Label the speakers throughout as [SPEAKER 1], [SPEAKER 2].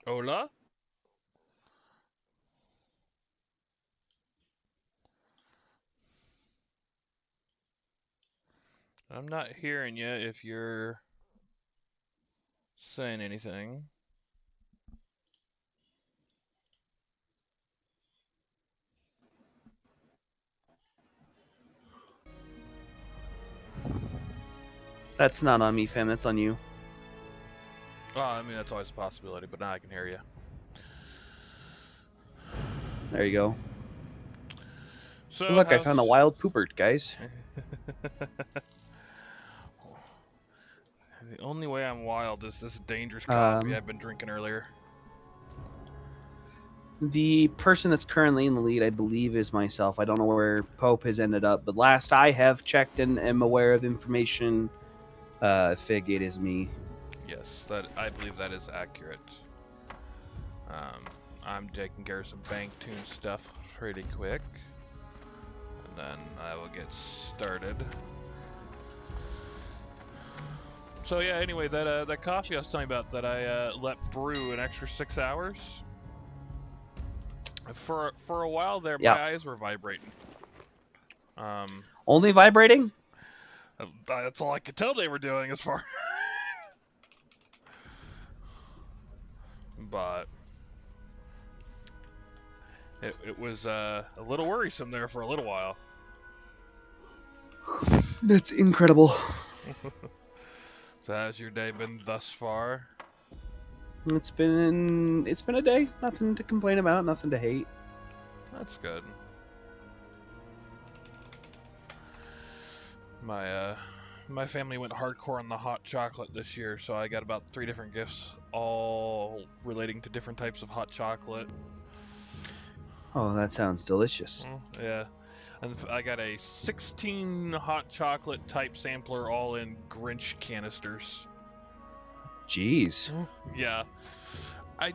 [SPEAKER 1] Hola? I'm not hearing you if you're saying anything.
[SPEAKER 2] That's not on me, fam. That's on you.
[SPEAKER 1] Oh, I mean, that's always a possibility, but now I can hear you.
[SPEAKER 2] There you go.
[SPEAKER 1] So,
[SPEAKER 2] Look, I found a
[SPEAKER 1] how's...
[SPEAKER 2] wild poopert, guys.
[SPEAKER 1] The only way I'm wild is this dangerous coffee
[SPEAKER 2] Um,
[SPEAKER 1] I've been drinking earlier.
[SPEAKER 2] the person that's currently in the lead, I believe, is myself. I don't know where Pope has ended up, but last I have checked and am aware of information, Fig, it is me.
[SPEAKER 1] Yes, that I believe that is accurate. I'm taking care of some bank tune stuff pretty quick, and then I will get started. So yeah, anyway, that coffee I was telling you about that I let brew an extra 6 hours. For a while there,
[SPEAKER 2] Yeah.
[SPEAKER 1] my eyes were vibrating.
[SPEAKER 2] Only vibrating?
[SPEAKER 1] That's all I could tell they were doing as far. But it was a little worrisome there for a little while.
[SPEAKER 2] That's incredible.
[SPEAKER 1] So how's your day been thus far?
[SPEAKER 2] It's been a day. Nothing to complain about. Nothing to hate.
[SPEAKER 1] That's good. My family went hardcore on the hot chocolate this year, so I got about 3 different gifts, all relating to different types of hot chocolate.
[SPEAKER 2] Oh, that sounds delicious.
[SPEAKER 1] Yeah. And I got a 16 hot chocolate type sampler, all in Grinch canisters.
[SPEAKER 2] Jeez.
[SPEAKER 1] Yeah. I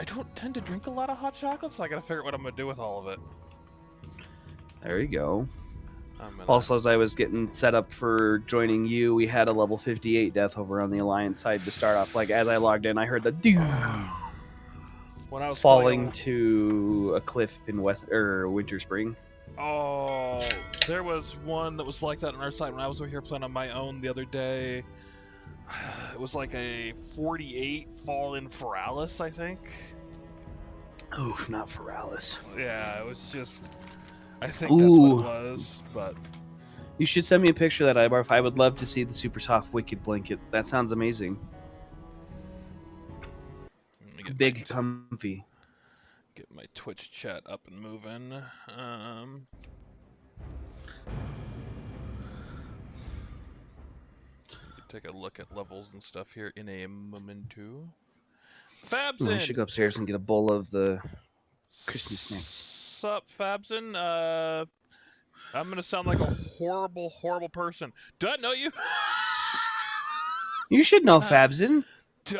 [SPEAKER 1] don't tend to drink a lot of hot chocolate, so I gotta figure out what I'm gonna do with all of it.
[SPEAKER 2] There you go.
[SPEAKER 1] Gonna...
[SPEAKER 2] Also, as I was getting set up for joining you, we had a level 58 death over on the Alliance side to start off. Like, as I logged in, I heard the
[SPEAKER 1] when I was
[SPEAKER 2] falling
[SPEAKER 1] playing
[SPEAKER 2] to a cliff in Winter Spring.
[SPEAKER 1] Oh, there was one that was like that on our side when I was over here playing on my own the other day. It was like a 48 fall in Feralis, I think.
[SPEAKER 2] Oh, not Feralis.
[SPEAKER 1] Yeah, it was just... I think that's what it was, but...
[SPEAKER 2] You should send me a picture of that, Ibarf. I would love to see the super soft Wicked blanket. That sounds amazing. Big, comfy.
[SPEAKER 1] Get my Twitch chat up and moving. Take a look at levels and stuff here in a moment too. Fabson!
[SPEAKER 2] I should go upstairs and get a bowl of the Christmas snacks.
[SPEAKER 1] Sup, Fabson? I'm gonna sound like a horrible, horrible person. Do I know you?
[SPEAKER 2] You should know Fabson.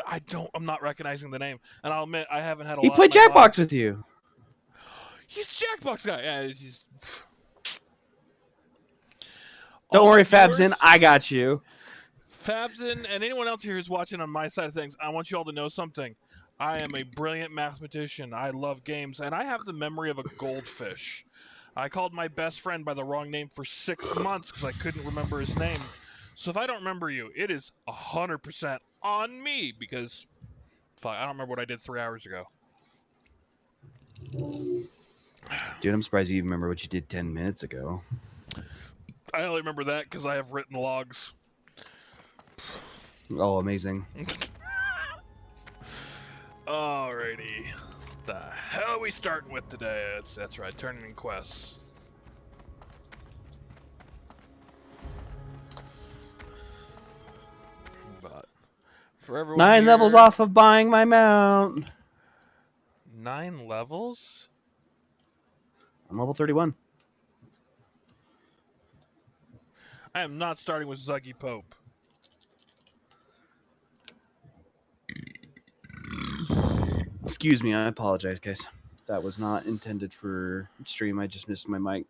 [SPEAKER 1] I'm not recognizing the name, and I'll admit I haven't had a
[SPEAKER 2] He
[SPEAKER 1] lot.
[SPEAKER 2] He played Jackbox with you.
[SPEAKER 1] He's Jackbox guy. Yeah, he's.
[SPEAKER 2] Don't worry, Fabson. I got you.
[SPEAKER 1] Fabson and anyone else here who's watching on my side of things, I want you all to know something. I am a brilliant mathematician. I love games, and I have the memory of a goldfish. I called my best friend by the wrong name for 6 months because I couldn't remember his name. So if I don't remember you, it is 100% on me because fuck, I don't remember what I did 3 hours ago.
[SPEAKER 2] Dude, I'm surprised you even remember what you did 10 minutes ago.
[SPEAKER 1] I only remember that because I have written logs.
[SPEAKER 2] Oh, amazing.
[SPEAKER 1] Alrighty. The hell are we starting with today? That's right, turning in quests. But for everyone
[SPEAKER 2] 9
[SPEAKER 1] here,
[SPEAKER 2] levels off of buying my mount.
[SPEAKER 1] 9 levels?
[SPEAKER 2] I'm level 31.
[SPEAKER 1] I am not starting with Zuggy Pope.
[SPEAKER 2] Excuse me, I apologize, guys. That was not intended for stream. I just missed my mic.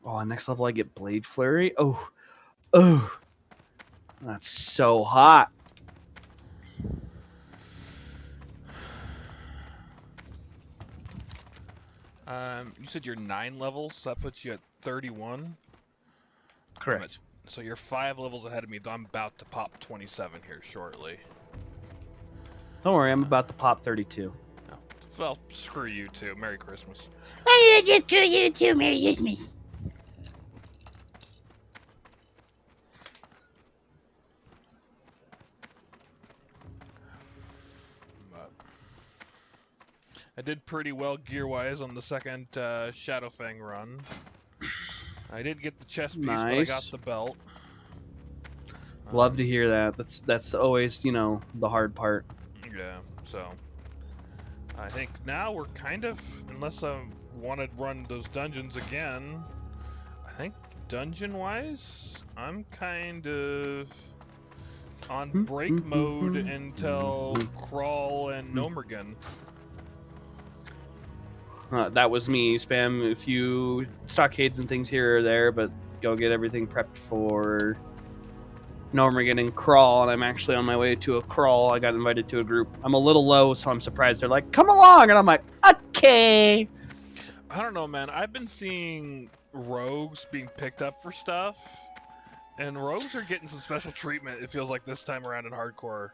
[SPEAKER 2] Oh, next level I get Blade Flurry. Oh, that's so hot.
[SPEAKER 1] You said you're 9 levels, so that puts you at 31.
[SPEAKER 2] Correct.
[SPEAKER 1] So you're 5 levels ahead of me. I'm about to pop 27 here shortly.
[SPEAKER 2] Don't worry, I'm about to pop 32.
[SPEAKER 1] Oh, well, screw you too. Merry Christmas.
[SPEAKER 3] I just screw you too. Merry Christmas.
[SPEAKER 1] I did pretty well gear-wise on the second Shadowfang run. I did get the chest piece, but I got the belt.
[SPEAKER 2] Love to hear that. That's always, you know, the hard part.
[SPEAKER 1] Yeah, so I think now we're kind of, unless I want to run those dungeons again, I think dungeon-wise, I'm kind of on break mode until Crawl and Nomergan.
[SPEAKER 2] That was me. Spam a few stockades and things here or there, but go get everything prepped for Normagan and Crawl, and I'm actually on my way to a Crawl. I got invited to a group. I'm a little low, so I'm surprised. They're like, come along! And I'm like, okay!
[SPEAKER 1] I don't know, man. I've been seeing rogues being picked up for stuff, and rogues are getting some special treatment, it feels like, this time around in hardcore.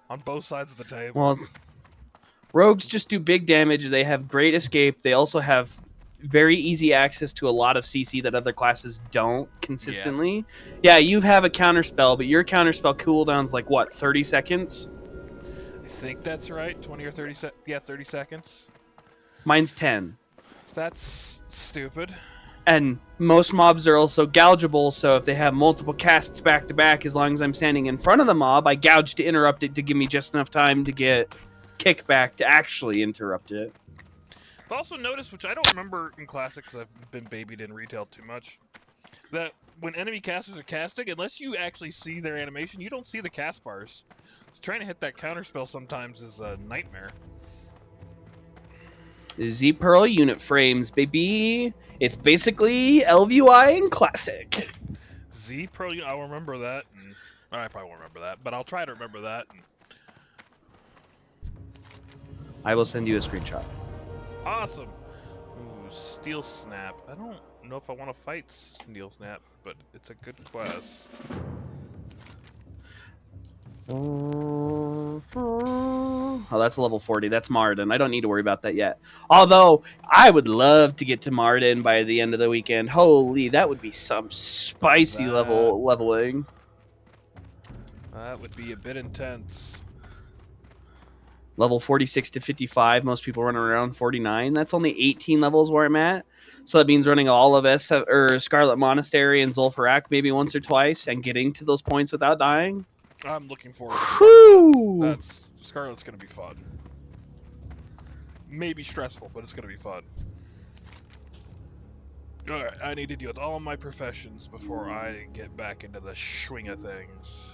[SPEAKER 1] On both sides of the table.
[SPEAKER 2] Well, rogues just do big damage. They have great escape. They also have very easy access to a lot of CC that other classes don't consistently. Yeah, you have a counterspell, but your counterspell cooldown's like, what, 30 seconds?
[SPEAKER 1] I think that's right. 20 or 30 seconds. Yeah, 30 seconds.
[SPEAKER 2] Mine's 10.
[SPEAKER 1] That's stupid.
[SPEAKER 2] And most mobs are also gougeable, so if they have multiple casts back to back, as long as I'm standing in front of the mob, I gouge to interrupt it to give me just enough time to get kickback to actually interrupt it.
[SPEAKER 1] I've also noticed, which I don't remember in Classic because I've been babied in retail too much, that when enemy casters are casting, unless you actually see their animation, you don't see the cast bars. So trying to hit that counterspell sometimes is a nightmare.
[SPEAKER 2] Z Pearl unit frames, baby. It's basically LVI in Classic.
[SPEAKER 1] Z Pro, I'll remember that. And, I probably won't remember that, but I'll try to remember that. And...
[SPEAKER 2] I will send you a screenshot.
[SPEAKER 1] Awesome. Ooh, Steel Snap. I don't know if I want to fight Steel Snap, but it's a good quest.
[SPEAKER 2] Oh, that's level 40. That's Marden. I don't need to worry about that yet. Although, I would love to get to Marden by the end of the weekend. Holy, that would be some spicy leveling.
[SPEAKER 1] That would be a bit intense.
[SPEAKER 2] Level 46 to 55. Most people run around 49. That's only 18 levels where I'm at. So that means running all of Scarlet Monastery and Zul'Farrak maybe once or twice and getting to those points without dying.
[SPEAKER 1] I'm looking forward to Scarlet. Scarlet's gonna be fun. Maybe stressful, but it's gonna be fun. Alright, I need to deal with all of my professions before I get back into the swing of things.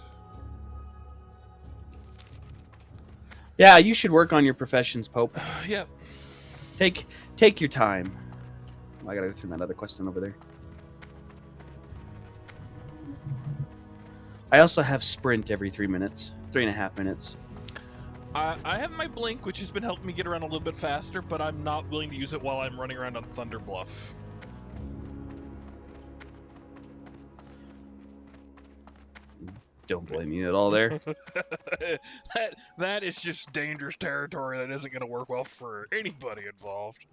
[SPEAKER 2] Yeah, you should work on your professions, Pope.
[SPEAKER 1] Yep.
[SPEAKER 2] Take your time. I gotta go through that other question over there. I also have sprint every 3 minutes. 3.5 minutes.
[SPEAKER 1] I have my blink, which has been helping me get around a little bit faster, but I'm not willing to use it while I'm running around on Thunder Bluff.
[SPEAKER 2] Don't blame me at all there.
[SPEAKER 1] that is just dangerous territory that isn't going to work well for anybody involved.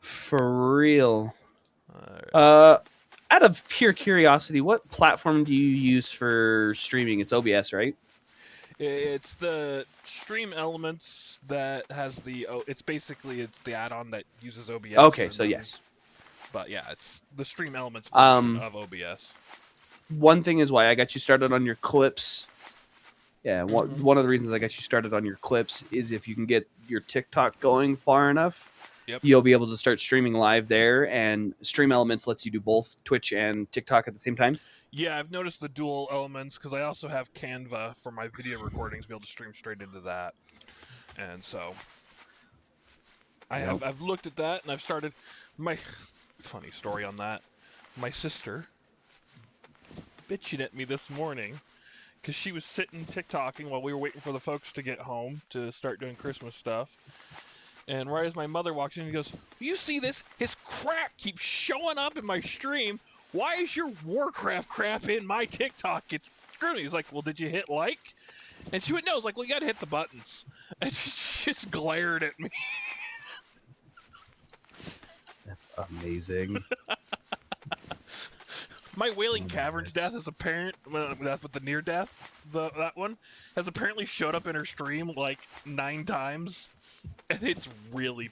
[SPEAKER 2] For real. Out of pure curiosity, what platform do you use for streaming? It's OBS, right?
[SPEAKER 1] It's the Stream Elements that has the... it's the add-on that uses OBS.
[SPEAKER 2] Okay, so yes.
[SPEAKER 1] But yeah, it's the Stream Elements version of OBS.
[SPEAKER 2] One thing is why I got you started on your clips. Yeah, one of the reasons I got you started on your clips is if you can get your TikTok going far enough, you'll be able to start streaming live there, and Stream Elements lets you do both Twitch and TikTok at the same time.
[SPEAKER 1] Yeah, I've noticed the dual elements because I also have Canva for my video recordings, be able to stream straight into that. And so I've looked at that, and I've started my funny story on that. My sister bitching at me this morning because she was sitting TikToking while we were waiting for the folks to get home to start doing Christmas stuff. And right as my mother walks in, he goes, "You see this? His crap keeps showing up in my stream. Why is your Warcraft crap in my TikTok? It's screwing me." He's like, "Well, did you hit like?" And she went, "No." I was like, "Well, you gotta hit the buttons." And she just glared at me.
[SPEAKER 2] That's amazing.
[SPEAKER 1] My Wailing
[SPEAKER 2] Oh my
[SPEAKER 1] Caverns
[SPEAKER 2] goodness.
[SPEAKER 1] death is apparent. Well, that's with the near death. That one has apparently showed up in her stream like 9 times, and it's really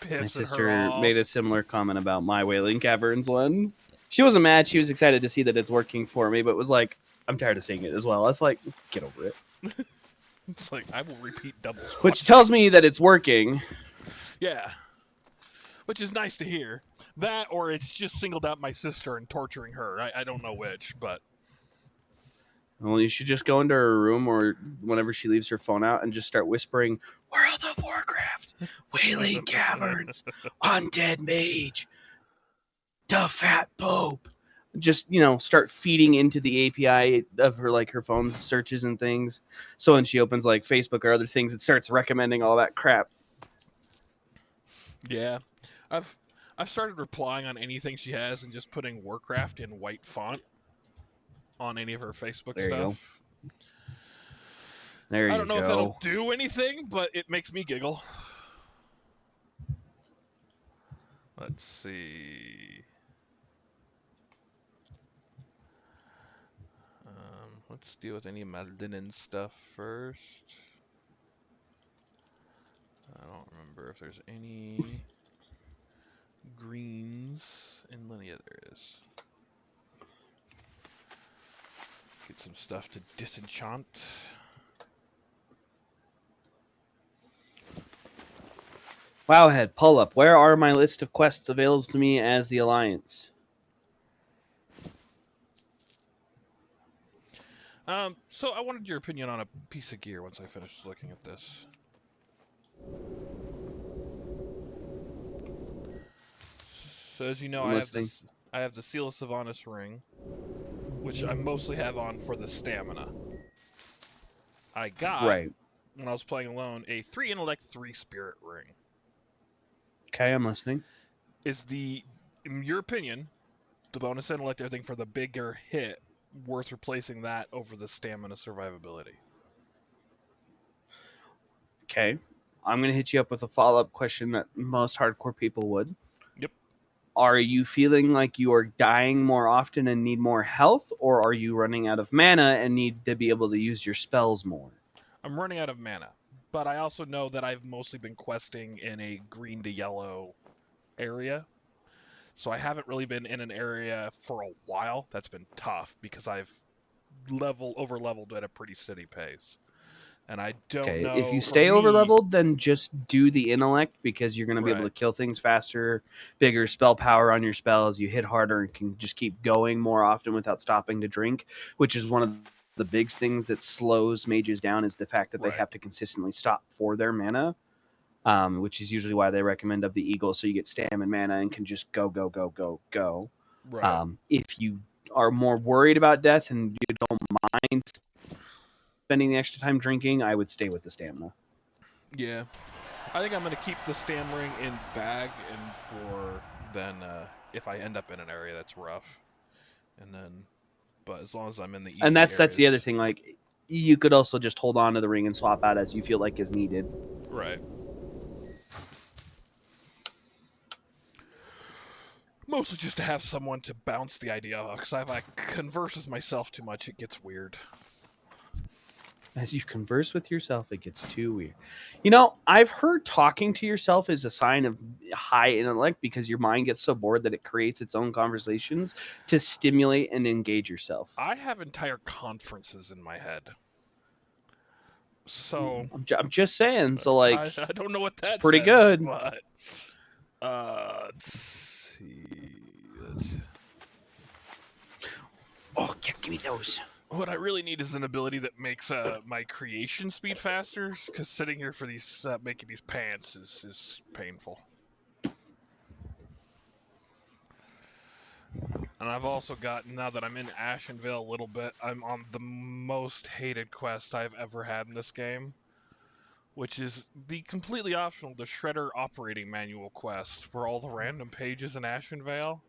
[SPEAKER 1] pissing
[SPEAKER 2] My
[SPEAKER 1] her
[SPEAKER 2] sister
[SPEAKER 1] off.
[SPEAKER 2] made a similar comment about my Wailing Caverns one. She wasn't mad. She was excited to see that it's working for me, but was like, I'm tired of seeing it as well. I was like, get over it.
[SPEAKER 1] It's like, I will repeat double squats.
[SPEAKER 2] Which tells me that it's working.
[SPEAKER 1] Yeah. Which is nice to hear. That, or it's just singled out my sister and torturing her. I don't know which, but...
[SPEAKER 2] Well, you should just go into her room or whenever she leaves her phone out and just start whispering, World of Warcraft, Wailing Caverns, Undead Mage, Duhphatpope. Just, start feeding into the API of her, like, her phone's searches and things. So when she opens, like, Facebook or other things, it starts recommending all that crap.
[SPEAKER 1] Yeah. I've started replying on anything she has and just putting Warcraft in white font on any of her Facebook
[SPEAKER 2] There you
[SPEAKER 1] stuff.
[SPEAKER 2] go. There
[SPEAKER 1] I don't
[SPEAKER 2] you
[SPEAKER 1] know if that'll
[SPEAKER 2] go.
[SPEAKER 1] do anything, but it makes me giggle. Let's see. Let's deal with any Maldinan stuff first. I don't remember if there's any greens in Linnea. There is. Get some stuff to disenchant.
[SPEAKER 2] Wowhead, pull up. Where are my list of quests available to me as the Alliance?
[SPEAKER 1] So I wanted your opinion on a piece of gear once I finished looking at this. So as you know,
[SPEAKER 2] I'm
[SPEAKER 1] I
[SPEAKER 2] listening.
[SPEAKER 1] have the Seal of Sylvanas ring, which I mostly have on for the stamina. I got,
[SPEAKER 2] Right.
[SPEAKER 1] when I was playing alone, a 3 intellect, 3 spirit ring.
[SPEAKER 2] Okay, I'm listening.
[SPEAKER 1] Is in your opinion, the bonus intellect, everything for the bigger hit, worth replacing that over the stamina survivability?
[SPEAKER 2] Okay. I'm going to hit you up with a follow-up question that most hardcore people would.
[SPEAKER 1] Yep.
[SPEAKER 2] Are you feeling like you are dying more often and need more health, or are you running out of mana and need to be able to use your spells more?
[SPEAKER 1] I'm running out of mana, but I also know that I've mostly been questing in a green to yellow area. So I haven't really been in an area for a while. That's been tough because I've over leveled at a pretty steady pace. And I don't know.
[SPEAKER 2] If you
[SPEAKER 1] for
[SPEAKER 2] stay
[SPEAKER 1] me,
[SPEAKER 2] over leveled, then just do the intellect because you're going to be able to
[SPEAKER 1] Right.
[SPEAKER 2] kill things faster, bigger spell power on your spells, you hit harder and can just keep going more often without stopping to drink, which is one of the big things that slows mages down is the fact that they
[SPEAKER 1] Right.
[SPEAKER 2] have to consistently stop for their mana, which is usually why they recommend of the eagle, so you get stamina mana and can just go, go, go, go, go.
[SPEAKER 1] Right.
[SPEAKER 2] If you are more worried about death and you don't mind spending the extra time drinking, I would stay with the stamina.
[SPEAKER 1] Yeah. I think I'm going to keep the stam ring in bag, and for then if I end up in an area that's rough. And then, but as long as I'm in the easy
[SPEAKER 2] And that's the other
[SPEAKER 1] areas-
[SPEAKER 2] thing. Like, you could also just hold on to the ring and swap out as you feel like is needed.
[SPEAKER 1] Right. Mostly just to have someone to bounce the idea off, because if I converse with myself too much, it gets weird.
[SPEAKER 2] As you converse with yourself, it gets too weird. You know, I've heard talking to yourself is a sign of high intellect because your mind gets so bored that it creates its own conversations to stimulate and engage yourself.
[SPEAKER 1] I have entire conferences in my head. So
[SPEAKER 2] I'm just saying. So, like,
[SPEAKER 1] I don't know what that
[SPEAKER 2] pretty
[SPEAKER 1] says,
[SPEAKER 2] good.
[SPEAKER 1] But let's see.
[SPEAKER 2] Oh, yeah, give me those.
[SPEAKER 1] What I really need is an ability that makes my creation speed faster, because sitting here for these making these pants is painful. And I've also got, now that I'm in Ashenvale a little bit, I'm on the most hated quest I've ever had in this game, which is the completely optional the Shredder Operating Manual quest for all the random pages in Ashen Vale.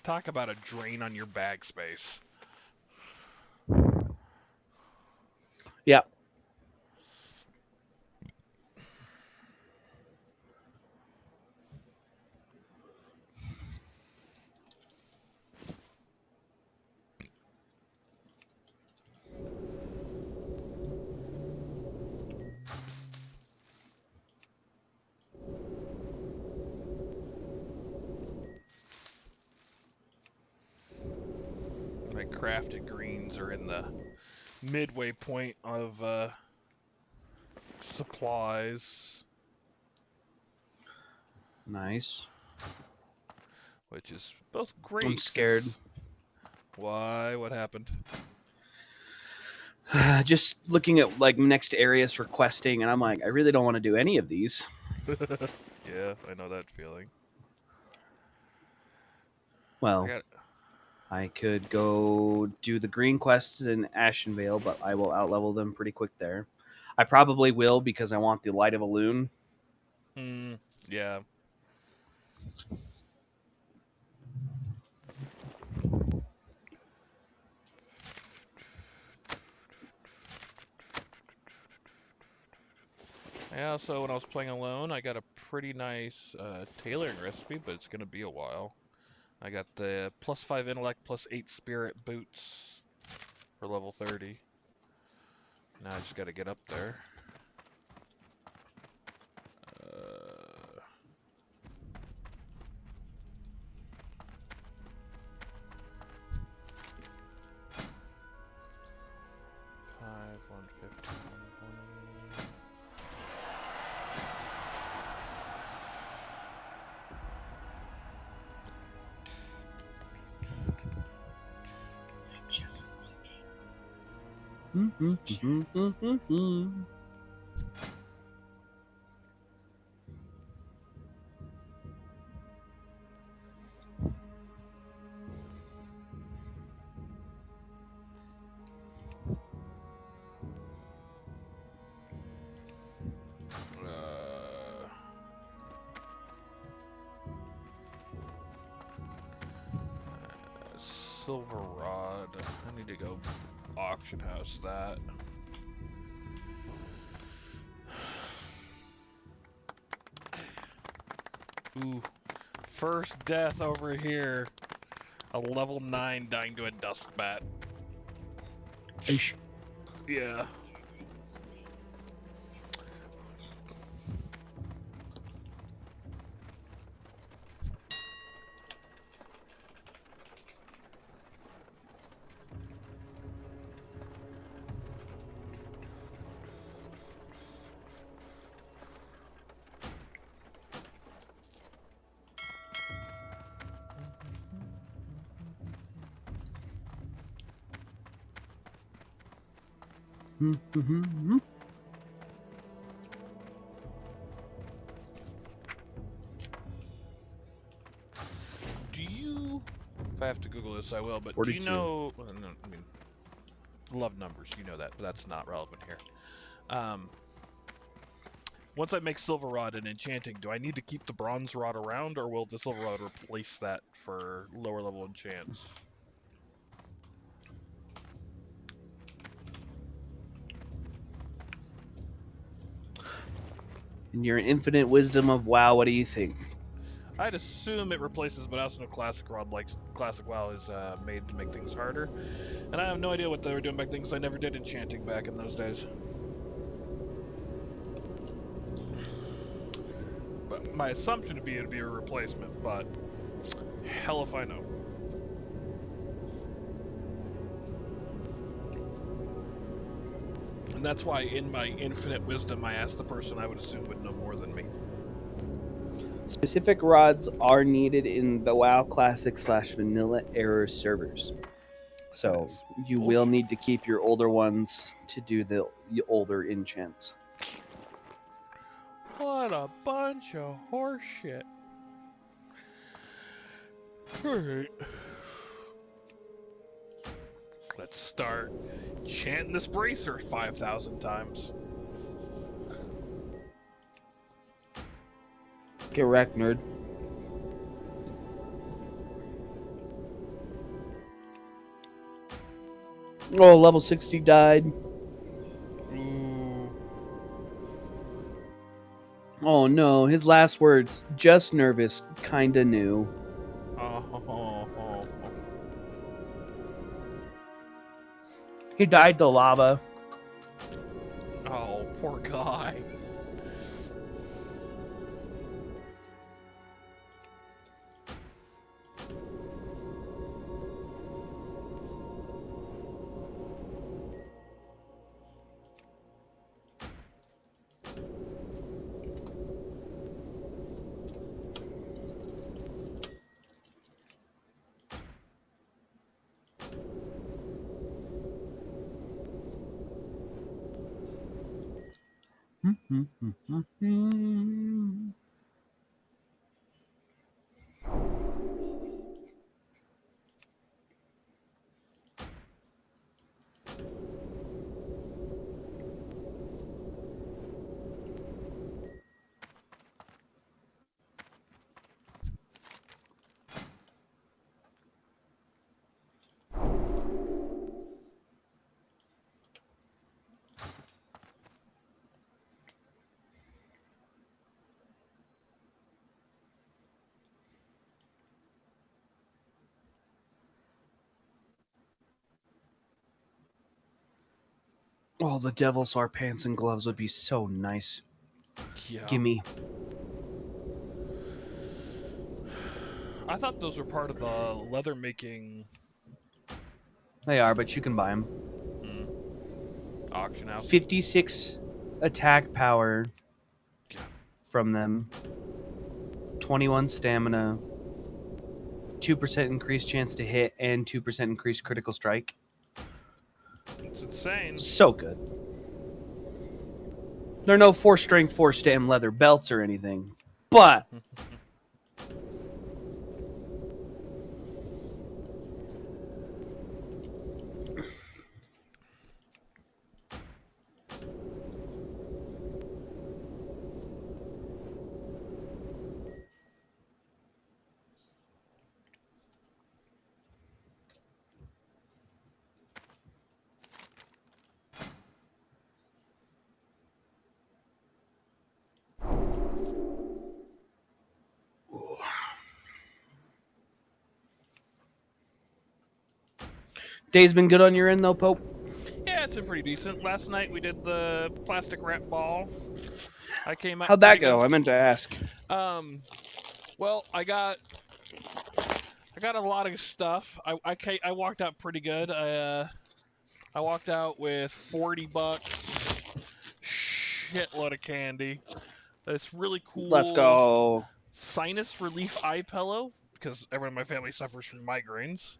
[SPEAKER 1] Talk about a drain on your bag space.
[SPEAKER 2] Yeah.
[SPEAKER 1] My crafted greens are in the midway point of supplies,
[SPEAKER 2] Nice.
[SPEAKER 1] which is both great.
[SPEAKER 2] I'm scared.
[SPEAKER 1] Why? What happened?
[SPEAKER 2] Just looking at like next areas for questing, and I'm like, I really don't want to do any of these.
[SPEAKER 1] Yeah, I know that feeling.
[SPEAKER 2] Well, I could go do the green quests in Ashenvale, but I will outlevel them pretty quick there. I probably will because I want the Light of a Loon.
[SPEAKER 1] Yeah. Yeah, so when I was playing alone, I got a pretty nice tailoring recipe, but it's going to be a while. I got the +5 intellect, +8 spirit boots for level 30. Now I just got to get up there. 5, 150, 120. Silver rod. I need to go auction house that. Ooh. First death over here. A level 9 dying to a dust bat.
[SPEAKER 2] Ish.
[SPEAKER 1] Yeah. Do you... If I have to Google this, I will, but
[SPEAKER 2] 42.
[SPEAKER 1] do you know... Well, no, I mean, love numbers, you know that, but that's not relevant here. Once I make silver rod and enchanting, do I need to keep the bronze rod around, or will the silver rod replace that for lower level enchants?
[SPEAKER 2] In your infinite wisdom of WoW, what do you think?
[SPEAKER 1] I'd assume it replaces, but I also know Classic Rod, like Classic WoW, is made to make things harder. And I have no idea what they were doing back then, because I never did enchanting back in those days. But my assumption would be it'd be a replacement, but hell if I know. And that's why, in my infinite wisdom, I asked the person I would assume would know more than me.
[SPEAKER 2] Specific rods are needed in the WoW Classic / Vanilla Error servers. So you will need to keep your older ones to do the older enchants.
[SPEAKER 1] What a bunch of horseshit. Alright. Let's start chanting this bracer 5,000 times.
[SPEAKER 2] Get wrecked, nerd. Oh, level 60 died.
[SPEAKER 1] Ooh.
[SPEAKER 2] Oh no, his last words, just nervous, kinda new.
[SPEAKER 1] Oh.
[SPEAKER 2] He died to lava.
[SPEAKER 1] Oh, poor guy.
[SPEAKER 2] Oh, the devil's our pants and gloves would be so nice.
[SPEAKER 1] Yeah.
[SPEAKER 2] Gimme.
[SPEAKER 1] I thought those were part of the leather making
[SPEAKER 2] They are, but you can buy them.
[SPEAKER 1] auction house.
[SPEAKER 2] 56 attack power
[SPEAKER 1] Yeah.
[SPEAKER 2] from them. 21 stamina. 2% increased chance to hit and 2% increased critical strike.
[SPEAKER 1] It's insane.
[SPEAKER 2] So good. There are no 4 strength, 4 stam leather belts or anything. But day's been good on your end though, Pope?
[SPEAKER 1] Yeah, it's been pretty decent. Last night we did the plastic wrap ball. I came out.
[SPEAKER 2] How'd that
[SPEAKER 1] pretty
[SPEAKER 2] go?
[SPEAKER 1] good.
[SPEAKER 2] I meant to ask.
[SPEAKER 1] Well, I got a lot of stuff. I walked out pretty good. I walked out with $40, shitload of candy. This really cool.
[SPEAKER 2] Let's go.
[SPEAKER 1] Sinus relief eye pillow because everyone in my family suffers from migraines.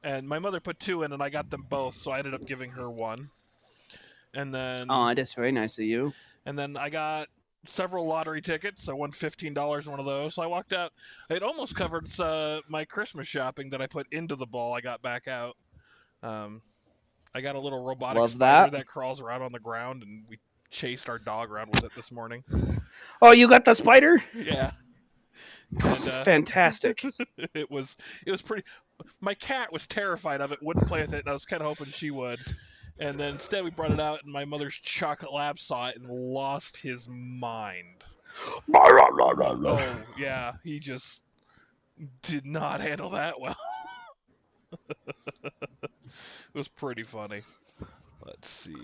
[SPEAKER 1] And my mother put 2 in, and I got them both, so I ended up giving her 1. And then,
[SPEAKER 2] Oh, that's very nice of you.
[SPEAKER 1] And then I got several lottery tickets. I won $15 in one of those. So I walked out. It almost covered my Christmas shopping that I put into the ball. I got back out. I got a little robotic
[SPEAKER 2] Love
[SPEAKER 1] spider
[SPEAKER 2] that.
[SPEAKER 1] that crawls around on the ground, and we chased our dog around with it this morning.
[SPEAKER 2] Oh, you got the spider?
[SPEAKER 1] Yeah. And,
[SPEAKER 2] Fantastic.
[SPEAKER 1] it was pretty. My cat was terrified of it, wouldn't play with it, and I was kind of hoping she would. And then instead we brought it out, and my mother's chocolate lab saw it and lost his mind. Oh, yeah, he just did not handle that well. It was pretty funny. Let's see.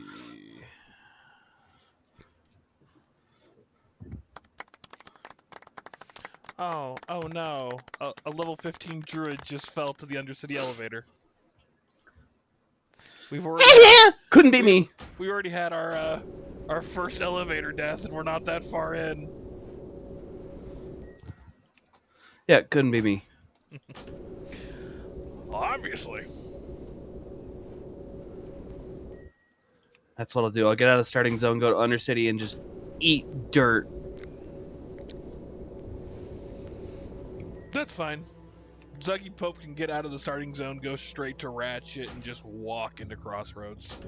[SPEAKER 1] Oh no. A level 15 druid just fell to the Undercity elevator. We've already
[SPEAKER 2] Couldn't be me.
[SPEAKER 1] We already had our first elevator death, and we're not that far in.
[SPEAKER 2] Yeah, couldn't be me.
[SPEAKER 1] Obviously.
[SPEAKER 2] That's what I'll do. I'll get out of the starting zone, go to Undercity, and just eat dirt.
[SPEAKER 1] That's fine. Zuggy Pope can get out of the starting zone, go straight to Ratchet, and just walk into Crossroads.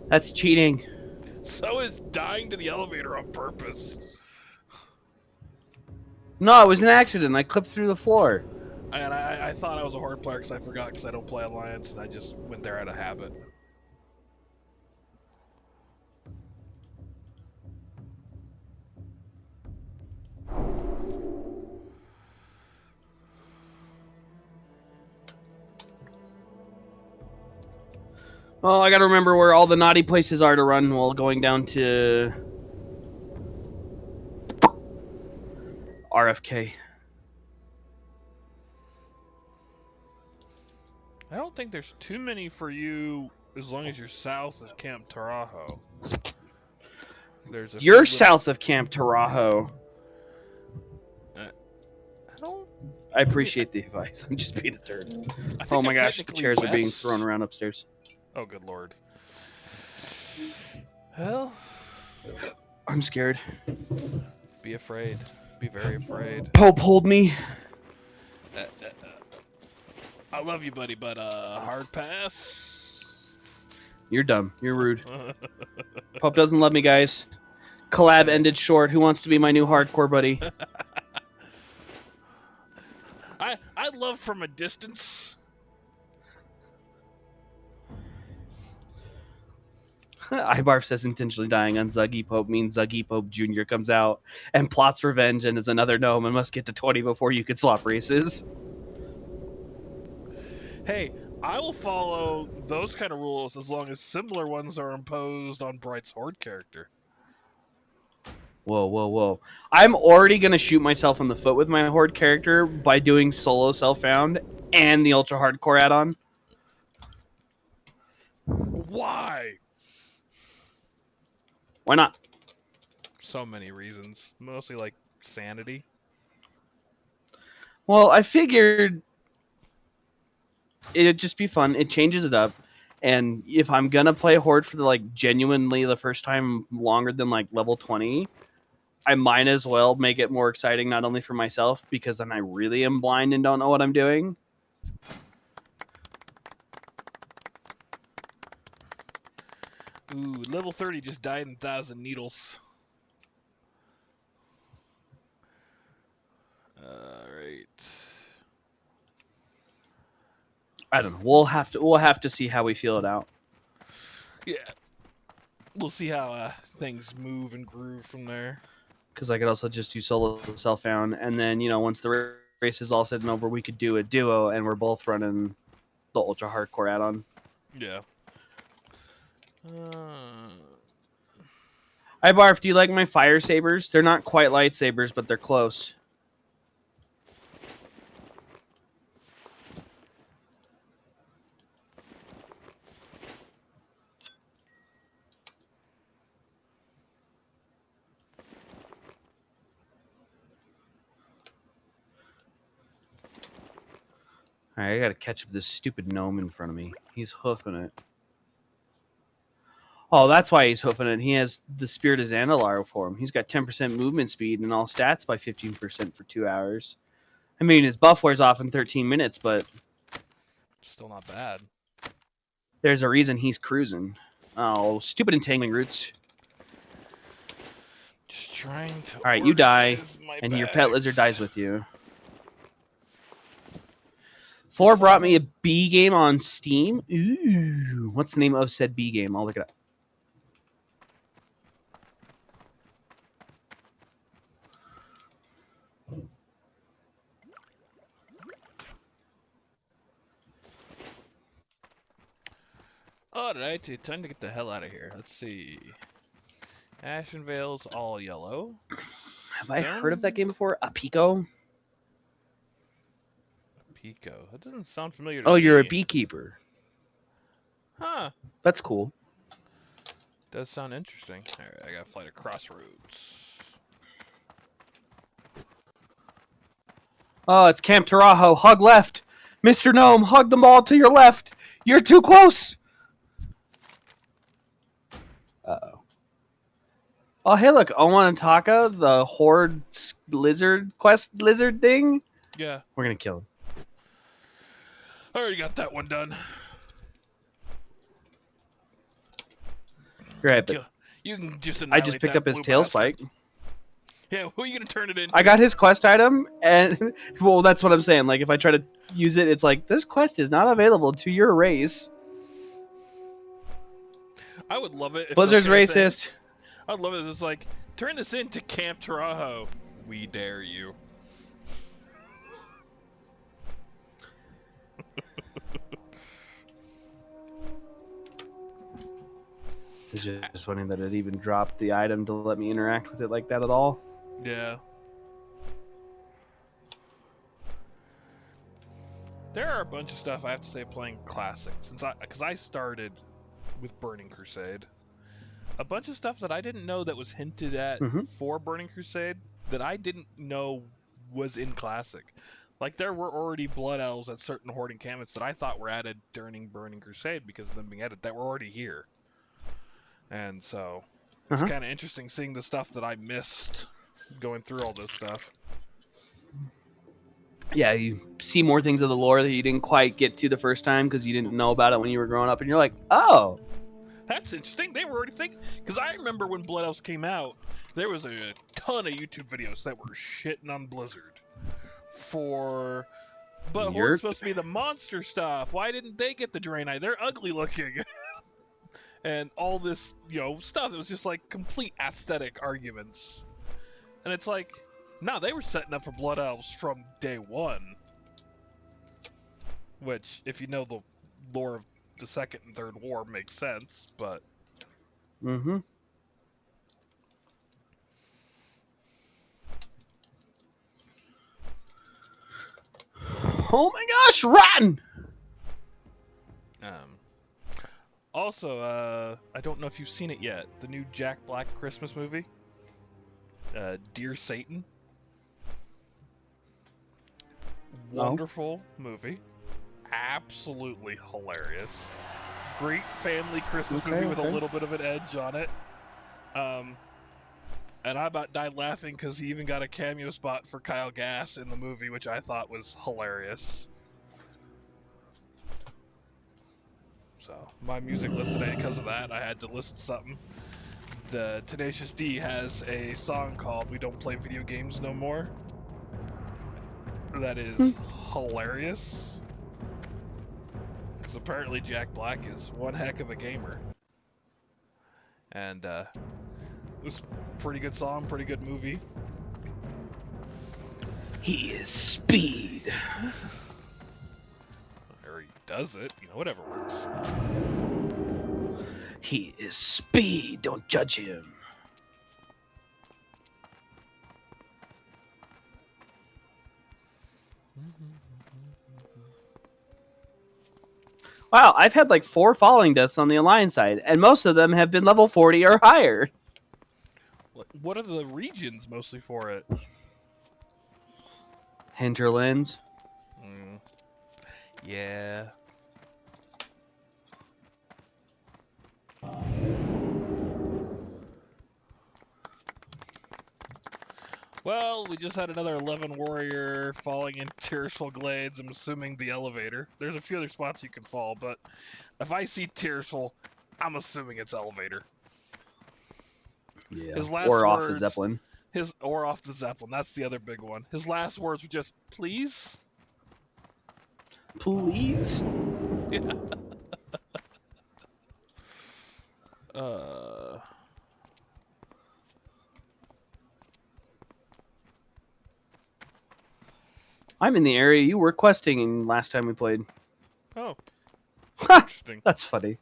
[SPEAKER 2] That's cheating.
[SPEAKER 1] So is dying to the elevator on purpose.
[SPEAKER 2] No, it was an accident. I clipped through the floor.
[SPEAKER 1] And I thought I was a Horde player because I forgot because I don't play Alliance, and I just went there out of habit.
[SPEAKER 2] Well, I gotta remember where all the naughty places are to run while going down to RFK.
[SPEAKER 1] I don't think there's too many for you as long as you're south of Camp Tarajo. There's a
[SPEAKER 2] You're
[SPEAKER 1] few
[SPEAKER 2] south of Camp Tarajo.
[SPEAKER 1] I don't.
[SPEAKER 2] I appreciate the advice. I'm just being a turd.
[SPEAKER 1] I think
[SPEAKER 2] Oh my
[SPEAKER 1] I'm
[SPEAKER 2] gosh, the
[SPEAKER 1] technically
[SPEAKER 2] chairs are being
[SPEAKER 1] west.
[SPEAKER 2] thrown around upstairs.
[SPEAKER 1] Oh, good lord. Well,
[SPEAKER 2] I'm scared.
[SPEAKER 1] be afraid. Be very afraid.
[SPEAKER 2] Pope, hold me.
[SPEAKER 1] I love you, buddy, but hard pass.
[SPEAKER 2] You're dumb. You're rude. Pope doesn't love me, guys. Collab ended short. Who wants to be my new hardcore buddy?
[SPEAKER 1] I love from a distance.
[SPEAKER 2] Ibarf says intentionally dying on Zuggy Pope means Zuggy Pope Jr. comes out and plots revenge and is another gnome and must get to 20 before you could swap races.
[SPEAKER 1] Hey, I will follow those kind of rules as long as similar ones are imposed on Bright's Horde character.
[SPEAKER 2] Whoa, whoa, whoa. I'm already going to shoot myself in the foot with my Horde character by doing solo self-found and the ultra hardcore add-on.
[SPEAKER 1] Why?
[SPEAKER 2] Why not?
[SPEAKER 1] So many reasons. Mostly like sanity.
[SPEAKER 2] Well, I figured it'd just be fun. It changes it up. And if I'm going to play Horde for genuinely the first time longer than level 20, I might as well make it more exciting, not only for myself, because then I really am blind and don't know what I'm doing.
[SPEAKER 1] Ooh, level 30 just died in 1,000 needles. Alright.
[SPEAKER 2] I don't know. We'll have to see how we feel it out.
[SPEAKER 1] Yeah. We'll see how things move and groove from there.
[SPEAKER 2] Because I could also just do solo self-found, and then, once the race is all said and over, we could do a duo, and we're both running the ultra hardcore add-on.
[SPEAKER 1] Yeah.
[SPEAKER 2] Hi, Barf, do you like my fire sabers? They're not quite lightsabers, but they're close. Alright, I gotta catch up this stupid gnome in front of me. He's hoofing it. Oh, that's why he's hoofing it. He has the Spirit of Zandalar for him. He's got 10% movement speed and all stats by 15% for 2 hours. I mean, his buff wears off in 13 minutes, but
[SPEAKER 1] Still not bad.
[SPEAKER 2] there's a reason he's cruising. Oh, stupid entangling roots.
[SPEAKER 1] Just trying to.
[SPEAKER 2] Alright, you die,
[SPEAKER 1] organize my
[SPEAKER 2] and your
[SPEAKER 1] bags.
[SPEAKER 2] pet lizard dies with you. Thor brought me a B game on Steam. Ooh, what's the name of said B game? I'll look it up.
[SPEAKER 1] Alright, time to get the hell out of here. Let's see. Ashenvale's all yellow.
[SPEAKER 2] Have I heard of that game before? A Pico?
[SPEAKER 1] Pico. That doesn't sound familiar to
[SPEAKER 2] Oh,
[SPEAKER 1] me.
[SPEAKER 2] you're a beekeeper.
[SPEAKER 1] Huh.
[SPEAKER 2] That's cool.
[SPEAKER 1] Does sound interesting. Alright, I gotta fly to Crossroads.
[SPEAKER 2] Oh, it's Camp Tarajo. Hug left. Mr. Gnome, hug the ball to your left. You're too close. Uh-oh. Oh, hey, look. Owanataka, the Horde lizard quest lizard thing.
[SPEAKER 1] Yeah.
[SPEAKER 2] We're going to kill him.
[SPEAKER 1] I already got that one done.
[SPEAKER 2] Right, but
[SPEAKER 1] You can just
[SPEAKER 2] I just
[SPEAKER 1] annihilate
[SPEAKER 2] picked
[SPEAKER 1] that
[SPEAKER 2] up his
[SPEAKER 1] blue
[SPEAKER 2] tail
[SPEAKER 1] bastard.
[SPEAKER 2] spike.
[SPEAKER 1] Yeah, who are you gonna turn it into?
[SPEAKER 2] I got his quest item, and well, that's what I'm saying. Like, if I try to use it, it's like this quest is not available to your race.
[SPEAKER 1] I would love it if
[SPEAKER 2] Blizzard's
[SPEAKER 1] those kind of
[SPEAKER 2] racist.
[SPEAKER 1] things- I'd love it if it's like, turn this into Camp Taurajo. We dare you.
[SPEAKER 2] It's just funny that it even dropped the item to let me interact with it like that at all.
[SPEAKER 1] Yeah. There are a bunch of stuff I have to say playing Classic because I started with Burning Crusade. A bunch of stuff that I didn't know that was hinted at for Burning Crusade that I didn't know was in Classic. Like, there were already Blood Elves at certain Horde encampments that I thought were added during Burning Crusade because of them being added that were already here. And so it's kind of interesting seeing the stuff that I missed going through all this stuff.
[SPEAKER 2] Yeah, you see more things of the lore that you didn't quite get to the first time because you didn't know about it when you were growing up, and you're like, oh.
[SPEAKER 1] That's interesting. They were already thinking, because I remember when Blood Elves came out, there was a ton of YouTube videos that were shitting on Blizzard for. But Horde's supposed to be the monster stuff. Why didn't they get the Draenei? They're ugly looking. And all this, stuff. It was just like complete aesthetic arguments. And it's like, no, they were setting up for Blood Elves from day one. Which, if you know the lore of the Second and Third War, makes sense, but...
[SPEAKER 2] Mm-hmm. Oh my gosh, rotten!
[SPEAKER 1] Also, I don't know if you've seen it yet. The new Jack Black Christmas movie, Dear Satan. Wonderful movie, absolutely hilarious. Great family Christmas movie with a little bit of an edge on it. And I about died laughing because he even got a cameo spot for Kyle Gass in the movie, which I thought was hilarious. So, my music list today, because of that, I had to list something. The Tenacious D has a song called We Don't Play Video Games No More. That is hilarious. Because apparently Jack Black is one heck of a gamer. And, it was a pretty good song, pretty good movie.
[SPEAKER 2] He is speed.
[SPEAKER 1] Or he does it, whatever works.
[SPEAKER 2] He is speed. Don't judge him. Wow, I've had like 4 falling deaths on the Alliance side, and most of them have been level 40 or higher.
[SPEAKER 1] What are the regions mostly for it?
[SPEAKER 2] Hinterlands.
[SPEAKER 1] Yeah. Well, we just had another 11 warrior falling in Tearsful Glades. I'm assuming the elevator. There's a few other spots you can fall, but if I see Tearsful, I'm assuming it's elevator.
[SPEAKER 2] Yeah.
[SPEAKER 1] His last
[SPEAKER 2] Or off
[SPEAKER 1] words,
[SPEAKER 2] the Zeppelin.
[SPEAKER 1] Or off the Zeppelin. That's the other big one. His last words were just, please?
[SPEAKER 2] Please?
[SPEAKER 1] Yeah.
[SPEAKER 2] I'm in the area you were questing in last time we played.
[SPEAKER 1] Oh. Interesting.
[SPEAKER 2] That's funny.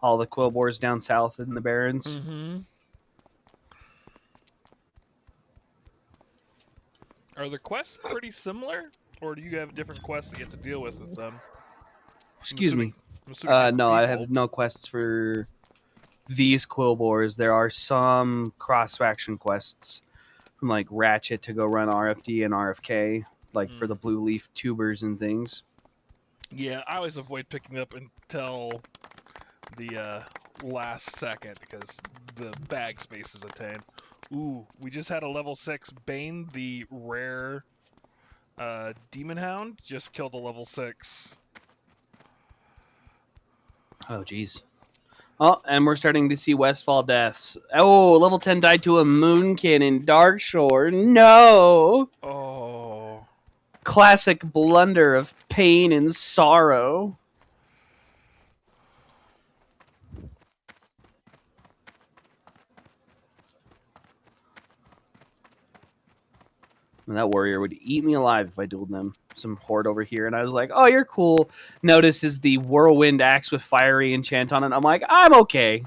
[SPEAKER 2] All the Quillboars down south in the Barrens.
[SPEAKER 1] Mm-hmm. Are the quests pretty similar? Or do you have different quests to get to deal with them?
[SPEAKER 2] Excuse me.
[SPEAKER 1] I'm
[SPEAKER 2] No, I
[SPEAKER 1] people.
[SPEAKER 2] have no quests for these Quillboars. There are some cross-faction quests from like Ratchet to go run RFD and RFK, like for the Blue Leaf tubers and things.
[SPEAKER 1] Yeah, I always avoid picking up until the last second because the bag space is attained. Ooh, we just had a level 6 Bane, the rare Demon Hound just killed a level 6.
[SPEAKER 2] Oh, jeez. Oh, and we're starting to see Westfall deaths. Oh, level 10 died to a moon cannon. Dark Shore. No!
[SPEAKER 1] Oh.
[SPEAKER 2] Classic blunder of pain and sorrow. And that warrior would eat me alive if I dueled them. Some horde over here, and I was like, oh, you're cool. Notices the whirlwind axe with fiery enchant on it. I'm like, I'm okay.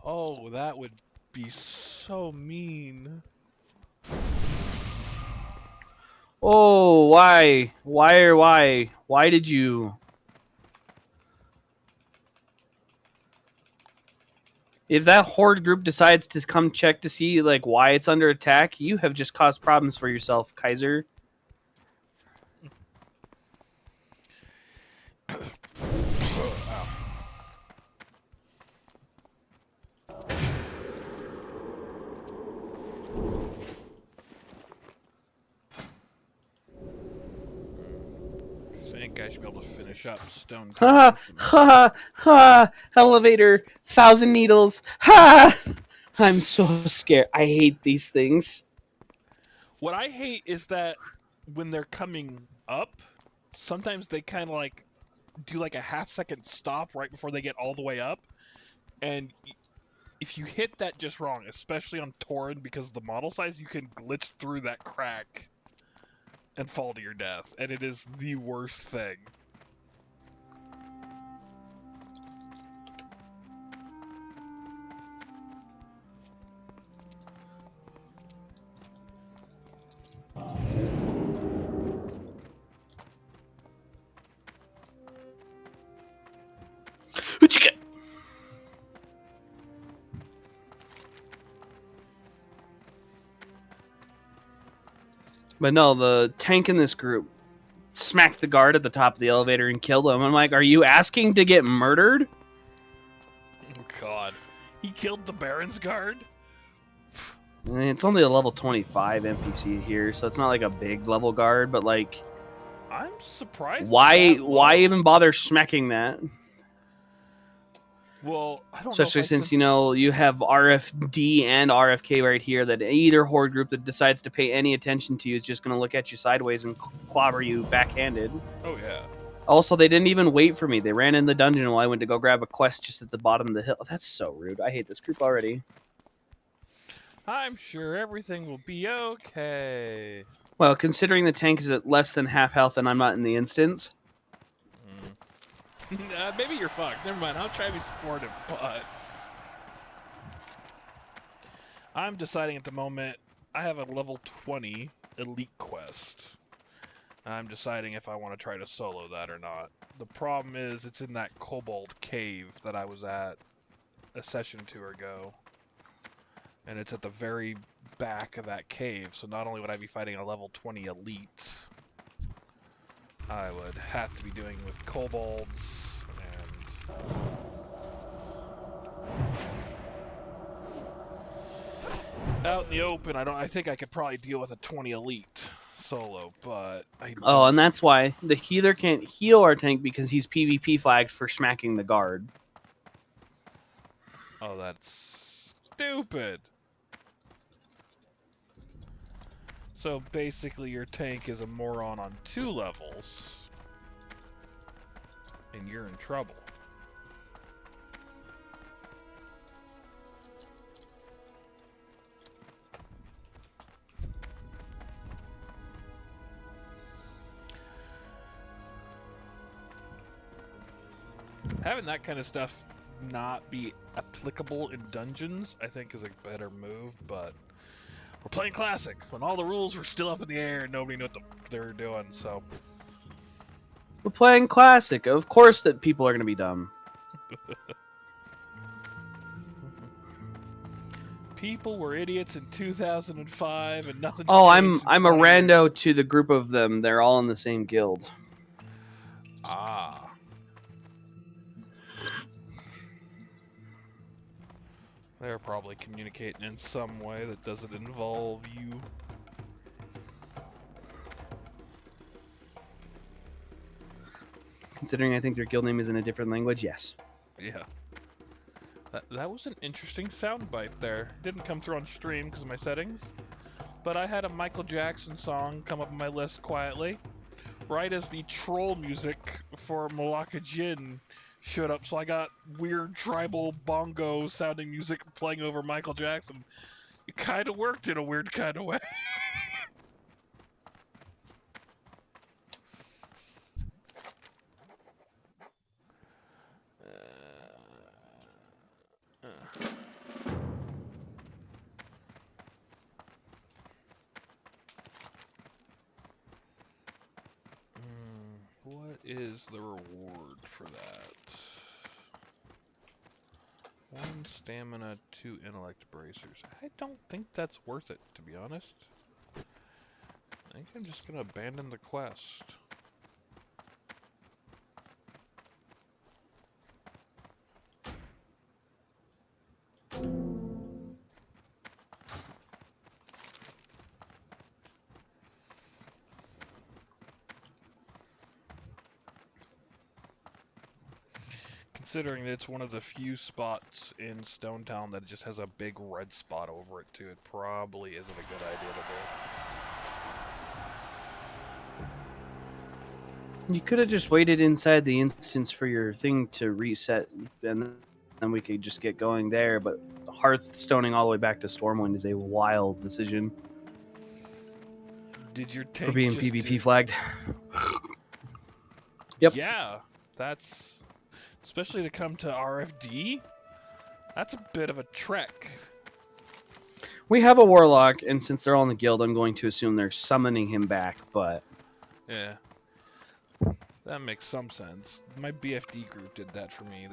[SPEAKER 1] Oh, that would be so mean.
[SPEAKER 2] Oh, why? Why did you? If that horde group decides to come check to see like why it's under attack, you have just caused problems for yourself, Kaiser.
[SPEAKER 1] Ow. I think I should be able to finish up Stone
[SPEAKER 2] Ha
[SPEAKER 1] Town.
[SPEAKER 2] ha ha! Elevator, 1,000 needles. Ha! I'm so scared. I hate these things.
[SPEAKER 1] What I hate is that when they're coming up, sometimes they kind of like do like a half-second stop right before they get all the way up, and if you hit that just wrong, especially on Torrent because of the model size, you can glitch through that crack and fall to your death, and it is the worst thing.
[SPEAKER 2] But no, the tank in this group smacked the guard at the top of the elevator and killed him. I'm like, are you asking to get murdered?
[SPEAKER 1] Oh god. He killed the Baron's guard?
[SPEAKER 2] I mean, it's only a level 25 NPC here, so it's not like a big level guard, but like,
[SPEAKER 1] I'm surprised.
[SPEAKER 2] why even bother smacking that?
[SPEAKER 1] Well, I don't
[SPEAKER 2] Especially
[SPEAKER 1] know if
[SPEAKER 2] since, you know, you have RFD and RFK right here that either horde group that decides to pay any attention to you is just going to look at you sideways and clobber you backhanded.
[SPEAKER 1] Oh, yeah.
[SPEAKER 2] Also, they didn't even wait for me. They ran in the dungeon while I went to go grab a quest just at the bottom of the hill. That's so rude. I hate this group already.
[SPEAKER 1] I'm sure everything will be okay.
[SPEAKER 2] Well, considering the tank is at less than half health and I'm not in the instance.
[SPEAKER 1] Maybe you're fucked. Never mind. I'll try to be supportive, but I'm deciding at the moment. I have a level 20 elite quest. I'm deciding if I want to try to solo that or not. The problem is it's in that kobold cave that I was at a session or two ago. And it's at the very back of that cave, so not only would I be fighting a level 20 elite, I would have to be doing with kobolds and out in the open. I think I could probably deal with a 20 elite solo, but I don't.
[SPEAKER 2] Oh, and that's why the healer can't heal our tank because he's PvP flagged for smacking the guard.
[SPEAKER 1] Oh, that's stupid. So basically your tank is a moron on 2 levels, and you're in trouble. Having that kind of stuff not be applicable in dungeons, I think is a better move, but we're playing Classic, when all the rules were still up in the air and nobody knew what they were doing, so.
[SPEAKER 2] We're playing Classic. Of course that people are going to be dumb.
[SPEAKER 1] People were idiots in 2005 and nothing's
[SPEAKER 2] Oh,
[SPEAKER 1] changed
[SPEAKER 2] I'm
[SPEAKER 1] in
[SPEAKER 2] a
[SPEAKER 1] 20
[SPEAKER 2] rando
[SPEAKER 1] years.
[SPEAKER 2] to the group of them. They're all in the same guild.
[SPEAKER 1] Ah. They're probably communicating in some way that doesn't involve you.
[SPEAKER 2] Considering I think their guild name is in a different language, yes.
[SPEAKER 1] Yeah. That was an interesting soundbite there. Didn't come through on stream because of my settings. But I had a Michael Jackson song come up on my list quietly, right as the troll music for Malacca Jin showed up. So I got weird tribal bongo sounding music playing over Michael Jackson. It kind of worked in a weird kind of way. What is the reward for that? 1 stamina, 2 intellect bracers. I don't think that's worth it, to be honest. I think I'm just gonna abandon the quest. Considering it's one of the few spots in Stone Town that just has a big red spot over it too, it probably isn't a good idea to do.
[SPEAKER 2] You could have just waited inside the instance for your thing to reset, and then we could just get going there, but Hearthstoning all the way back to Stormwind is a wild decision
[SPEAKER 1] Did your take
[SPEAKER 2] for being
[SPEAKER 1] just
[SPEAKER 2] PvP flagged. Yep.
[SPEAKER 1] Yeah, that's... Especially to come to RFD? That's a bit of a trek.
[SPEAKER 2] We have a Warlock, and since they're all in the guild, I'm going to assume they're summoning him back, but...
[SPEAKER 1] Yeah. That makes some sense. My BFD group did that for me.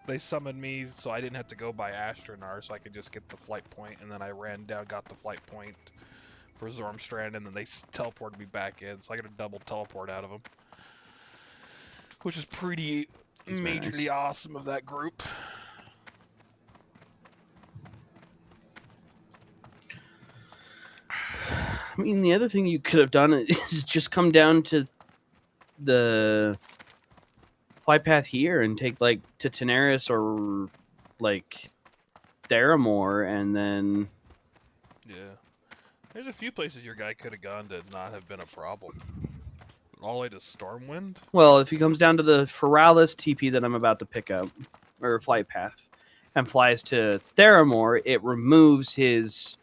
[SPEAKER 1] They summoned me so I didn't have to go by Astronar, so I could just get the flight point, and then I ran down, got the flight point for Zormstrand, and then they teleported me back in, so I got a double teleport out of them. Which is pretty majorly awesome of that group.
[SPEAKER 2] I mean, the other thing you could have done is just come down to the flight path here and take, like, to Tenaris or, like, Theramore, and then...
[SPEAKER 1] Yeah. There's a few places your guy could have gone to not have been a problem. All the way to Stormwind?
[SPEAKER 2] Well, if he comes down to the Feralis TP that I'm about to pick up, or flight path, and flies to Theramore, it removes his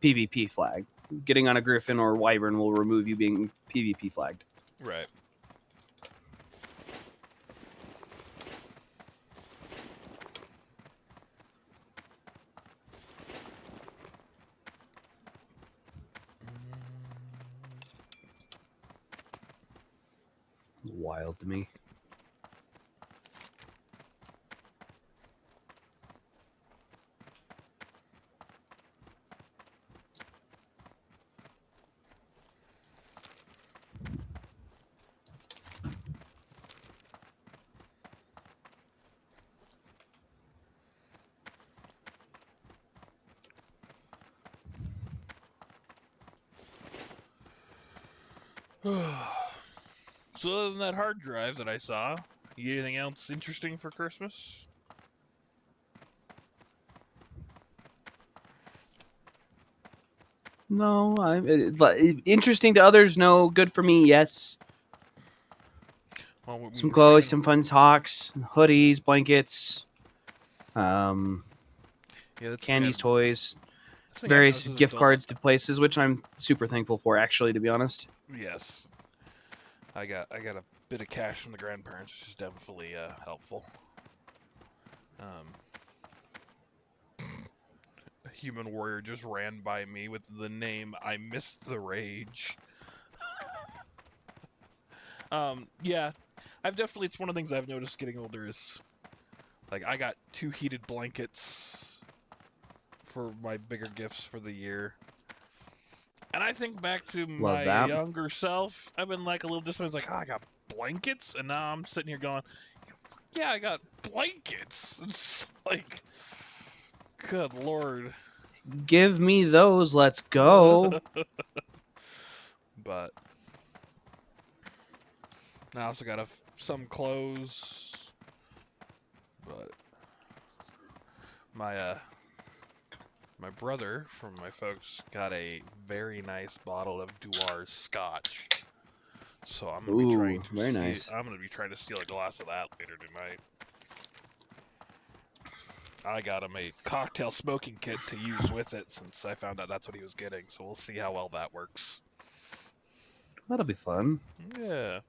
[SPEAKER 2] PvP flag. Getting on a Griffin or Wyvern will remove you being PvP flagged.
[SPEAKER 1] Right.
[SPEAKER 2] Wild to me.
[SPEAKER 1] So other than that hard drive that I saw, you get anything else interesting for Christmas?
[SPEAKER 2] No, interesting to others. No, good for me. Yes.
[SPEAKER 1] Well,
[SPEAKER 2] Some clothes, some fun socks, hoodies, blankets,
[SPEAKER 1] yeah,
[SPEAKER 2] candies, toys,
[SPEAKER 1] that's the thing I
[SPEAKER 2] various
[SPEAKER 1] noticed as
[SPEAKER 2] gift
[SPEAKER 1] adult.
[SPEAKER 2] cards to places, which I'm super thankful for, actually, to be honest.
[SPEAKER 1] Yes. I got a bit of cash from the grandparents, which is definitely helpful. A human warrior just ran by me with the name I Missed the Rage. Yeah, I've definitely, it's one of the things I've noticed getting older is, like, I got 2 heated blankets for my bigger gifts for the year. And I think back to my younger self, I've been like a little disappointed, like, oh, I got blankets? And now I'm sitting here going, yeah, I got blankets. It's like, good lord.
[SPEAKER 2] Give me those, let's go.
[SPEAKER 1] But I also got some clothes, but my brother from my folks got a very nice bottle of Duar's Scotch. So I'm gonna be trying to
[SPEAKER 2] very
[SPEAKER 1] steal.
[SPEAKER 2] nice.
[SPEAKER 1] I'm gonna be trying to steal a glass of that later tonight. I got him a cocktail smoking kit to use with it since I found out that's what he was getting. So we'll see how well that works.
[SPEAKER 2] That'll be fun.
[SPEAKER 1] Yeah.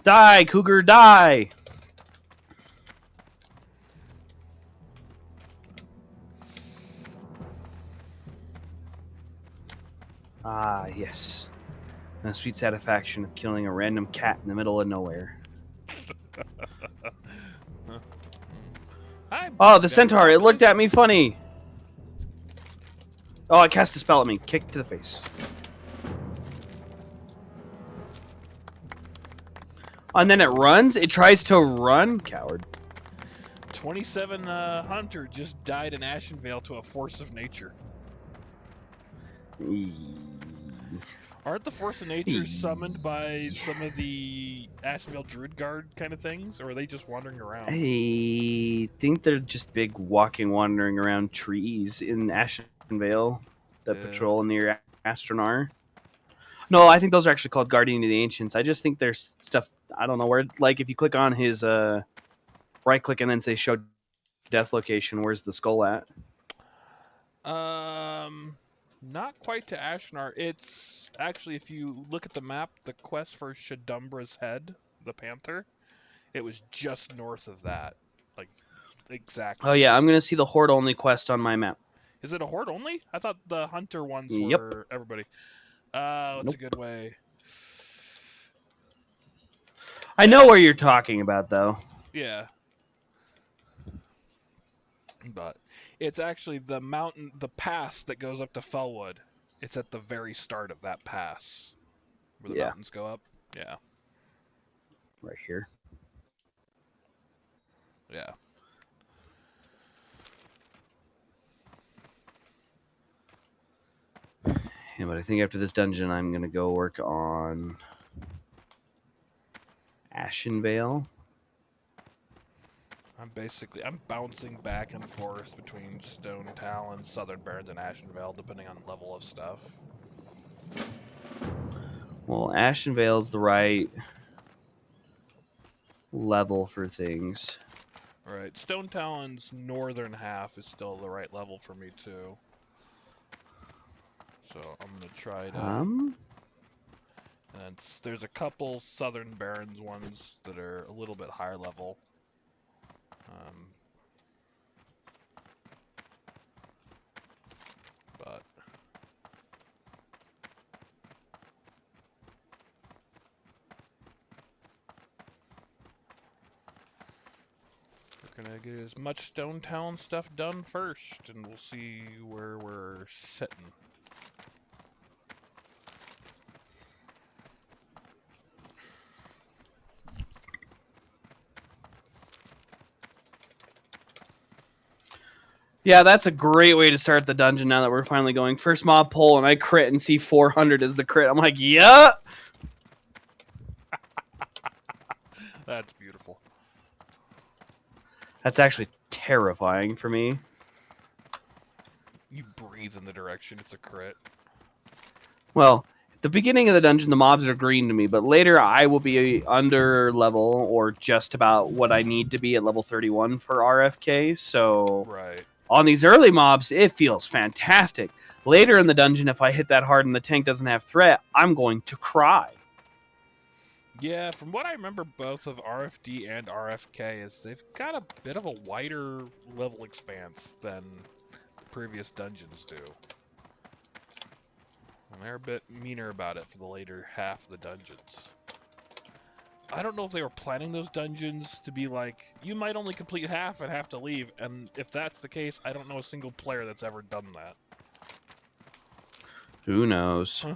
[SPEAKER 2] Die, cougar, die! Ah, yes. The sweet satisfaction of killing a random cat in the middle of nowhere. Oh, the centaur! It looked at me funny! Oh, it cast a spell at me. Kick to the face. And then it runs? It tries to run? Coward.
[SPEAKER 1] 27 Hunter just died in Ashenvale to a force of nature. Aren't the force of nature summoned by some of the Ashenvale Druid Guard kind of things, or are they just wandering around?
[SPEAKER 2] I think they're just big walking, wandering around trees in Ashenvale that patrol near Astronar. No, I think those are actually called Guardian of the Ancients. I just think there's stuff, I don't know where, like if you click on his right click and then say show death location, where's the skull at?
[SPEAKER 1] Not quite to Ashnar. It's actually, if you look at the map, the quest for Shadumbra's head, the panther, it was just north of that. Like, exactly.
[SPEAKER 2] Oh yeah, I'm gonna see the horde only quest on my map.
[SPEAKER 1] Is it a horde only? I thought the hunter ones
[SPEAKER 2] Yep.
[SPEAKER 1] were everybody. What's
[SPEAKER 2] Nope.
[SPEAKER 1] a good way?
[SPEAKER 2] I know where you're talking about, though.
[SPEAKER 1] Yeah. But it's actually the mountain, the pass that goes up to Fellwood. It's at the very start of that pass. Where the mountains go up. Yeah.
[SPEAKER 2] Right here.
[SPEAKER 1] Yeah.
[SPEAKER 2] Yeah, but I think after this dungeon, I'm gonna go work on Ashenvale.
[SPEAKER 1] I'm bouncing back and forth between Stone Talon, Southern Barrens, and Ashenvale, depending on level of stuff.
[SPEAKER 2] Well, Ashenvale's the right level for things.
[SPEAKER 1] Right. Stone Talon's northern half is still the right level for me, too. So I'm going to try to... And there's a couple Southern Barrens ones that are a little bit higher level. But... We're gonna get as much Stone Talon stuff done first, and we'll see where we're sitting.
[SPEAKER 2] Yeah, that's a great way to start the dungeon now that we're finally going. First mob pull, and I crit and see 400 as the crit. I'm like, yeah!
[SPEAKER 1] That's beautiful.
[SPEAKER 2] That's actually terrifying for me.
[SPEAKER 1] You breathe in the direction, it's a crit.
[SPEAKER 2] Well, at the beginning of the dungeon, the mobs are green to me, but later I will be under level or just about what I need to be at level 31 for RFK, so...
[SPEAKER 1] Right.
[SPEAKER 2] On these early mobs, it feels fantastic. Later in the dungeon, if I hit that hard and the tank doesn't have threat, I'm going to cry.
[SPEAKER 1] Yeah, from what I remember both of RFD and RFK is they've got a bit of a wider level expanse than previous dungeons do. And they're a bit meaner about it for the later half of the dungeons. I don't know if they were planning those dungeons to be like, you might only complete half and have to leave, and if that's the case, I don't know a single player that's ever done that.
[SPEAKER 2] Who knows?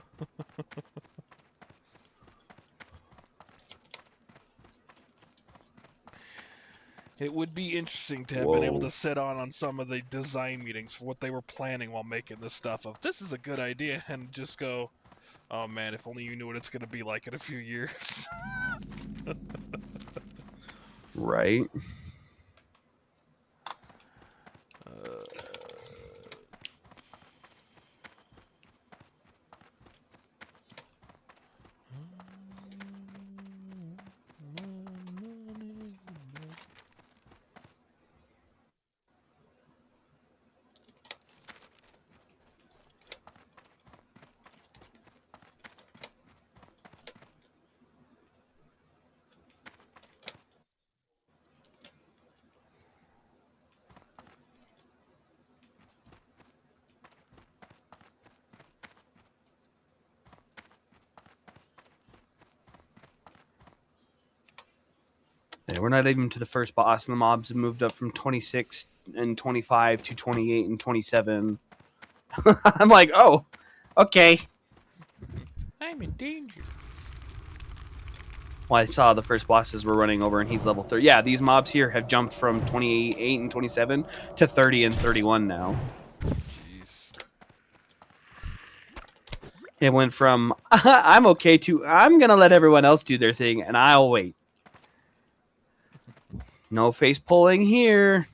[SPEAKER 1] It would be interesting to have been able to sit on some of the design meetings for what they were planning while making this stuff of, this is a good idea, and just go, oh man, if only you knew what it's going to be like in a few years.
[SPEAKER 2] Right. Yeah, we're not even to the first boss, and the mobs have moved up from 26 and 25 to 28 and 27. I'm like, oh, okay.
[SPEAKER 1] I'm in danger.
[SPEAKER 2] Well, I saw the first bosses were running over, and he's level 30. Yeah, these mobs here have jumped from 28 and 27 to 30 and 31 now.
[SPEAKER 1] Jeez.
[SPEAKER 2] It went from I'm okay to I'm gonna let everyone else do their thing, and I'll wait. No face pulling here.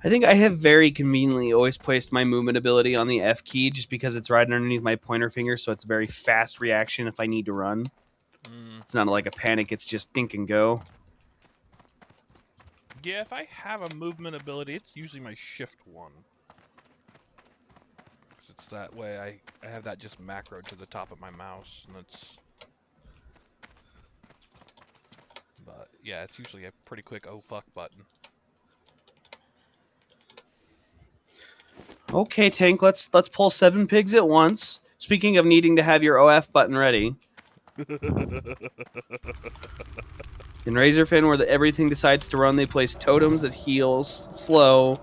[SPEAKER 2] I think I have very conveniently always placed my movement ability on the F key just because it's right underneath my pointer finger, so it's a very fast reaction if I need to run. It's not like a panic, it's just dink and go.
[SPEAKER 1] Yeah, if I have a movement ability, it's usually my shift one. 'Cause it's that way I have that just macro to the top of my mouse, and it's... But yeah, it's usually a pretty quick oh fuck button.
[SPEAKER 2] Okay, Tank, let's pull 7 pigs at once. Speaking of needing to have your OF button ready. In Razorfin, where everything decides to run, they place totems that heals, slow,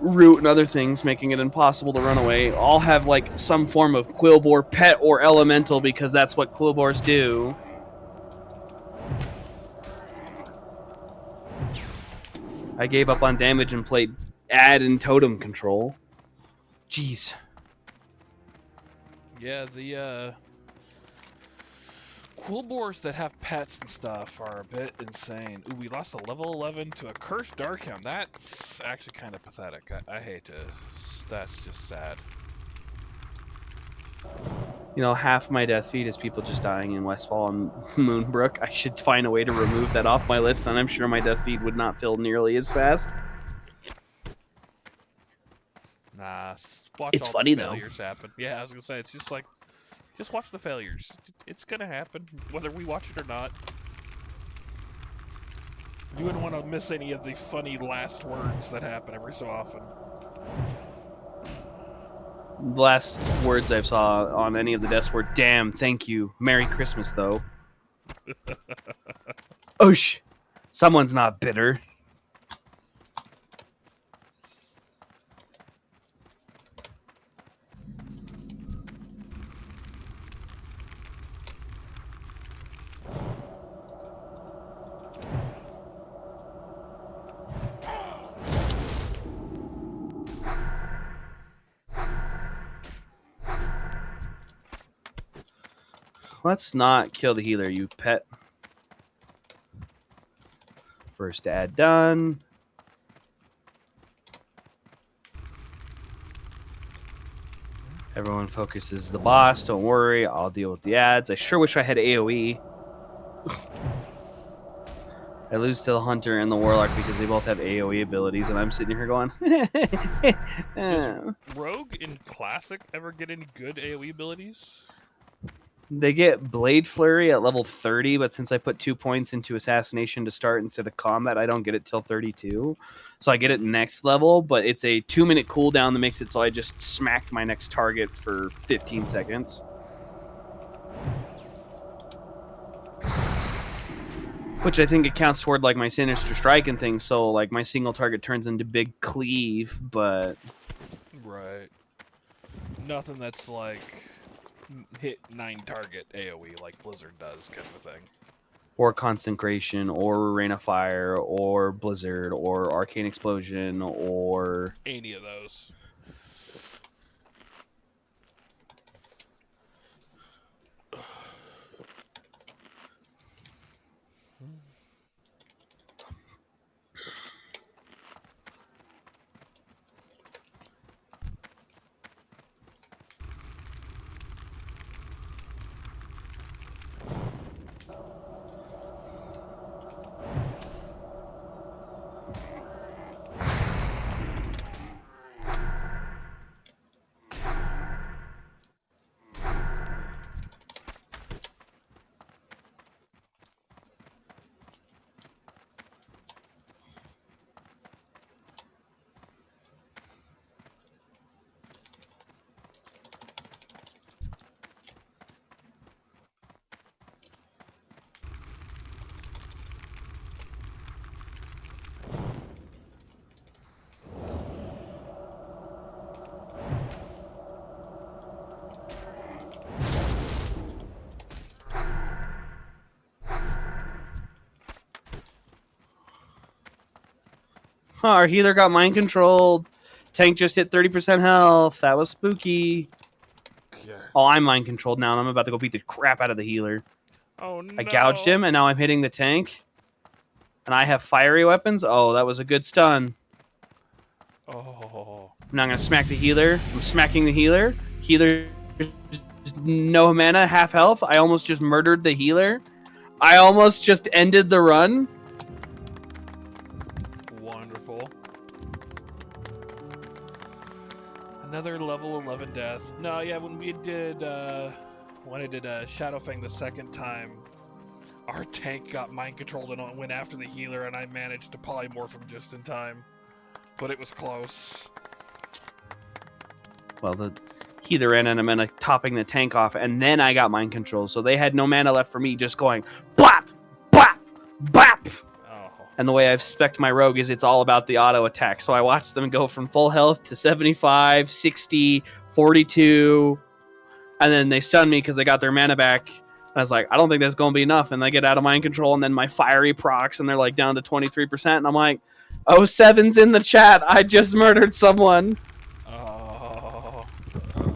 [SPEAKER 2] root, and other things, making it impossible to run away. All have like some form of Quillboar pet or elemental because that's what Quillboars do. I gave up on damage and played add and totem control. Jeez.
[SPEAKER 1] Yeah, the Quillboars that have pets and stuff are a bit insane. Ooh, we lost a level 11 to a cursed Darkhound. That's actually kind of pathetic. I hate to... That's just sad.
[SPEAKER 2] You know, half my death feed is people just dying in Westfall and Moonbrook. I should find a way to remove that off my list, and I'm sure my death feed would not fill nearly as fast.
[SPEAKER 1] Nah, watch
[SPEAKER 2] It's
[SPEAKER 1] all
[SPEAKER 2] funny,
[SPEAKER 1] the
[SPEAKER 2] though.
[SPEAKER 1] failures happen. Yeah, I was gonna say, it's just like... Just watch the failures. It's gonna happen, whether we watch it or not. You wouldn't want to miss any of the funny last words that happen every so often.
[SPEAKER 2] The last words I saw on any of the deaths were, damn, thank you, Merry Christmas, though. Oosh! Someone's not bitter. Let's not kill the healer, you pet. First ad done. Everyone focuses the boss. Don't worry, I'll deal with the ads. I sure wish I had AoE. I lose to the Hunter and the Warlock because they both have AoE abilities, and I'm sitting here going...
[SPEAKER 1] Does Rogue in Classic ever get any good AoE abilities?
[SPEAKER 2] They get Blade Flurry at level 30, but since I put 2 points into Assassination to start instead of Combat, I don't get it till 32. So I get it next level, but it's a 2-minute cooldown that makes it so I just smacked my next target for 15 seconds. Which I think it counts toward like my Sinister Strike and things, so like my single target turns into Big Cleave, but...
[SPEAKER 1] Right. Nothing that's like hit 9 target AoE like Blizzard does, kind of a thing.
[SPEAKER 2] Or Consecration, or Rain of Fire, or Blizzard, or Arcane Explosion, or...
[SPEAKER 1] Any of those.
[SPEAKER 2] Our healer got mind controlled. Tank just hit 30% health. That was spooky.
[SPEAKER 1] Yeah.
[SPEAKER 2] Oh, I'm mind controlled now, and I'm about to go beat the crap out of the healer.
[SPEAKER 1] Oh no.
[SPEAKER 2] I gouged him, and now I'm hitting the tank. And I have fiery weapons. Oh, that was a good stun.
[SPEAKER 1] Oh.
[SPEAKER 2] Now I'm going to smack the healer. I'm smacking the healer. Healer, no mana, half health. I almost just murdered the healer. I almost just ended the run.
[SPEAKER 1] Wonderful. Another level 11 death. No, yeah, when we did, when I did Shadowfang the second time, our tank got mind controlled and went after the healer, and I managed to polymorph him just in time. But it was close.
[SPEAKER 2] Well, the healer ran and I'm gonna topping the tank off, and then I got mind control, so they had no mana left for me, just going blap, blap, blap.
[SPEAKER 1] Oh.
[SPEAKER 2] And the way I've spec'd my rogue is it's all about the auto attack. So I watched them go from full health to 75, 60, 42, and then they stun me because they got their mana back. I was like, I don't think that's going to be enough. And they get out of mind control, and then my fiery procs, and they're like down to 23%. And I'm like, oh, 7's in the chat. I just murdered someone.
[SPEAKER 1] Oh.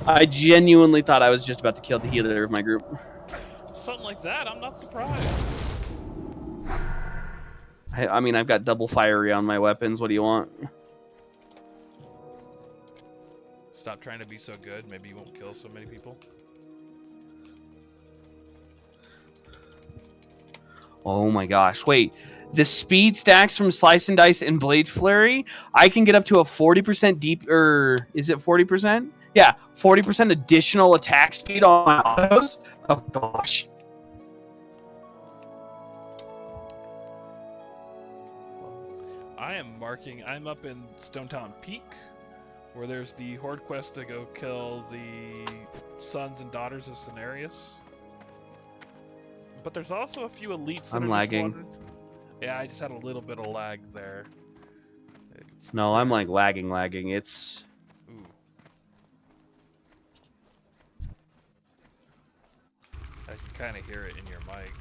[SPEAKER 2] I genuinely thought I was just about to kill the healer of my group.
[SPEAKER 1] Something like that, I'm not surprised.
[SPEAKER 2] I mean, I've got double fiery on my weapons. What do you want?
[SPEAKER 1] Stop trying to be so good. Maybe you won't kill so many people.
[SPEAKER 2] Oh my gosh. Wait. The speed stacks from Slice and Dice and Blade Flurry, I can get up to a 40% deep, or is it 40%? Yeah, 40% additional attack speed on my autos. Oh gosh.
[SPEAKER 1] I'm up in Stonetown Peak, where there's the Horde quest to go kill the sons and daughters of Cenarius. But there's also a few elites that
[SPEAKER 2] I'm
[SPEAKER 1] are
[SPEAKER 2] lagging.
[SPEAKER 1] Just yeah, I just had a little bit of lag there.
[SPEAKER 2] No, I'm like lagging. It's...
[SPEAKER 1] Ooh. I can kind of hear it in your mic.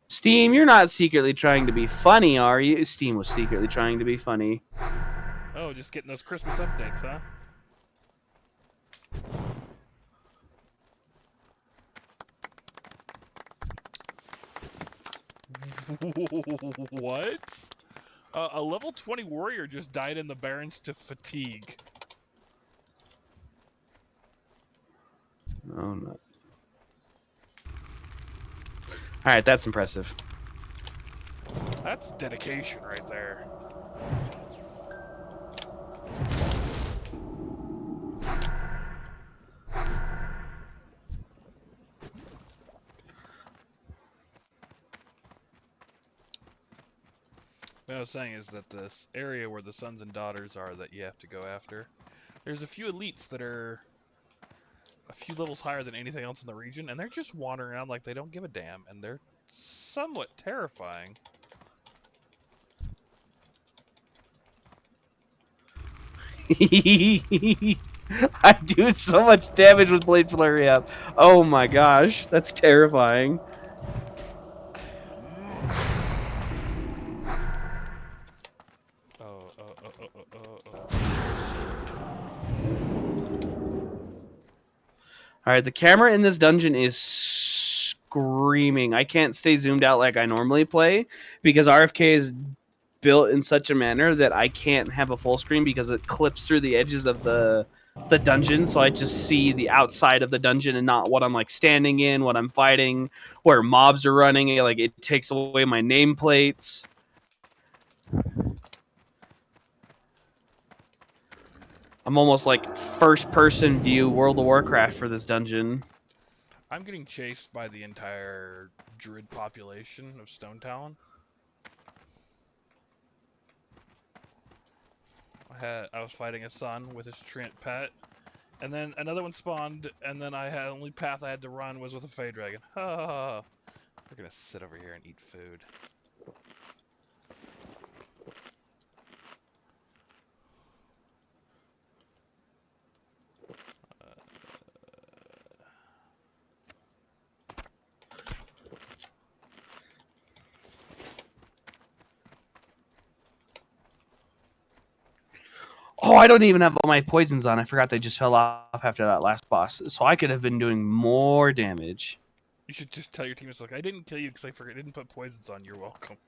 [SPEAKER 2] Steam, you're not secretly trying to be funny, are you? Steam was secretly trying to be funny.
[SPEAKER 1] Oh, just getting those Christmas updates, huh? What? A level 20 warrior just died in the Barrens to fatigue.
[SPEAKER 2] Oh no. Alright, that's impressive.
[SPEAKER 1] That's dedication right there. What I was saying is that this area where the sons and daughters are that you have to go after, there's a few elites that are a few levels higher than anything else in the region, and they're just wandering around like they don't give a damn, and they're somewhat terrifying.
[SPEAKER 2] I do so much damage with Blade Flurry up. Oh my gosh, that's terrifying. Alright, the camera in this dungeon is screaming. I can't stay zoomed out like I normally play because RFK is built in such a manner that I can't have a full screen because it clips through the edges of the dungeon, so I just see the outside of the dungeon and not what I'm like standing in, what I'm fighting, where mobs are running. Like it takes away my nameplates. I'm almost like first person view World of Warcraft for this dungeon.
[SPEAKER 1] I'm getting chased by the entire druid population of Stone Talon. I was fighting a son with his Trent pet, and then another one spawned, and then the only path I had to run was with a Fey Dragon. We're gonna sit over here and eat food.
[SPEAKER 2] Oh, I don't even have all my poisons on. I forgot they just fell off after that last boss. So I could have been doing more damage.
[SPEAKER 1] You should just tell your teammates, like, I didn't kill you because I didn't put poisons on. You're welcome.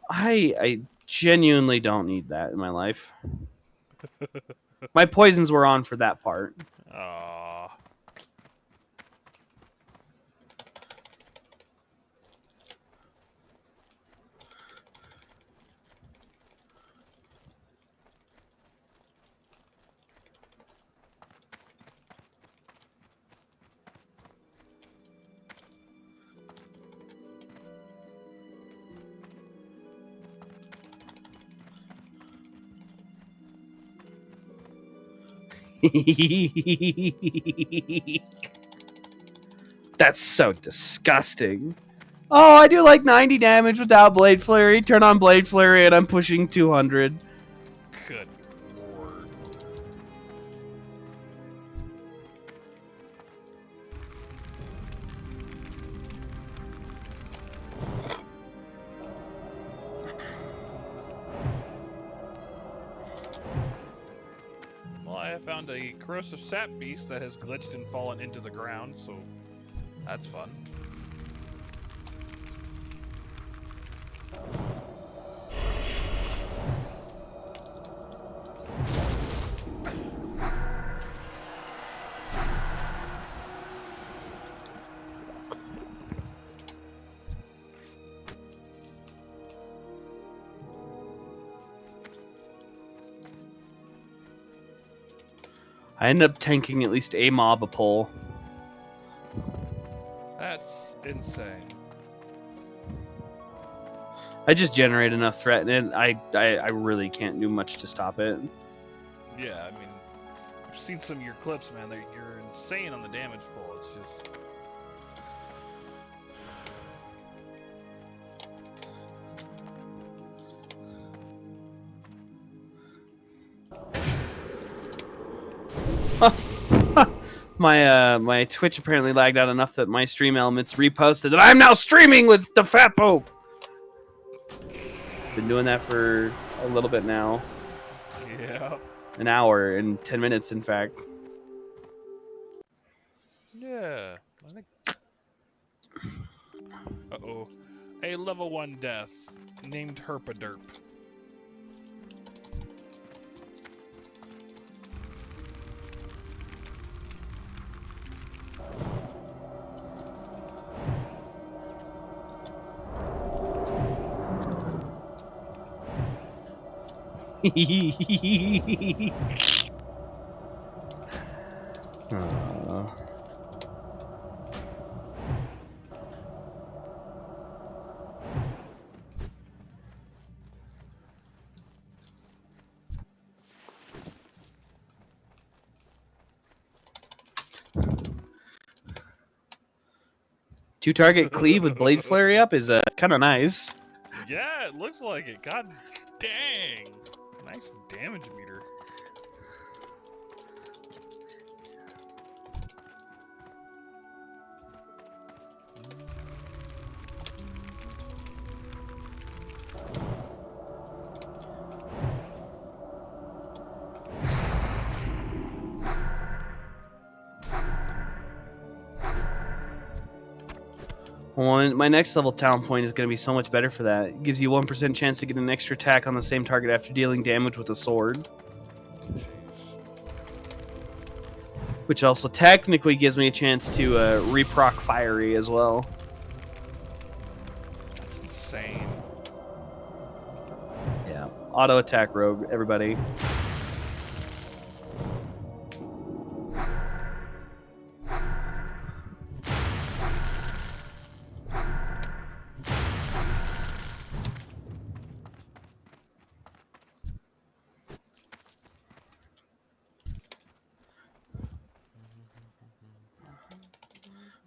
[SPEAKER 2] I genuinely don't need that in my life. My poisons were on for that part.
[SPEAKER 1] Aww.
[SPEAKER 2] That's so disgusting. Oh, I do like 90 damage without Blade Flurry. Turn on Blade Flurry and I'm pushing 200.
[SPEAKER 1] Good lord. Well, I have found a corrosive sap beast that has glitched and fallen into the ground, so that's fun.
[SPEAKER 2] I end up tanking at least a mob a pull.
[SPEAKER 1] That's insane.
[SPEAKER 2] I just generate enough threat, and I really can't do much to stop it.
[SPEAKER 1] Yeah, I mean, I've seen some of your clips, man. You're insane on the damage pull. It's just...
[SPEAKER 2] My Twitch apparently lagged out enough that my stream elements reposted that I'm now streaming with Duhphatpope. Been doing that for a little bit now.
[SPEAKER 1] Yeah.
[SPEAKER 2] An hour and 10 minutes, in fact.
[SPEAKER 1] Yeah. I think Uh-oh. A level 1 death named Herpaderp.
[SPEAKER 2] Aw. Two target cleave with blade flurry up is kind of nice.
[SPEAKER 1] Yeah, it looks like it. God dang. Nice damage meter.
[SPEAKER 2] Well, my next level talent point is going to be so much better for that. It gives you 1% chance to get an extra attack on the same target after dealing damage with a sword.
[SPEAKER 1] Jeez.
[SPEAKER 2] Which also technically gives me a chance to reproc Fiery as well.
[SPEAKER 1] That's insane.
[SPEAKER 2] Yeah. Auto attack rogue, everybody.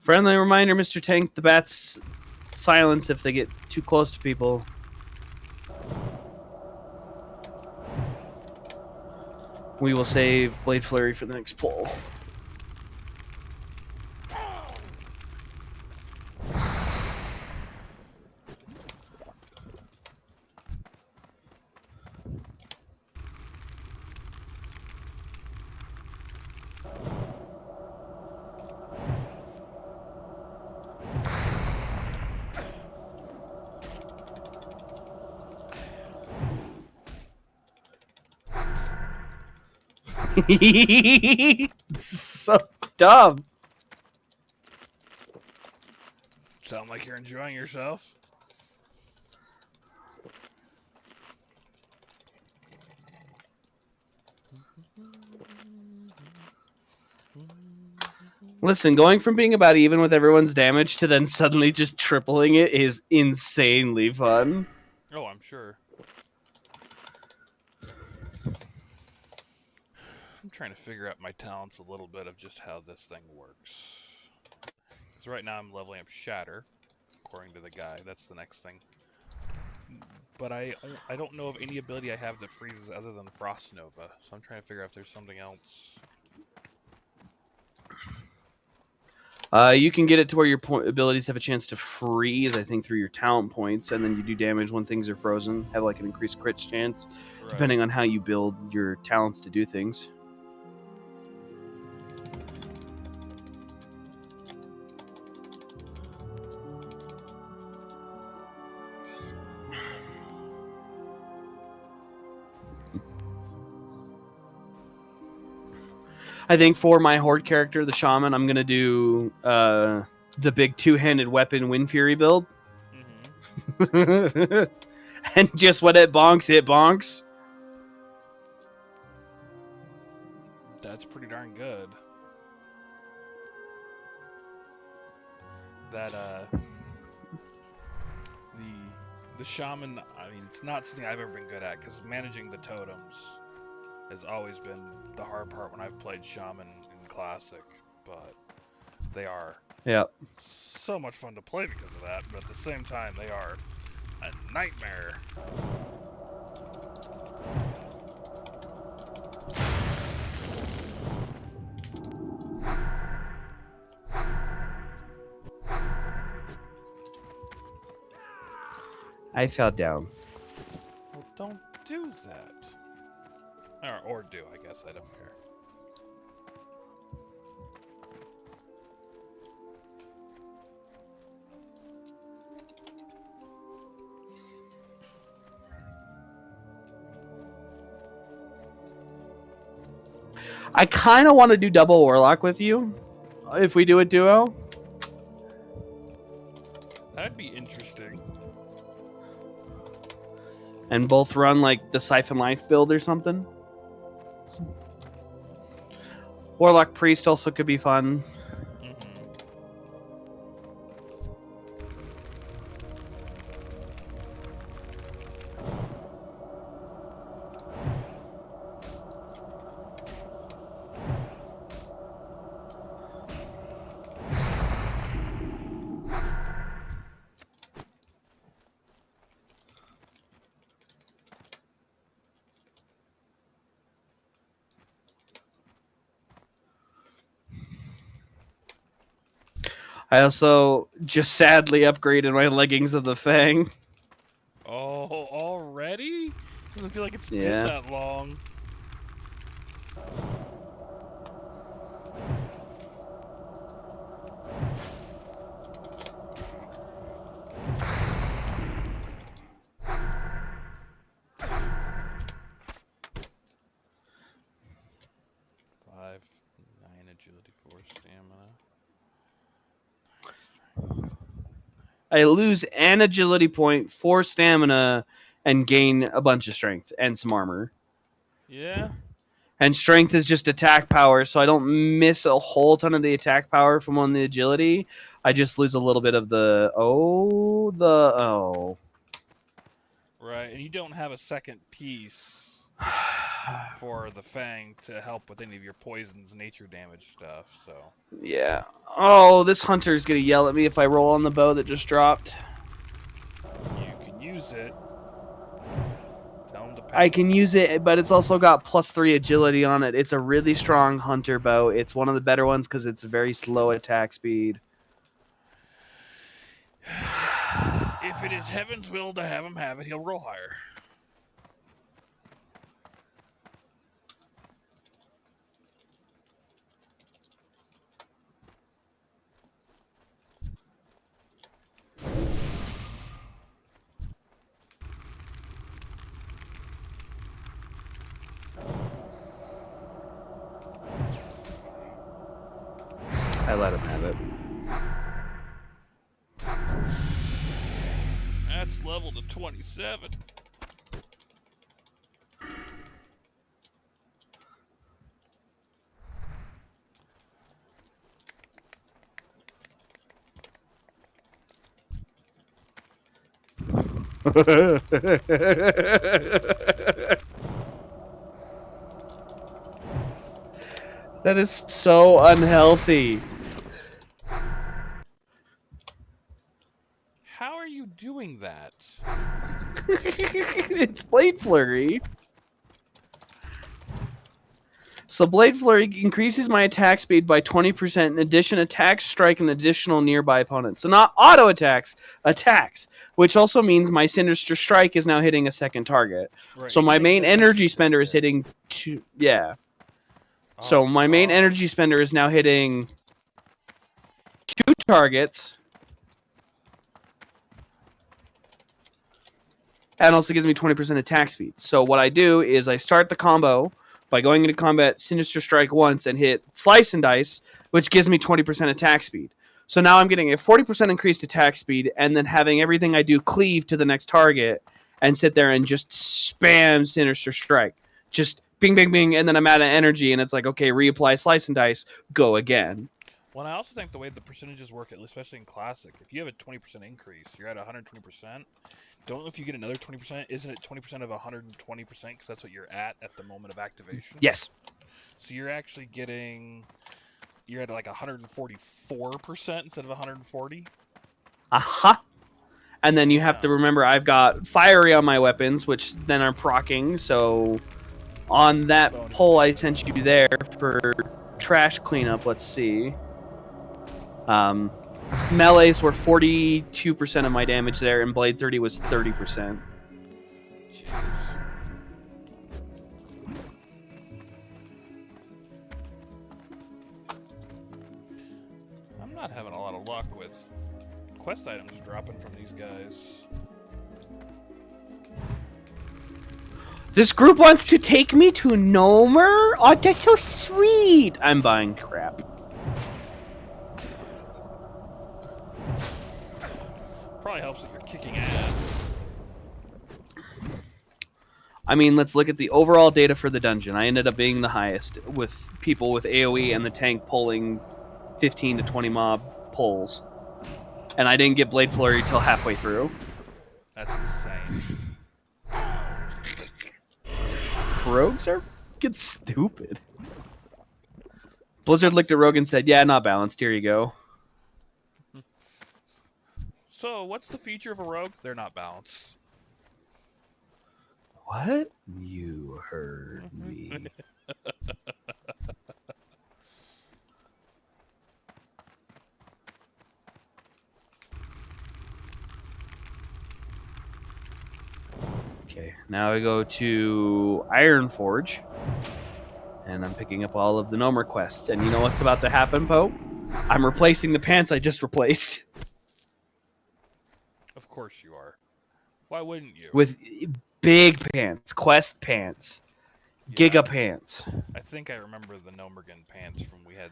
[SPEAKER 2] Friendly reminder, Mr. Tank, the bats silence if they get too close to people. We will save Blade Flurry for the next pull. So dumb.
[SPEAKER 1] Sound like you're enjoying yourself?
[SPEAKER 2] Listen, going from being about even with everyone's damage to then suddenly just tripling it is insanely fun.
[SPEAKER 1] Oh, I'm sure. I'm trying to figure out my talents a little bit of just how this thing works. Because right now I'm leveling up Shatter, according to the guy. That's the next thing. But I don't know of any ability I have that freezes other than Frost Nova. So I'm trying to figure out if there's something else.
[SPEAKER 2] You can get it to where your abilities have a chance to freeze, I think, through your talent points, and then you do damage when things are frozen. Have like an increased crit chance,
[SPEAKER 1] Right.
[SPEAKER 2] depending on how you build your talents to do things. I think for my Horde character, the Shaman, I'm going to do the big two-handed weapon Wind Fury build.
[SPEAKER 1] Mm-hmm.
[SPEAKER 2] And just when it bonks.
[SPEAKER 1] That's pretty darn good. That the shaman, I mean, it's not something I've ever been good at because managing the totems has always been the hard part when I've played shaman in classic, but they are so much fun to play because of that, but at the same time they are a nightmare.
[SPEAKER 2] I fell down.
[SPEAKER 1] Well, don't do that. Or do, I guess, I don't care.
[SPEAKER 2] I kind of want to do double Warlock with you, if we do a duo.
[SPEAKER 1] That'd be interesting.
[SPEAKER 2] And both run like the Siphon Life build or something. Warlock Priest also could be fun. I also just sadly upgraded my leggings of the Fang.
[SPEAKER 1] Oh, already? Doesn't feel like it's been
[SPEAKER 2] Yeah.
[SPEAKER 1] that long. Five, 9 agility, 4 stamina.
[SPEAKER 2] I lose an agility point, 4 stamina, and gain a bunch of strength and some armor.
[SPEAKER 1] Yeah.
[SPEAKER 2] And strength is just attack power, so I don't miss a whole ton of the attack power from on the agility. I just lose a little bit of the
[SPEAKER 1] Right, and you don't have a second piece for the Fang to help with any of your poisons, nature damage stuff, so.
[SPEAKER 2] Yeah. Oh, this hunter's gonna yell at me if I roll on the bow that just dropped.
[SPEAKER 1] You can use it. Tell him to pass.
[SPEAKER 2] I can use it, but it's also got +3 agility on it. It's a really strong hunter bow. It's one of the better ones because it's very slow attack speed.
[SPEAKER 1] If it is Heaven's will to have him have it, he'll roll higher.
[SPEAKER 2] I let him have it.
[SPEAKER 1] That's level to 27.
[SPEAKER 2] That is so unhealthy.
[SPEAKER 1] How are you doing that?
[SPEAKER 2] It's Blade Flurry. So Blade Flurry increases my attack speed by 20%. In addition, attacks strike an additional nearby opponent. So not auto attacks, attacks. Which also means my Sinister Strike is now hitting a second target.
[SPEAKER 1] Right,
[SPEAKER 2] So my
[SPEAKER 1] even though it
[SPEAKER 2] main
[SPEAKER 1] does extra
[SPEAKER 2] energy spender is
[SPEAKER 1] damage.
[SPEAKER 2] hitting 2... Yeah.
[SPEAKER 1] Oh,
[SPEAKER 2] So my main
[SPEAKER 1] God.
[SPEAKER 2] energy spender is now hitting 2 targets. And also gives me 20% attack speed. So what I do is I start the combo by going into combat Sinister Strike once and hit Slice and Dice, which gives me 20% attack speed. So now I'm getting a 40% increased attack speed and then having everything I do cleave to the next target and sit there and just spam Sinister Strike. Just bing, bing, bing, and then I'm out of energy and it's like, okay, reapply Slice and Dice, go again.
[SPEAKER 1] Well, I also think the way the percentages work, especially in Classic, if you have a 20% increase, you're at 120%. Don't know if you get another 20%. Isn't it 20% of 120%? Because that's what you're at the moment of activation.
[SPEAKER 2] Yes.
[SPEAKER 1] So you're actually getting... You're at like 144% instead of 140.
[SPEAKER 2] Uh-huh. And then you have to remember I've got Fiery on my weapons, which then are proccing, so on that poll I sent you there for trash cleanup, let's see. Melees were 42% of my damage there, and Blade 30 was 30%.
[SPEAKER 1] Jeez. I'm not having a lot of luck with quest items dropping from these guys.
[SPEAKER 2] This group wants to take me to Nomer? Oh, that's so sweet! I'm buying crap.
[SPEAKER 1] Probably helps that you're kicking ass.
[SPEAKER 2] I mean, let's look at the overall data for the dungeon. I ended up being the highest, with people with AoE and the tank pulling 15 to 20 mob pulls. And I didn't get Blade Flurry till halfway through.
[SPEAKER 1] That's insane.
[SPEAKER 2] Rogues are fucking stupid. Blizzard looked at Rogue and said, yeah, not balanced. Here you go.
[SPEAKER 1] So, what's the feature of a rogue? They're not balanced.
[SPEAKER 2] What? You heard me. Okay, now I go to Ironforge. And I'm picking up all of the Nomer quests. And you know what's about to happen, Poe? I'm replacing the pants I just replaced.
[SPEAKER 1] Of course you are. Why wouldn't you?
[SPEAKER 2] With big pants. Quest pants.
[SPEAKER 1] Yeah,
[SPEAKER 2] Giga pants.
[SPEAKER 1] I think I remember the Nomergan pants from we had.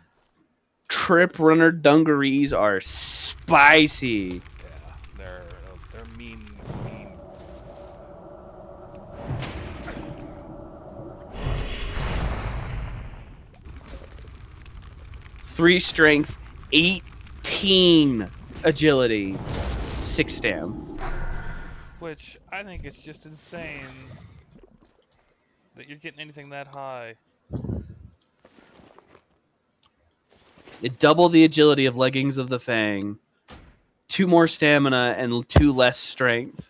[SPEAKER 2] Trip Runner dungarees are spicy.
[SPEAKER 1] Yeah, they're mean.
[SPEAKER 2] 3 strength, 18 agility, 6 stam.
[SPEAKER 1] Which I think it's just insane that you're getting anything that high.
[SPEAKER 2] It double the agility of Leggings of the Fang, 2 more stamina, and 2 less strength.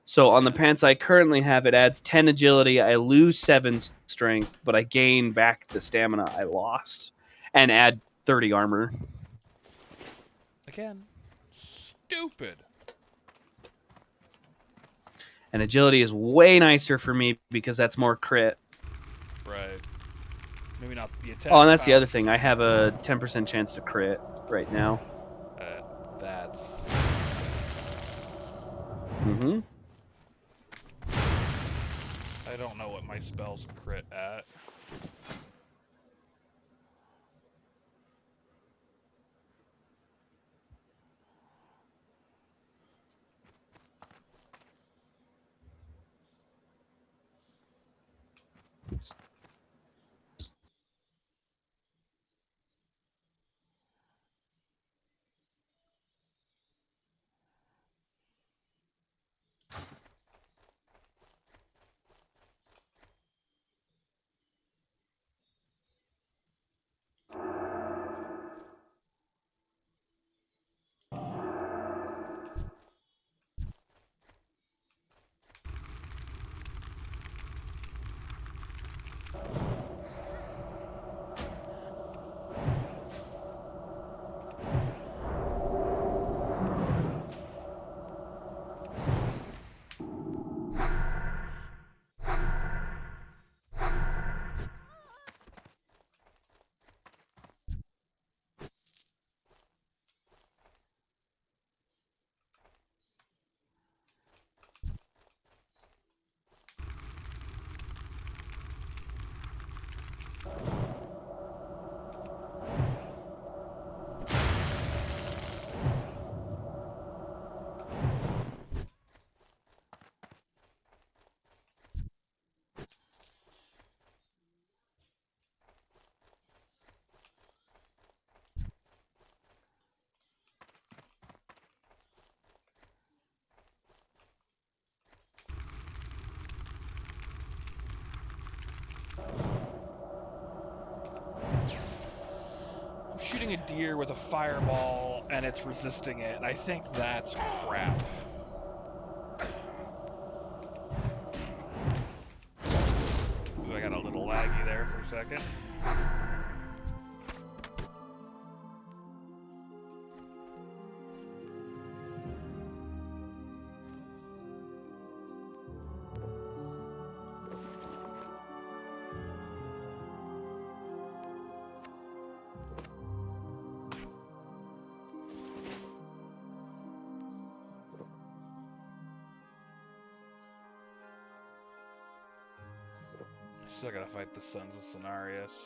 [SPEAKER 2] So on the pants I currently have, it adds 10 agility. I lose 7 strength, but I gain back the stamina I lost, and add 30 armor.
[SPEAKER 1] Again, stupid.
[SPEAKER 2] And agility is way nicer for me because that's more crit.
[SPEAKER 1] Right. Maybe not the attack.
[SPEAKER 2] Oh, and that's the
[SPEAKER 1] power.
[SPEAKER 2] other thing. I have a 10% chance to crit right now.
[SPEAKER 1] That's.
[SPEAKER 2] Mm-hmm.
[SPEAKER 1] I don't know what my spells crit at. I'm shooting a deer with a fireball and it's resisting it. I think that's crap. Ooh, I got a little laggy there for a second. Still gotta fight the Sons of Cenarius.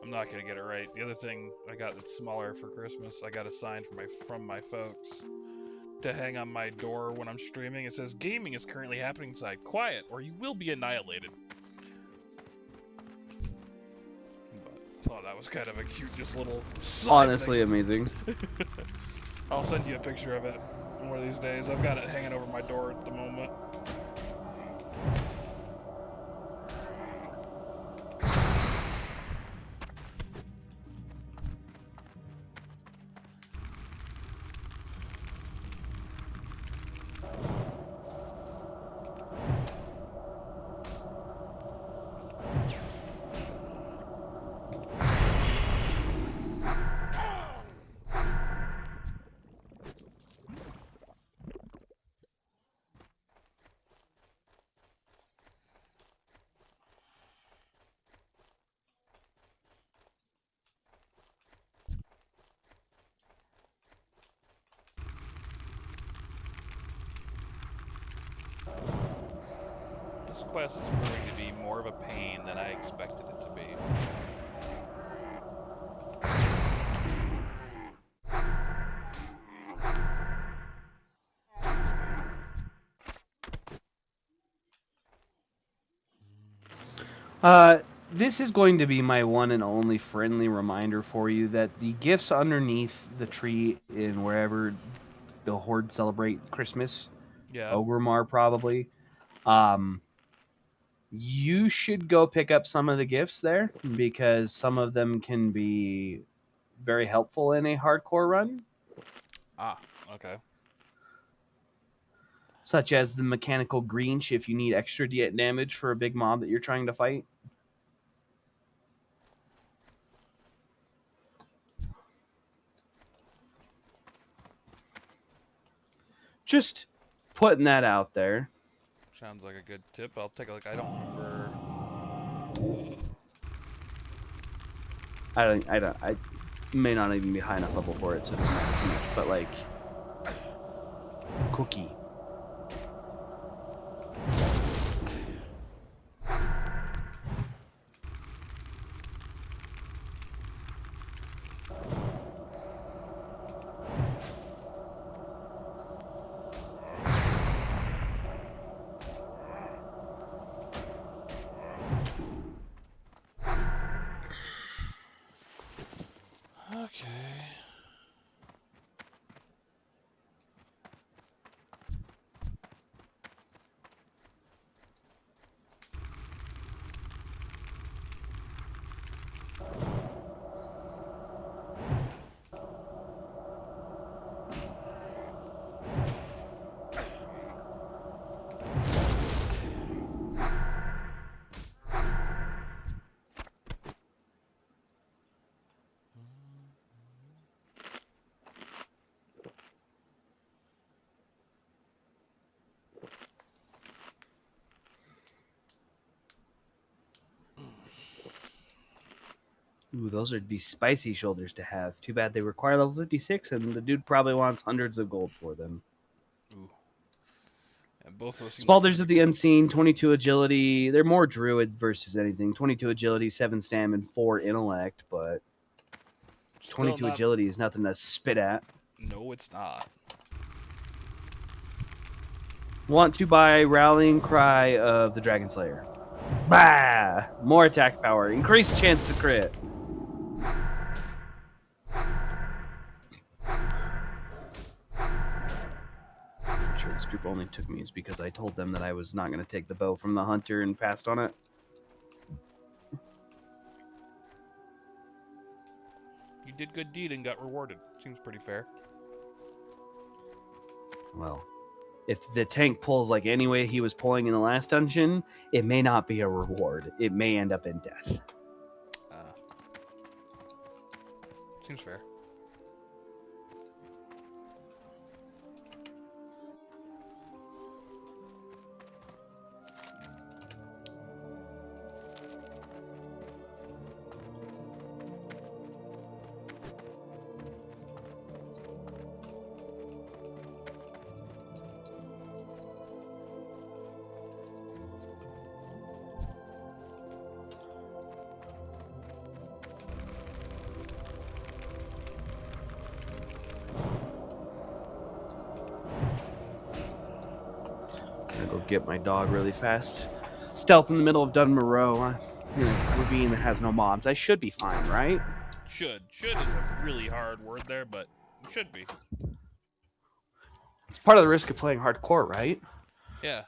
[SPEAKER 1] I'm not gonna get it right. The other thing I got that's smaller for Christmas, I got a sign from my folks to hang on my door when I'm streaming. It says, "Gaming is currently happening inside. Quiet, or you will be annihilated." But I thought that was kind of a cute, just little sign
[SPEAKER 2] Honestly,
[SPEAKER 1] thing.
[SPEAKER 2] amazing.
[SPEAKER 1] I'll send you a picture of it one of these days. I've got it hanging over my door at the moment. This quest is proving to be more of a pain than I expected it to be.
[SPEAKER 2] This is going to be my one and only friendly reminder for you that the gifts underneath the tree in wherever the Horde celebrate Christmas,
[SPEAKER 1] Yeah.
[SPEAKER 2] Ogrimmar probably, you should go pick up some of the gifts there because some of them can be very helpful in a hardcore run.
[SPEAKER 1] Ah, okay.
[SPEAKER 2] Such as the mechanical Greench if you need extra damage for a big mob that you're trying to fight. Just putting that out there.
[SPEAKER 1] Sounds like a good tip. I'll take a look. I don't remember.
[SPEAKER 2] I may not even be high enough level for it, so it doesn't matter too much. But like, cookie.
[SPEAKER 1] Okay.
[SPEAKER 2] Ooh, those would be spicy shoulders to have. Too bad they require level 56, and the dude probably wants hundreds of gold for them.
[SPEAKER 1] Ooh. And both of those seem like
[SPEAKER 2] Spalders of
[SPEAKER 1] pretty
[SPEAKER 2] the
[SPEAKER 1] good.
[SPEAKER 2] Unseen, 22 agility. They're more druid versus anything. 22 agility, 7 stam, and 4 intellect, but
[SPEAKER 1] Still
[SPEAKER 2] 22
[SPEAKER 1] not.
[SPEAKER 2] agility is nothing to spit at.
[SPEAKER 1] No, it's not.
[SPEAKER 2] Want to buy Rallying Cry of the Dragon Slayer. Bah! More attack power. Increased chance to crit. I'm sure this group only took me is because I told them that I was not going to take the bow from the hunter and passed on it.
[SPEAKER 1] You did good deed and got rewarded. Seems pretty fair.
[SPEAKER 2] Well, if the tank pulls like any way he was pulling in the last dungeon, it may not be a reward. It may end up in death.
[SPEAKER 1] Seems fair.
[SPEAKER 2] I'm gonna go get my dog really fast. Stealth in the middle of Dunmoreau. Ravine that has no mobs. I should be fine, right?
[SPEAKER 1] Should. Should is a really hard word there, but it should be.
[SPEAKER 2] It's part of the risk of playing hardcore, right?
[SPEAKER 1] Yeah.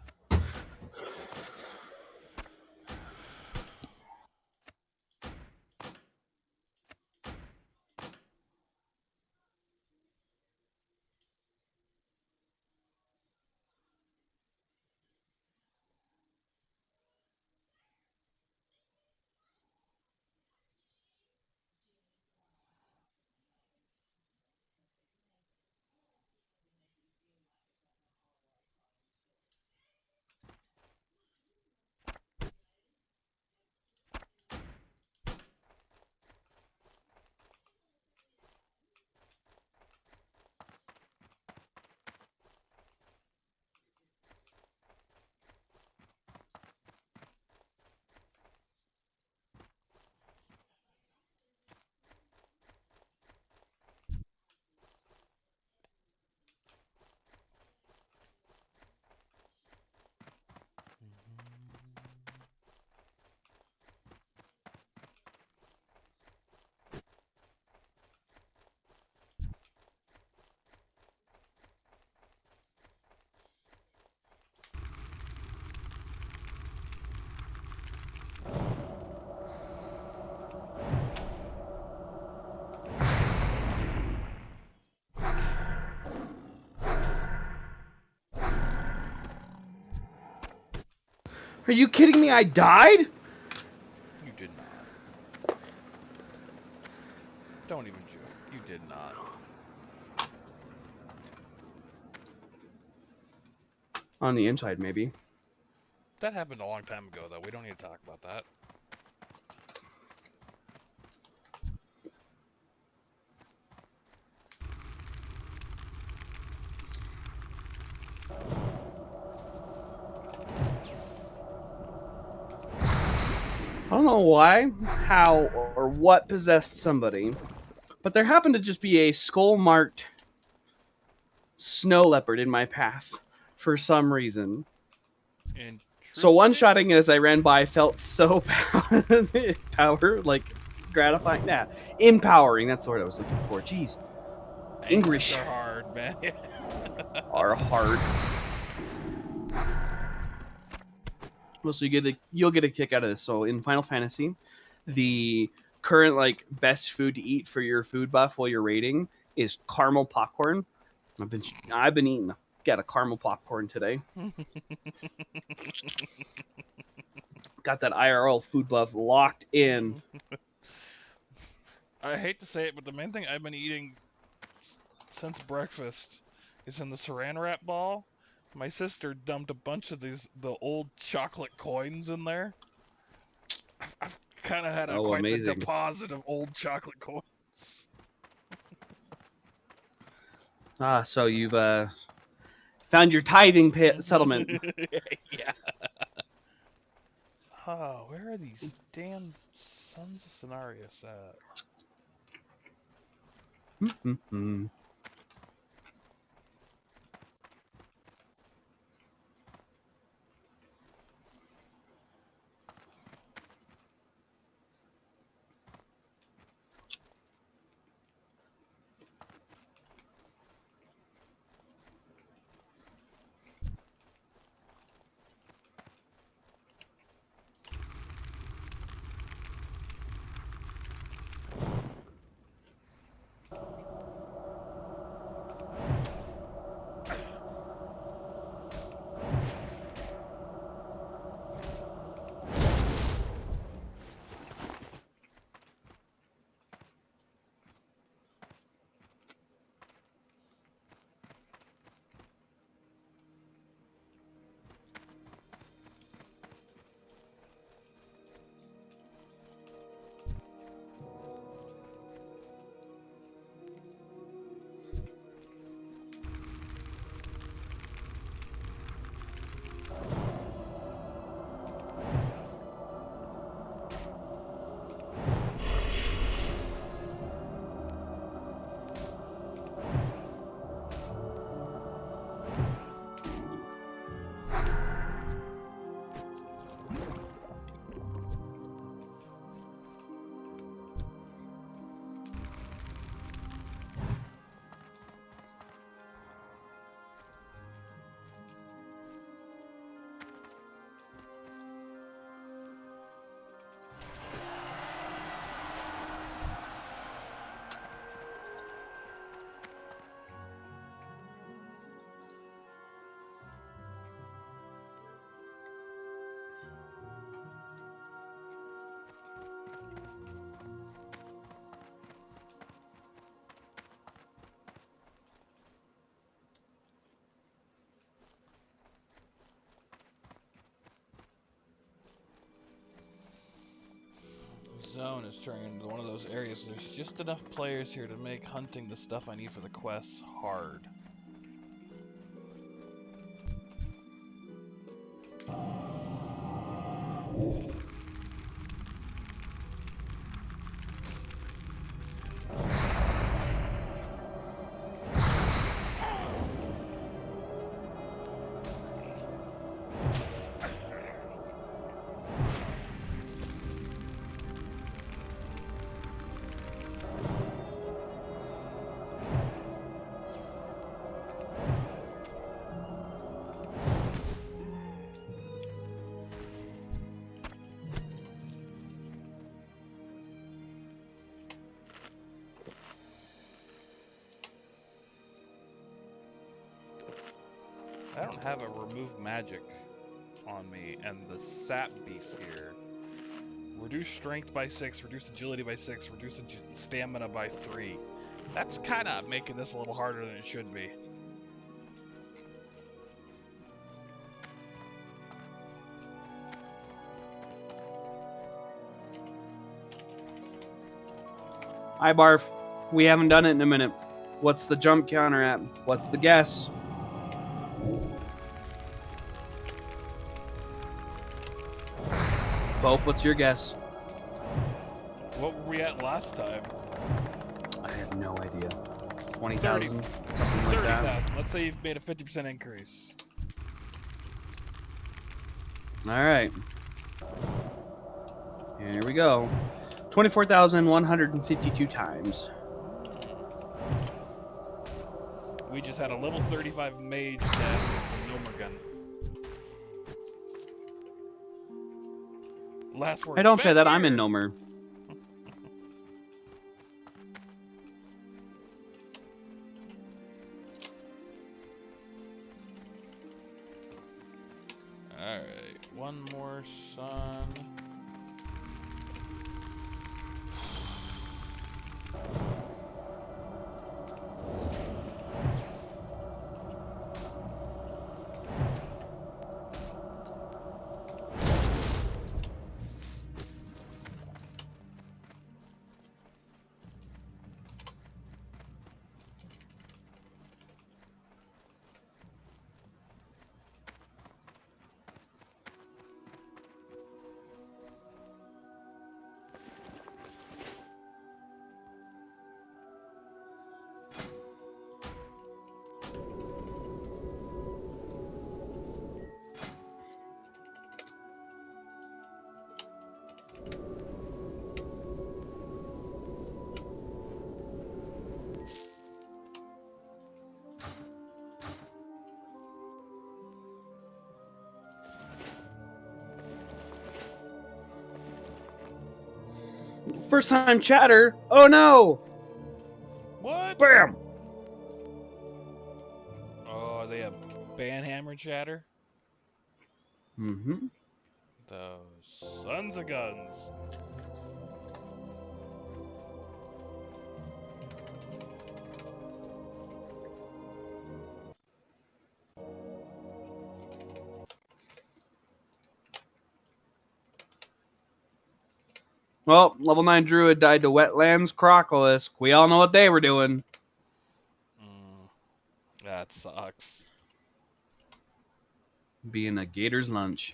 [SPEAKER 2] Are you kidding me? I died?
[SPEAKER 1] You did not. Don't even joke. You did not.
[SPEAKER 2] On the inside, maybe.
[SPEAKER 1] That happened a long time ago, though. We don't need to talk about that.
[SPEAKER 2] I don't know why, how, or what possessed somebody, but there happened to just be a skull-marked snow leopard in my path for some reason. So one-shotting as I ran by felt so gratifying. Yeah, empowering. That's the word I was looking for. Jeez, English
[SPEAKER 1] are hard, man.
[SPEAKER 2] are hard. Well, so you'll get a kick out of this. So in Final Fantasy, the current like best food to eat for your food buff while you're raiding is caramel popcorn. I've been eating a caramel popcorn today. Got that IRL food buff locked in.
[SPEAKER 1] I hate to say it, but the main thing I've been eating since breakfast is in the saran wrap ball. My sister dumped a bunch of the old chocolate coins in there. I've kind of had quite the deposit of old chocolate coins.
[SPEAKER 2] So you've found your tithing settlement.
[SPEAKER 1] Yeah. Oh, where are these damn Sons of Cenarius at? zone is turning into one of those areas. There's just enough players here to make hunting the stuff I need for the quests hard. I don't have a remove magic on me, and the sap beast here. Reduce strength by 6, reduce agility by 6, reduce stamina by 3. That's kind of making this a little harder than it should be.
[SPEAKER 2] Hi, Barf. We haven't done it in a minute. What's the jump counter at? What's the guess? Pope, what's your guess?
[SPEAKER 1] What were we at last time?
[SPEAKER 2] I have no idea. 20,000?
[SPEAKER 1] 30.
[SPEAKER 2] Something like that.
[SPEAKER 1] 30,000. Let's say you've made a 50% increase.
[SPEAKER 2] Alright. Here we go. 24,152 times.
[SPEAKER 1] We just had a level 35 mage death with Nomer gun. Last word.
[SPEAKER 2] Hey, don't say that. I'm in Nomer.
[SPEAKER 1] Alright, one more sun.
[SPEAKER 2] First time chatter. Oh no!
[SPEAKER 1] What?
[SPEAKER 2] Bam!
[SPEAKER 1] Oh, they have banhammer chatter?
[SPEAKER 2] Mm-hmm.
[SPEAKER 1] Those sons of guns.
[SPEAKER 2] Well, level 9 druid died to Wetlands Crocolisk. We all know what they were doing.
[SPEAKER 1] That sucks.
[SPEAKER 2] Being a gator's lunch.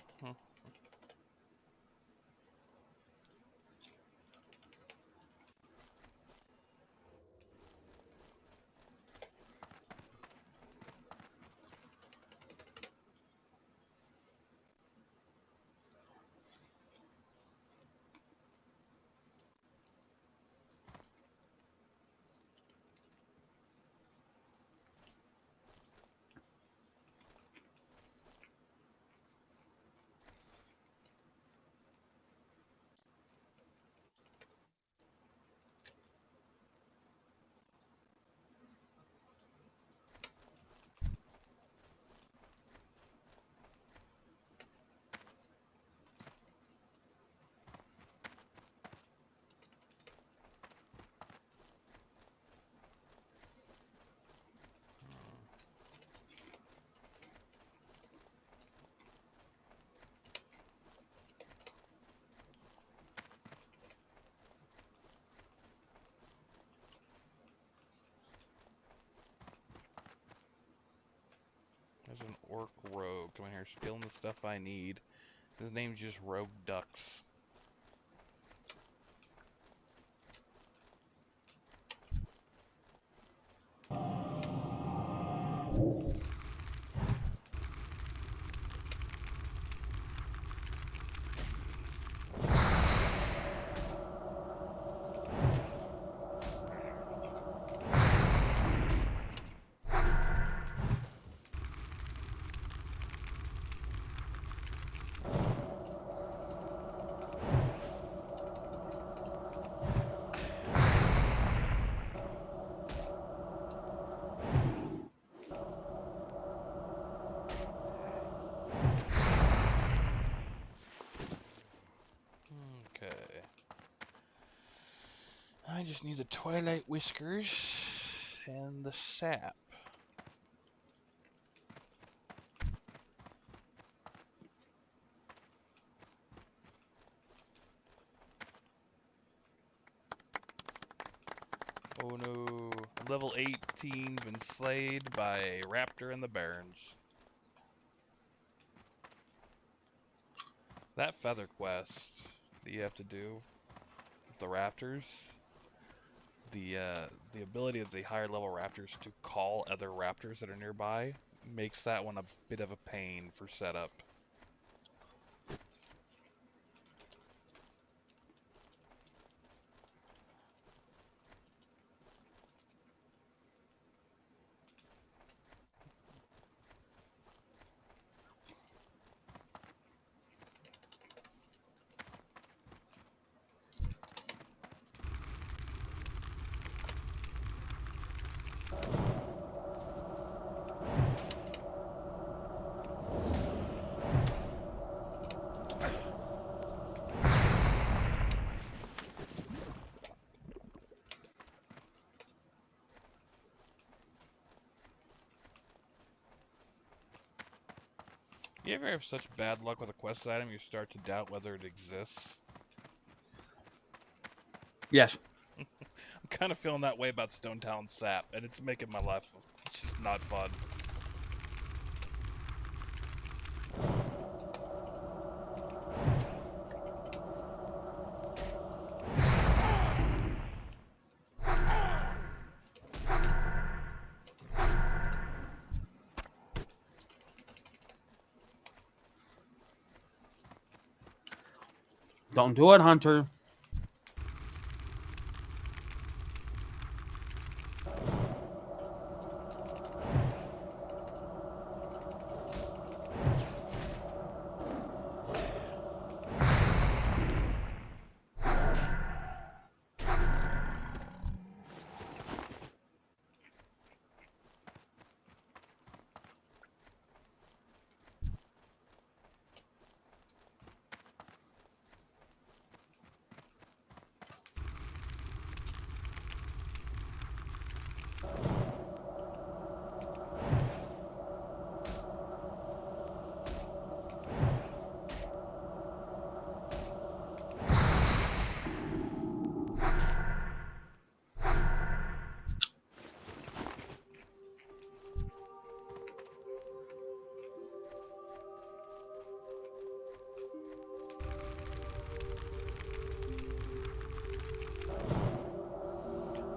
[SPEAKER 1] There's an orc rogue coming here, stealing the stuff I need. His name's just Rogue Ducks. Okay. I just need the Twilight Whiskers and the sap. Oh no. Level 18 been slayed by a raptor in the Barrens. That feather quest that you have to do with the raptors, the ability of the higher level raptors to call other raptors that are nearby makes that one a bit of a pain for setup. You ever have such bad luck with a quest item you start to doubt whether it exists?
[SPEAKER 2] Yes.
[SPEAKER 1] I'm kind of feeling that way about Stone Talon Sap, and it's making my life just not fun.
[SPEAKER 2] Don't do it, Hunter.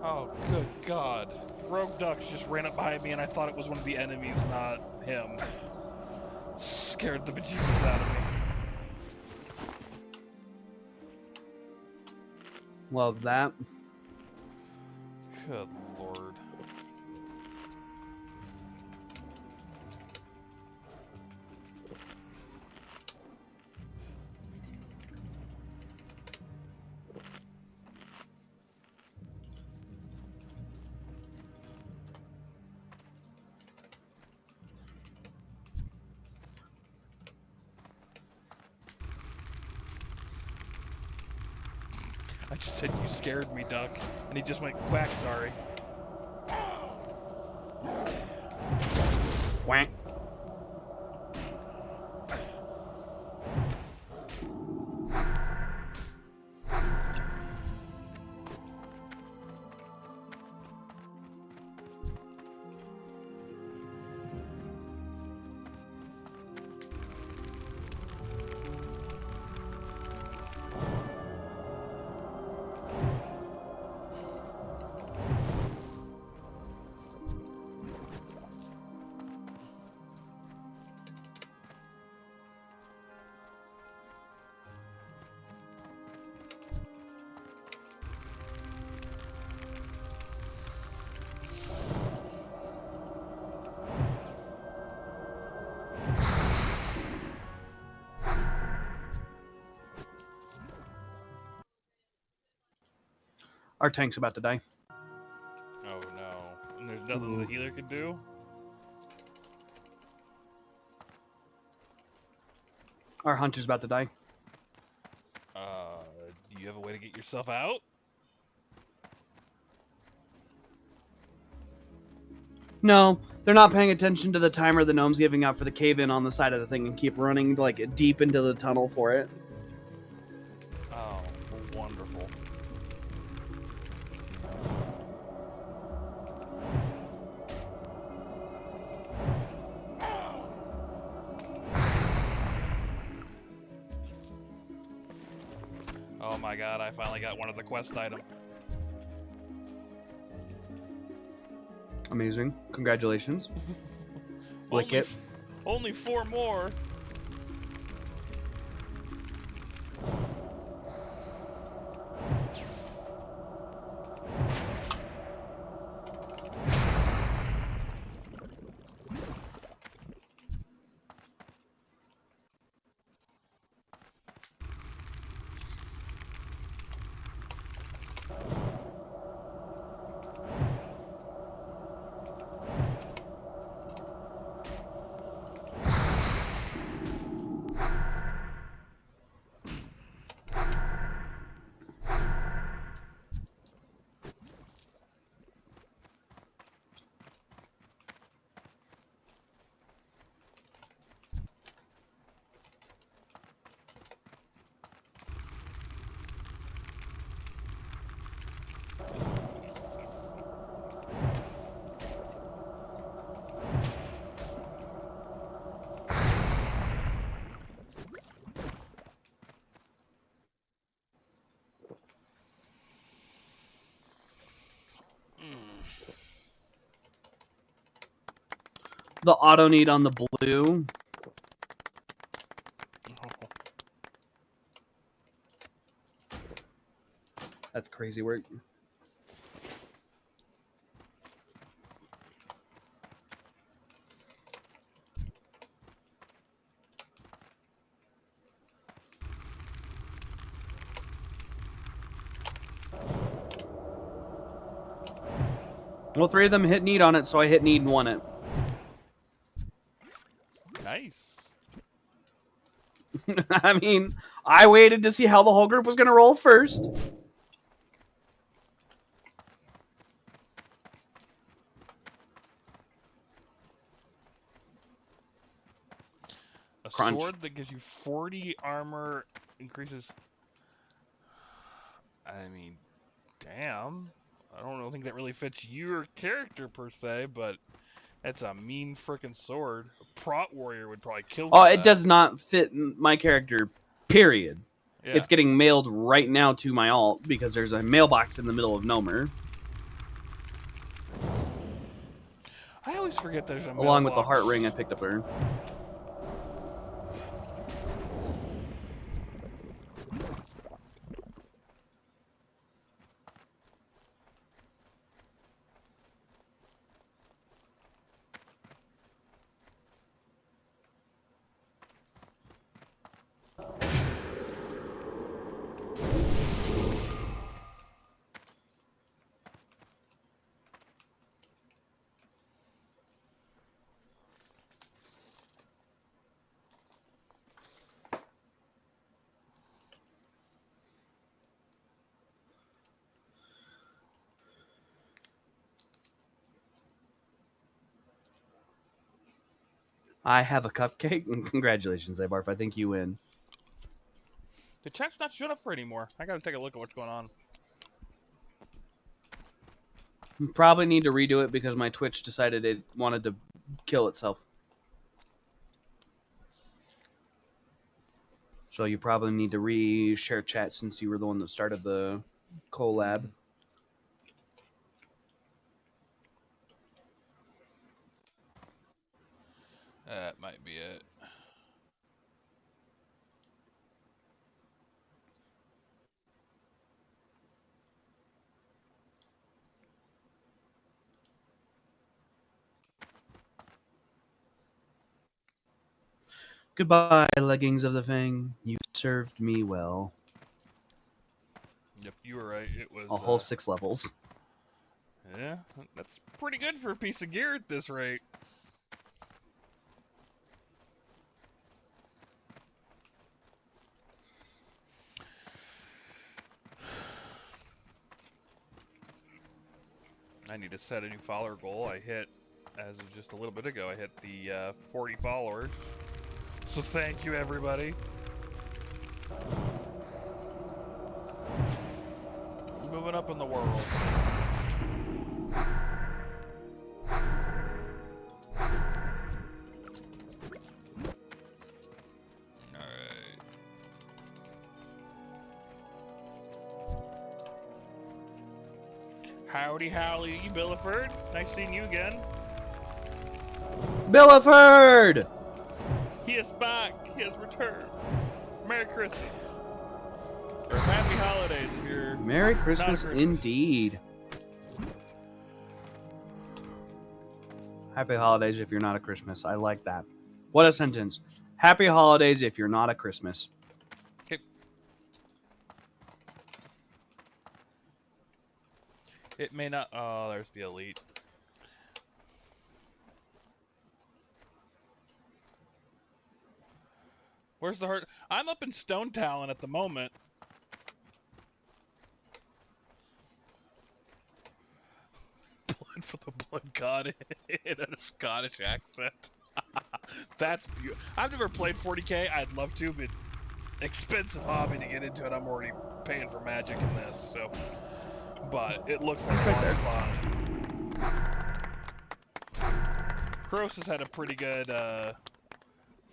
[SPEAKER 1] Oh, good God. Rogue Ducks just ran up behind me and I thought it was one of the enemies, not him. Scared the bejesus out of me.
[SPEAKER 2] Well, that.
[SPEAKER 1] Good Lord. I just said, you scared me, Duck. And he just went, quack, sorry.
[SPEAKER 2] Whack. Our tank's about to die.
[SPEAKER 1] Oh no. And there's nothing the
[SPEAKER 2] Ooh.
[SPEAKER 1] healer could do?
[SPEAKER 2] Our hunter's about to die.
[SPEAKER 1] Do you have a way to get yourself out?
[SPEAKER 2] No, they're not paying attention to the timer the gnome's giving out for the cave-in on the side of the thing and keep running like deep into the tunnel for it.
[SPEAKER 1] Oh, wonderful. Oh my god, I finally got one of the quest items.
[SPEAKER 2] Amazing. Congratulations. Lick it.
[SPEAKER 1] Only 4 more.
[SPEAKER 2] The auto need on the blue. That's crazy work. Well, 3 of them hit need on it, so I hit need and won it.
[SPEAKER 1] Nice.
[SPEAKER 2] I mean, I waited to see how the whole group was going to roll first.
[SPEAKER 1] A
[SPEAKER 2] Crunch.
[SPEAKER 1] sword that gives you 40 armor increases. I mean, damn. I don't think that really fits your character per se, but it's a mean frickin' sword. A prot warrior would probably kill
[SPEAKER 2] Oh,
[SPEAKER 1] for
[SPEAKER 2] it
[SPEAKER 1] that.
[SPEAKER 2] does not fit my character, period.
[SPEAKER 1] Yeah.
[SPEAKER 2] It's getting mailed right now to my alt because there's a mailbox in the middle of Nomer.
[SPEAKER 1] I always forget there's a
[SPEAKER 2] Along with the
[SPEAKER 1] mailbox.
[SPEAKER 2] heart ring I picked up there. I have a cupcake. Congratulations, Abarf. I think you win.
[SPEAKER 1] The chat's not showing up for anymore. I gotta take a look at what's going on.
[SPEAKER 2] Probably need to redo it because my Twitch decided it wanted to kill itself. So you probably need to re-share chat since you were the one that started the collab.
[SPEAKER 1] That might be it.
[SPEAKER 2] Goodbye, leggings of the Fang. You served me well.
[SPEAKER 1] Yep, you were right. It was
[SPEAKER 2] A whole 6 levels.
[SPEAKER 1] Yeah, that's pretty good for a piece of gear at this rate. I need to set a new follower goal. I hit, as of just a little bit ago, I hit the 40 followers. So thank you, everybody. Moving up in the world. Alright. Howdy, howdy, Billiford. Nice seeing you again.
[SPEAKER 2] Billiford!
[SPEAKER 1] He is back. He has returned. Merry Christmas. Or Happy Holidays if you're
[SPEAKER 2] Merry
[SPEAKER 1] not a
[SPEAKER 2] Christmas,
[SPEAKER 1] Christmas.
[SPEAKER 2] indeed. Happy holidays if you're not a Christmas. I like that. What a sentence. Happy holidays if you're not a Christmas.
[SPEAKER 1] Okay. It may not. Oh, there's the elite. Where's the heart? I'm up in Stone Talon at the moment. Blood for the Blood God in a Scottish accent. That's beautiful. I've never played 40k. I'd love to, but expensive hobby to get into it. I'm already paying for magic in this, so. But it looks like a lot of fun. Kroos has had a pretty good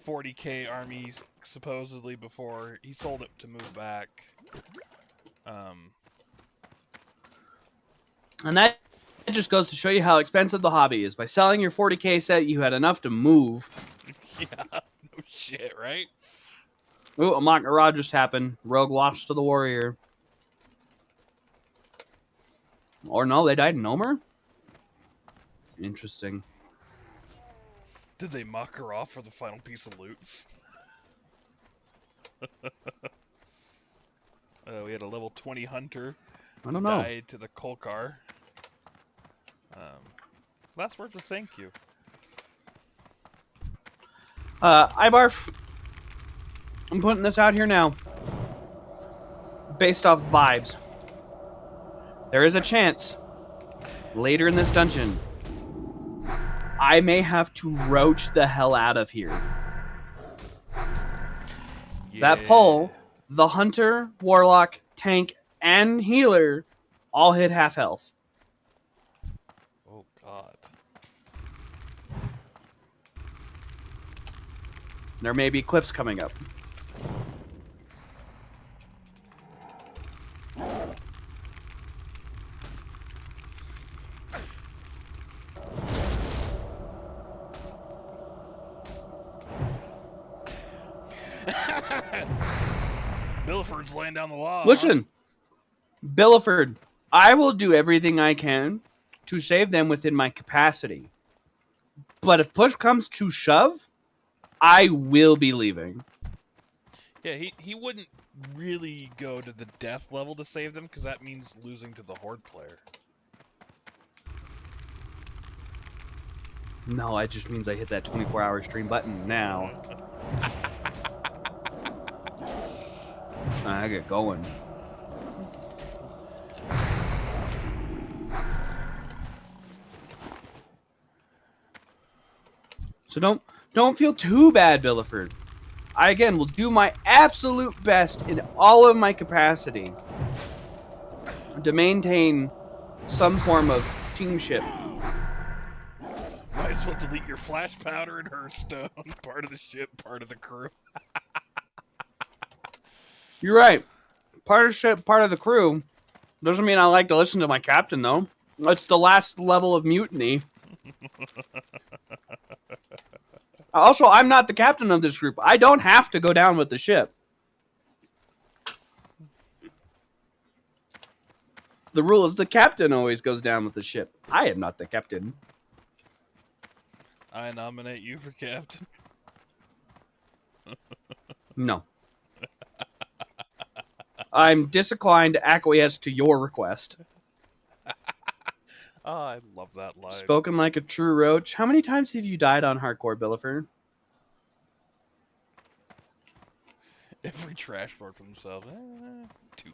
[SPEAKER 1] 40k army supposedly before he sold it to move back.
[SPEAKER 2] And that just goes to show you how expensive the hobby is. By selling your 40k set, you had enough to move.
[SPEAKER 1] Yeah, no shit, right?
[SPEAKER 2] Ooh, a mock garage just happened. Rogue lost to the warrior. Or no, they died in Omer? Interesting.
[SPEAKER 1] Did they mock her off for the final piece of loot? We had a level 20 hunter.
[SPEAKER 2] I don't know.
[SPEAKER 1] Died to the Kolkar. Last words of thank you.
[SPEAKER 2] Ibarf. I'm putting this out here now. Based off vibes. There is a chance later in this dungeon I may have to roach the hell out of here.
[SPEAKER 1] Yeah.
[SPEAKER 2] That pole, the hunter, warlock, tank, and healer all hit half health.
[SPEAKER 1] Oh god.
[SPEAKER 2] There may be clips coming up.
[SPEAKER 1] Billiford's laying down the law.
[SPEAKER 2] Listen, Billiford, I will do everything I can to save them within my capacity. But if push comes to shove, I will be leaving.
[SPEAKER 1] Yeah, he wouldn't really go to the death level to save them, because that means losing to the Horde player.
[SPEAKER 2] No, it just means I hit that 24-hour stream button now. I get going. So don't feel too bad, Billiford. I again will do my absolute best in all of my capacity to maintain some form of teamship.
[SPEAKER 1] Might as well delete your flash powder and Hearthstone. Part of the ship, part of the crew.
[SPEAKER 2] You're right. Part of ship, part of the crew. Doesn't mean I like to listen to my captain, though. It's the last level of mutiny. Also, I'm not the captain of this group. I don't have to go down with the ship. The rule is the captain always goes down with the ship. I am not the captain.
[SPEAKER 1] I nominate you for captain.
[SPEAKER 2] No. I'm disinclined to acquiesce to your request.
[SPEAKER 1] Oh, I love that line.
[SPEAKER 2] Spoken like a true roach. How many times have you died on hardcore, Billifer?
[SPEAKER 1] Every trash board for themselves. 2.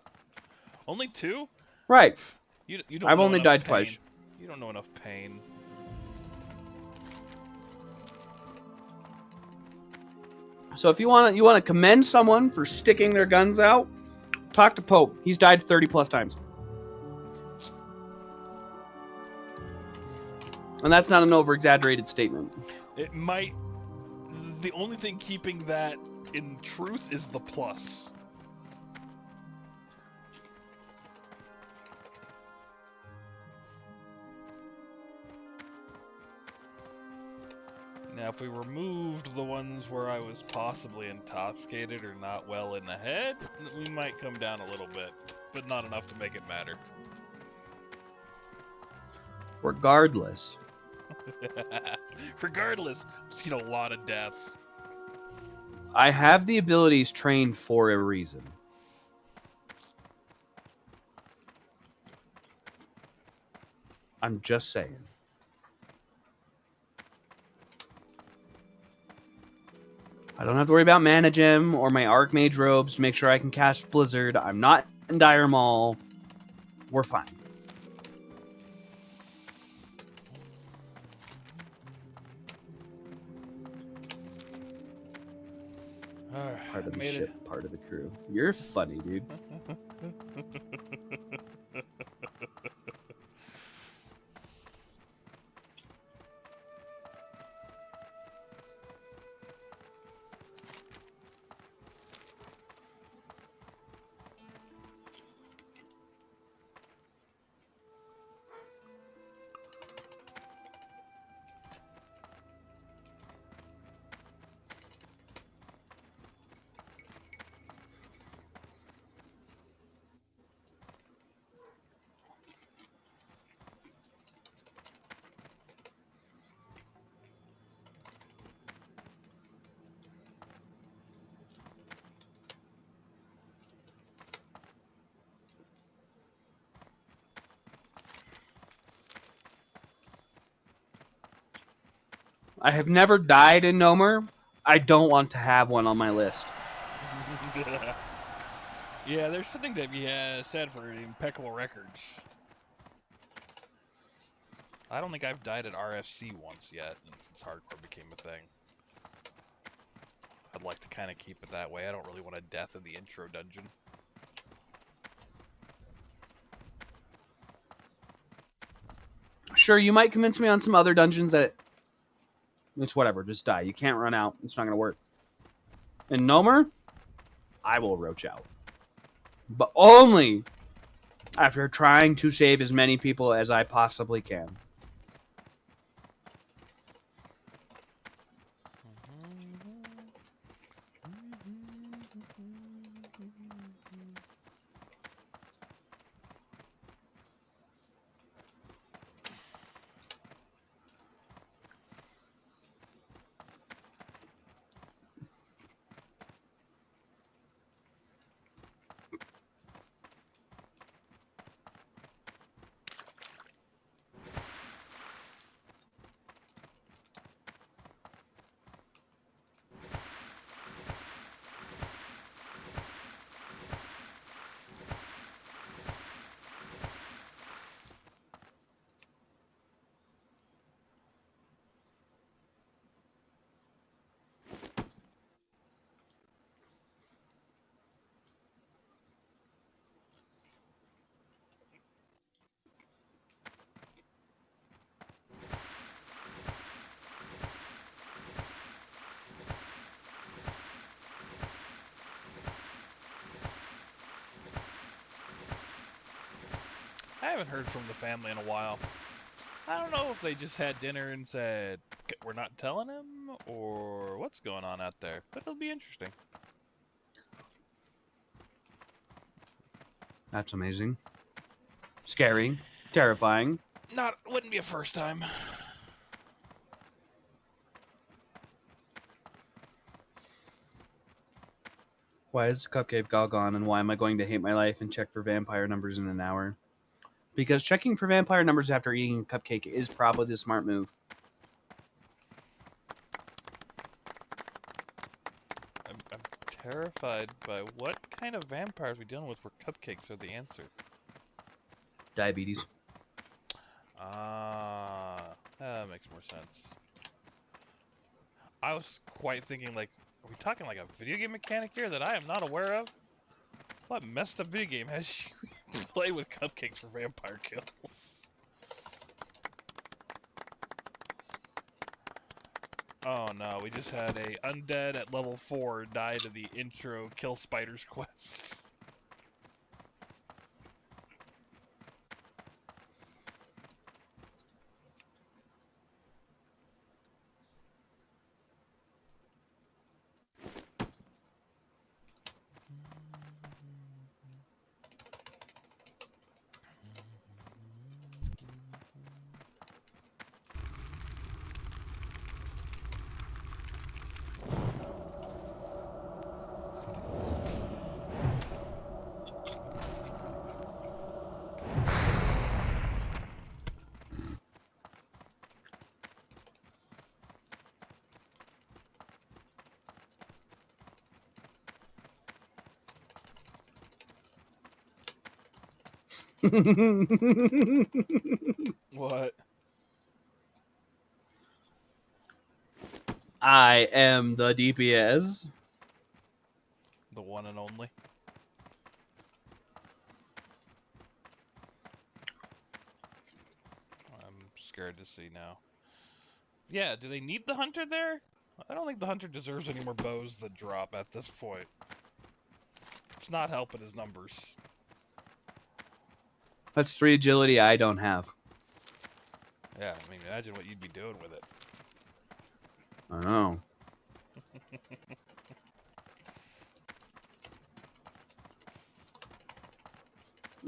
[SPEAKER 1] Only 2?
[SPEAKER 2] Right.
[SPEAKER 1] You don't
[SPEAKER 2] I've
[SPEAKER 1] know
[SPEAKER 2] only
[SPEAKER 1] enough
[SPEAKER 2] died
[SPEAKER 1] pain.
[SPEAKER 2] twice.
[SPEAKER 1] You don't know enough pain.
[SPEAKER 2] So if you want to commend someone for sticking their guns out, talk to Pope. He's died 30 plus times. And that's not an over-exaggerated statement.
[SPEAKER 1] It might... The only thing keeping that in truth is the plus. Now, if we removed the ones where I was possibly intoxicated or not well in the head, we might come down a little bit, but not enough to make it matter.
[SPEAKER 2] Regardless.
[SPEAKER 1] Regardless, I've seen a lot of death.
[SPEAKER 2] I have the abilities trained for a reason. I'm just saying. I don't have to worry about Mana Gem or my Archmage robes to make sure I can cast Blizzard. I'm not in Dire Maul. We're fine. Part of the ship, part of the crew. You're funny, dude. I have never died in Nomer. I don't want to have one on my list.
[SPEAKER 1] Yeah, there's something to be said for impeccable records. I don't think I've died at RFC once yet, since hardcore became a thing. I'd like to kind of keep it that way. I don't really want a death in the intro dungeon.
[SPEAKER 2] Sure, you might convince me on some other dungeons that it's whatever, just die. You can't run out. It's not going to work. In Nomer, I will roach out. But only after trying to save as many people as I possibly can.
[SPEAKER 1] I haven't heard from the family in a while. I don't know if they just had dinner and said, we're not telling him, or what's going on out there. But it'll be interesting.
[SPEAKER 2] That's amazing. Scary. Terrifying.
[SPEAKER 1] Wouldn't be a first time.
[SPEAKER 2] Why is Cupcake all gone, and why am I going to hate my life and check for vampire numbers in an hour? Because checking for vampire numbers after eating a cupcake is probably the smart move.
[SPEAKER 1] I'm terrified by what kind of vampires we dealing with where cupcakes are the answer.
[SPEAKER 2] Diabetes.
[SPEAKER 1] Ah, that makes more sense. I was quite thinking, like, are we talking like a video game mechanic here that I am not aware of? What messed up video game has you play with cupcakes for vampire kills? Oh no, we just had a undead at level 4 die to the intro Kill Spiders quest. What?
[SPEAKER 2] I am the DPS.
[SPEAKER 1] The one and only? I'm scared to see now. Yeah, do they need the hunter there? I don't think the hunter deserves any more bows that drop at this point. It's not helping his numbers.
[SPEAKER 2] That's 3 agility I don't have.
[SPEAKER 1] Yeah, I mean, imagine what you'd be doing with it.
[SPEAKER 2] I know.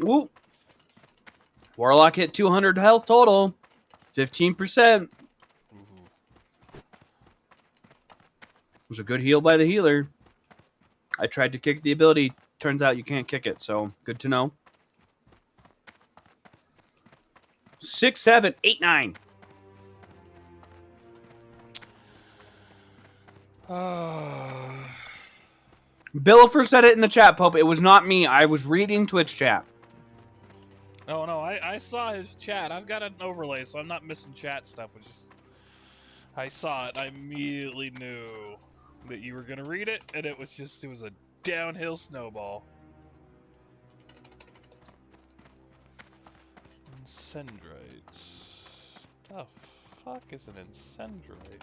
[SPEAKER 2] Woo! Warlock hit 200 health total. 15%. Was a good heal by the healer. I tried to kick the ability. Turns out you can't kick it, so good to know. 6, 7, 8, 9. Billifer said it in the chat, Pope. It was not me. I was reading Twitch chat.
[SPEAKER 1] Oh no, I saw his chat. I've got an overlay, so I'm not missing chat stuff. I saw it. I immediately knew that you were gonna read it, and it was a downhill snowball. Incendrites. The fuck is an incendrite?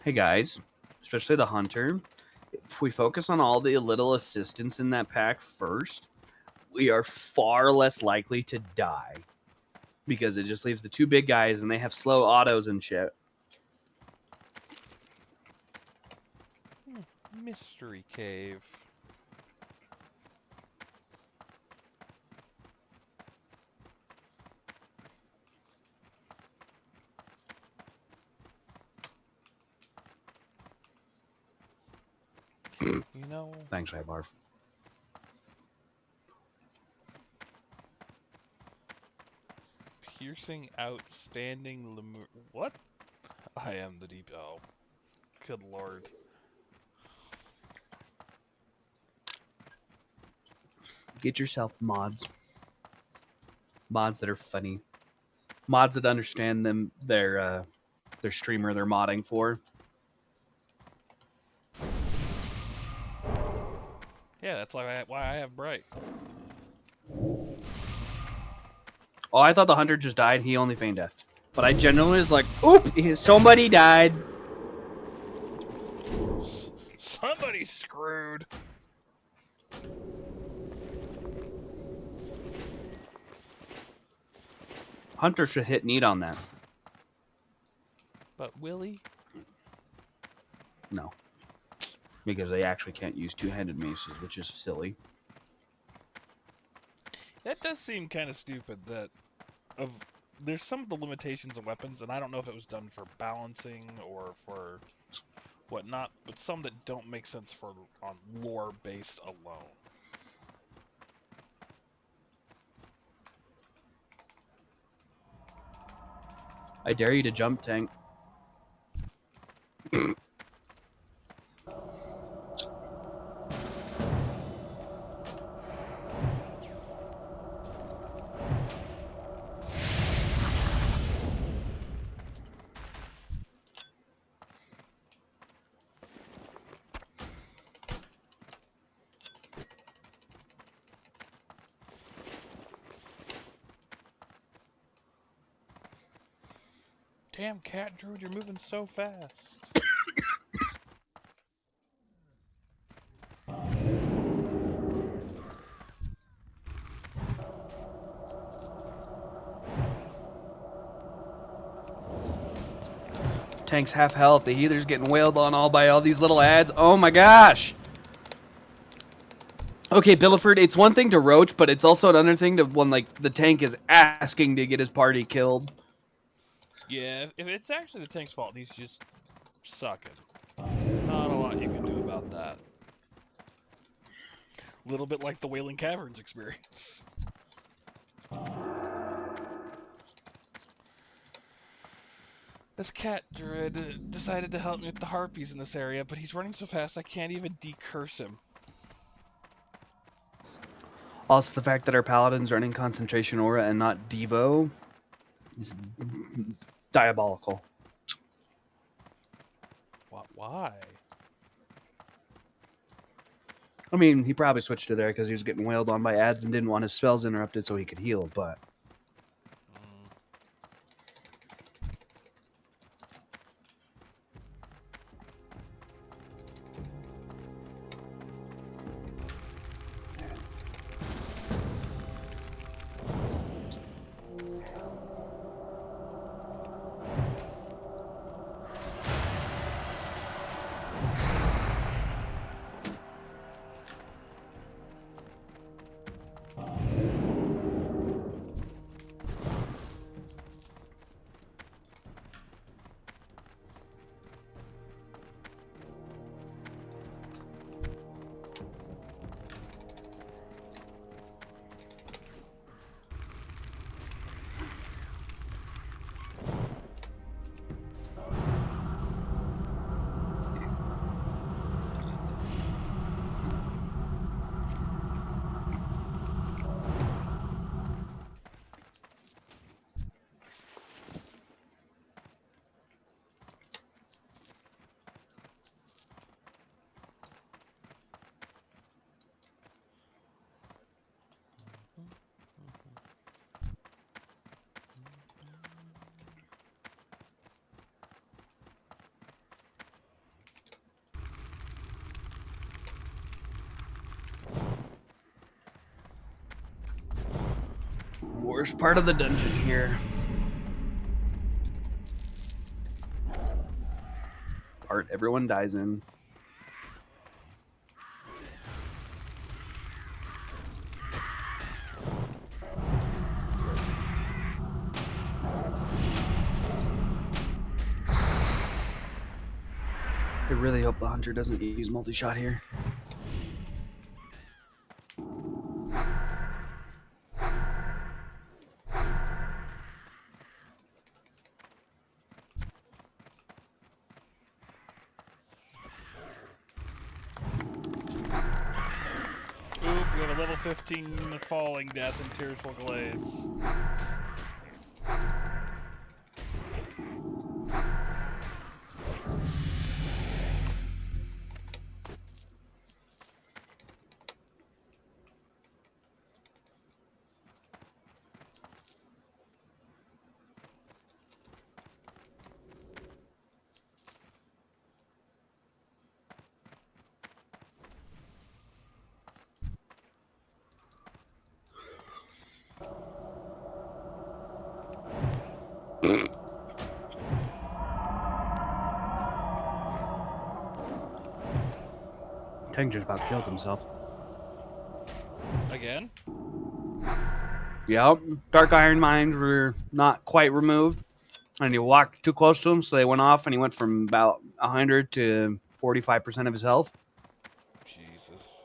[SPEAKER 2] Hey guys, especially the hunter, if we focus on all the little assistants in that pack first, we are far less likely to die. Because it just leaves the 2 big guys and they have slow autos and shit.
[SPEAKER 1] Mystery cave. You know.
[SPEAKER 2] Thanks, Ibarf.
[SPEAKER 1] Piercing outstanding lemur. What? I am the deep. Oh, good lord.
[SPEAKER 2] Get yourself mods. Mods that are funny. Mods that understand their streamer they're modding for.
[SPEAKER 1] Yeah, that's why I have Bright.
[SPEAKER 2] Oh, I thought the hunter just died. He only feigned death. But I genuinely was like, oop, somebody died.
[SPEAKER 1] Somebody's screwed.
[SPEAKER 2] Hunter should hit need on that.
[SPEAKER 1] But Willie?
[SPEAKER 2] No. Because they actually can't use 2-handed maces, which is silly.
[SPEAKER 1] That does seem kind of stupid that there's some of the limitations of weapons, and I don't know if it was done for balancing or for whatnot, but some that don't make sense for on lore based alone.
[SPEAKER 2] I dare you to jump, tank.
[SPEAKER 1] Damn, cat druid, you're moving so fast.
[SPEAKER 2] Tank's half health. The healer's getting wailed on all by all these little ads. Oh my gosh! Okay, Billiford, it's one thing to roach, but it's also another thing to when like the tank is asking to get his party killed.
[SPEAKER 1] Yeah, if it's actually the tank's fault, he's just sucking. Not a lot you can do about that. A little bit like the Wailing Caverns experience. This cat druid decided to help me with the harpies in this area, but he's running so fast I can't even decurse him.
[SPEAKER 2] Also, the fact that our paladin's running concentration aura and not Devo is diabolical.
[SPEAKER 1] Why?
[SPEAKER 2] I mean, he probably switched to there because he was getting wailed on by ads and didn't want his spells interrupted so he could heal, but... Worst part of the dungeon here. Part everyone dies in. I really hope the hunter doesn't use multi-shot here.
[SPEAKER 1] Oop, we have a level 15 falling death in Tearful Glades.
[SPEAKER 2] Tank just about killed himself.
[SPEAKER 1] Again?
[SPEAKER 2] Yep. Dark iron mines were not quite removed. And he walked too close to him, so they went off, and he went from about 100 to 45% of his health.
[SPEAKER 1] Jesus.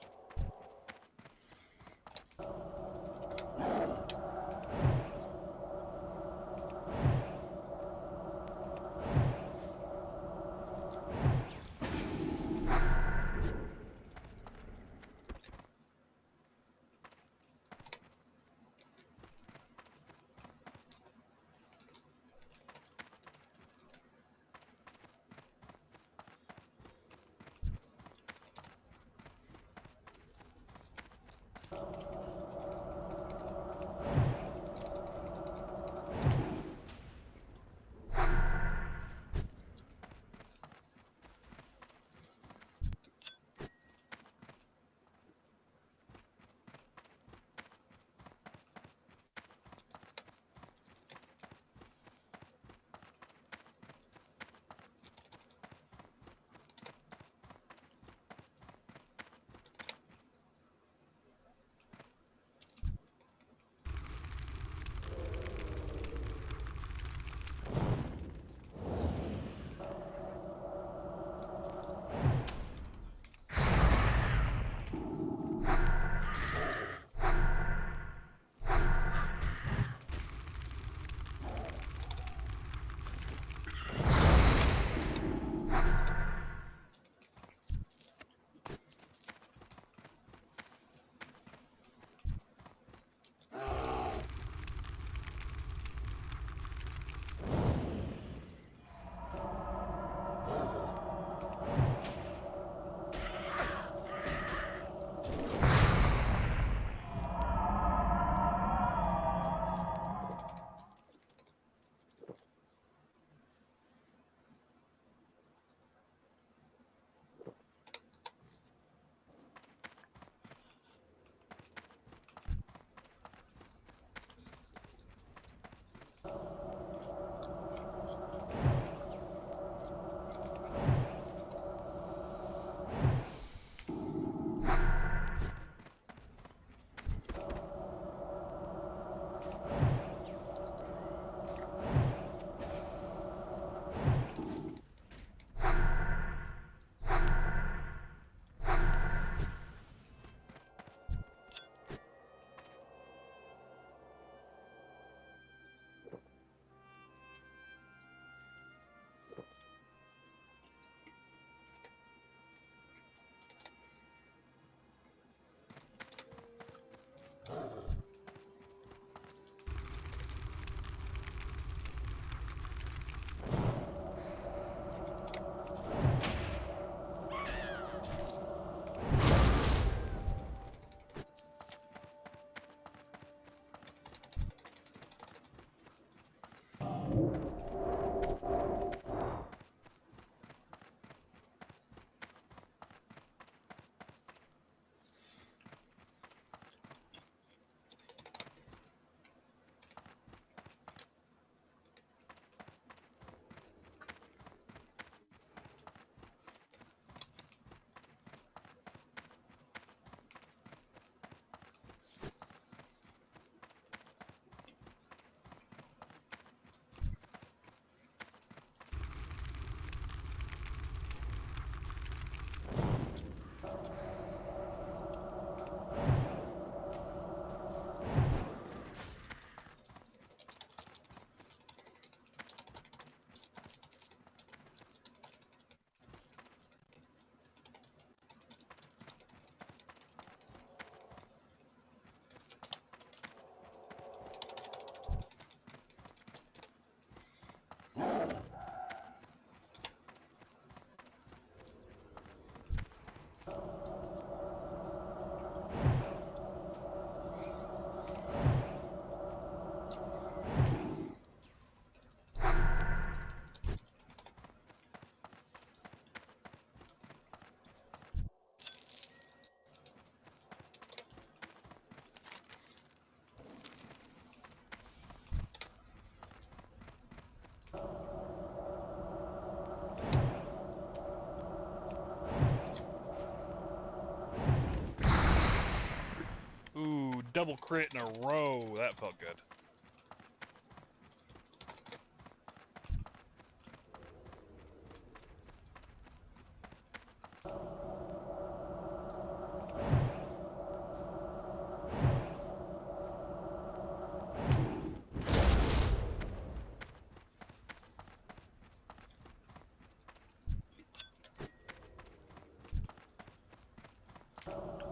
[SPEAKER 1] double crit in a row. That felt good.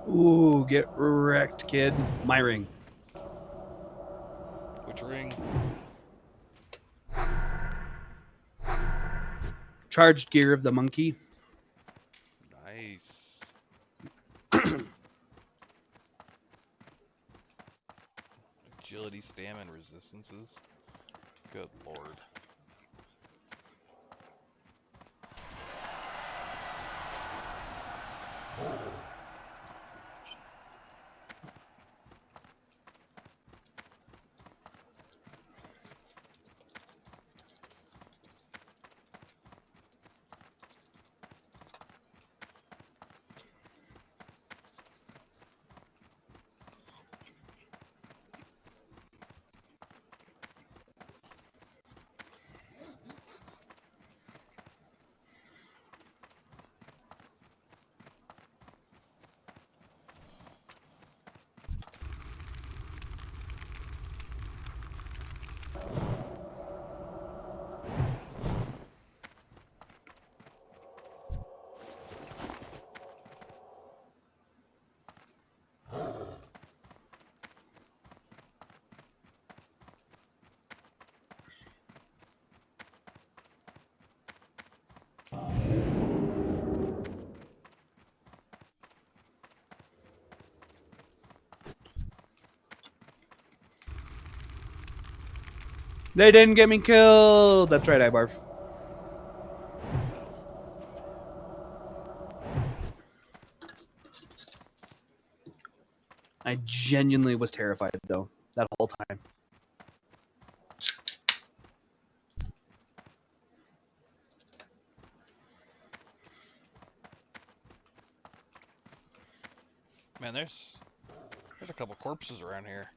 [SPEAKER 2] Ooh, get wrecked, kid. My ring.
[SPEAKER 1] Which ring?
[SPEAKER 2] Charged gear of the monkey.
[SPEAKER 1] Nice. Agility, stamina, resistances. Good lord.
[SPEAKER 2] They didn't get me killed. That's right, I barf. I genuinely was terrified though that whole time.
[SPEAKER 1] Man, there's a couple corpses around here.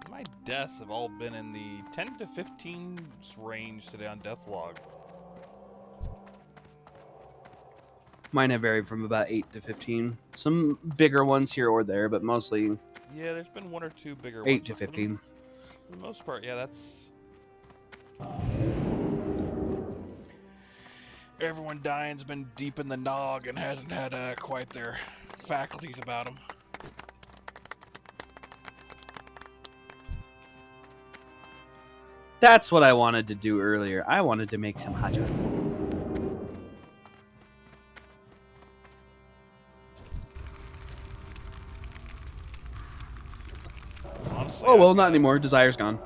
[SPEAKER 1] My deaths have all been in the 10 to 15 range today on death log.
[SPEAKER 2] Mine have varied from about 8 to 15. Some bigger ones here or there, but mostly
[SPEAKER 1] Yeah, there's been one or two bigger
[SPEAKER 2] 8
[SPEAKER 1] ones.
[SPEAKER 2] to
[SPEAKER 1] but for
[SPEAKER 2] 15.
[SPEAKER 1] the most part, yeah, that's... Everyone dying's been deep in the nog and hasn't had quite their faculties about them.
[SPEAKER 2] That's what I wanted to do earlier. I wanted to make some hot chocolate.
[SPEAKER 1] Honestly,
[SPEAKER 2] Oh well, not anymore. Desire's gone.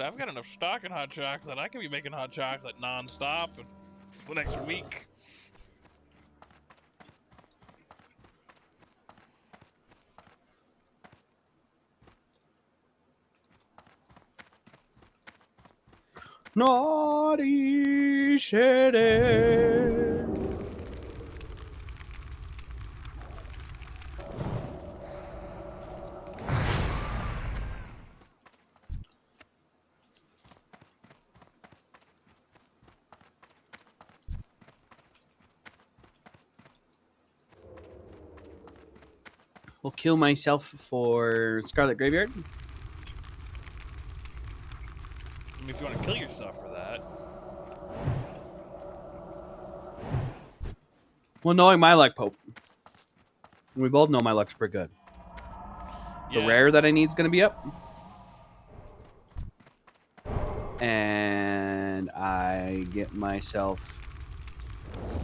[SPEAKER 1] I've got enough stock in hot chocolate. I could be making hot chocolate non-stop for the next week.
[SPEAKER 2] Naughty shitty. Will kill myself for Scarlet Graveyard.
[SPEAKER 1] I mean, if you want to kill yourself for that.
[SPEAKER 2] Well, knowing my luck, Pope. We both know my luck's pretty good. The
[SPEAKER 1] Yeah.
[SPEAKER 2] rare that I need is going to be up. And I get myself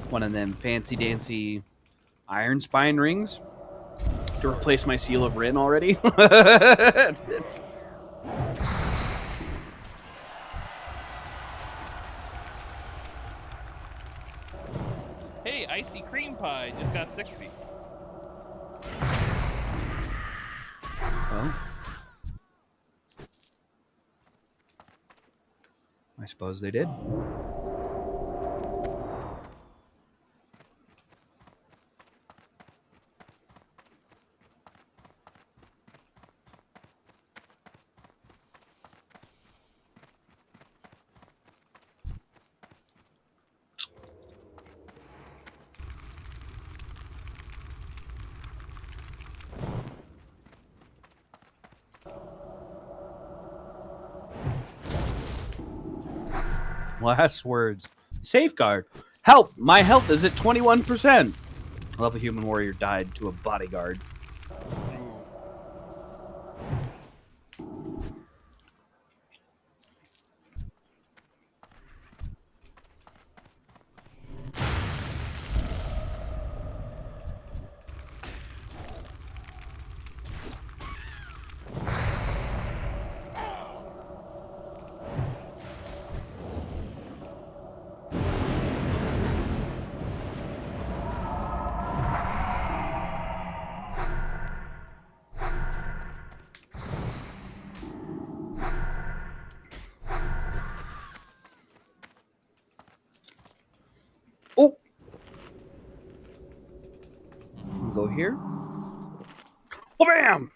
[SPEAKER 2] one of them fancy dancy iron spine rings to replace my seal of Rin already. It's...
[SPEAKER 1] Hey, icy cream pie just got 60.
[SPEAKER 2] Oh. I suppose they did. Last words. Safeguard. Help! My health is at 21%. I love a human warrior died to a bodyguard. Oh! Go here. Oh, bam!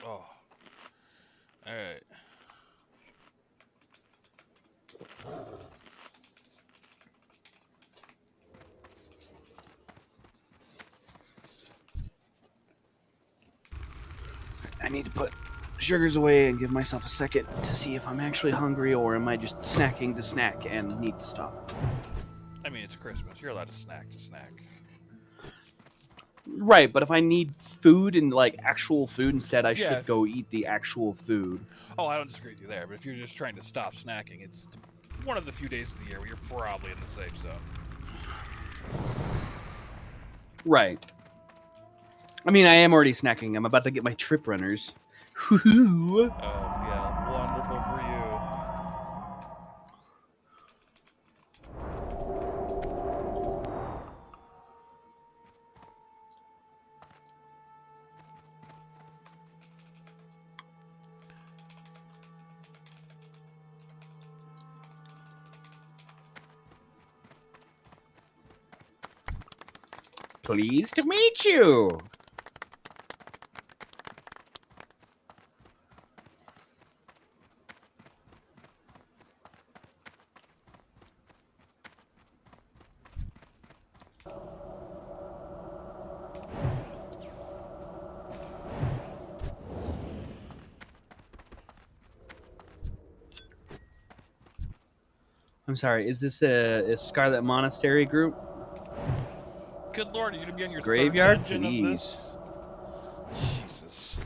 [SPEAKER 1] Oh. Alright.
[SPEAKER 2] I need to put sugars away and give myself a second to see if I'm actually hungry or am I just snacking to snack and need to stop.
[SPEAKER 1] I mean, it's Christmas. You're allowed to snack.
[SPEAKER 2] Right, but if I need food and like actual food instead, I
[SPEAKER 1] Yeah.
[SPEAKER 2] should go eat the actual food.
[SPEAKER 1] Oh, I don't disagree with you there, but if you're just trying to stop snacking, it's one of the few days of the year where you're probably in the safe zone.
[SPEAKER 2] Right. I mean, I am already snacking. I'm about to get my trip runners. Woohoo!
[SPEAKER 1] Oh, yeah. Wonderful for you.
[SPEAKER 2] Pleased to meet you. I'm sorry, is this a Scarlet Monastery group?
[SPEAKER 1] Good lord, are you gonna be on your
[SPEAKER 2] Graveyard,
[SPEAKER 1] third dungeon
[SPEAKER 2] please.
[SPEAKER 1] of this? Jesus.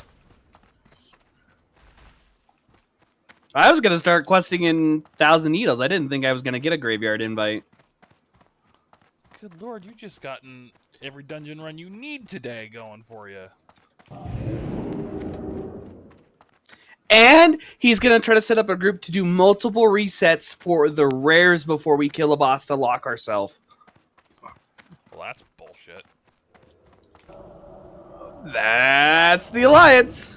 [SPEAKER 2] I was gonna start questing in Thousand Needles. I didn't think I was gonna get a graveyard invite.
[SPEAKER 1] Good lord, you just gotten every dungeon run you need today going for you.
[SPEAKER 2] And he's gonna try to set up a group to do multiple resets for the rares before we kill a boss to lock ourselves.
[SPEAKER 1] Well, that's bullshit.
[SPEAKER 2] That's the Alliance.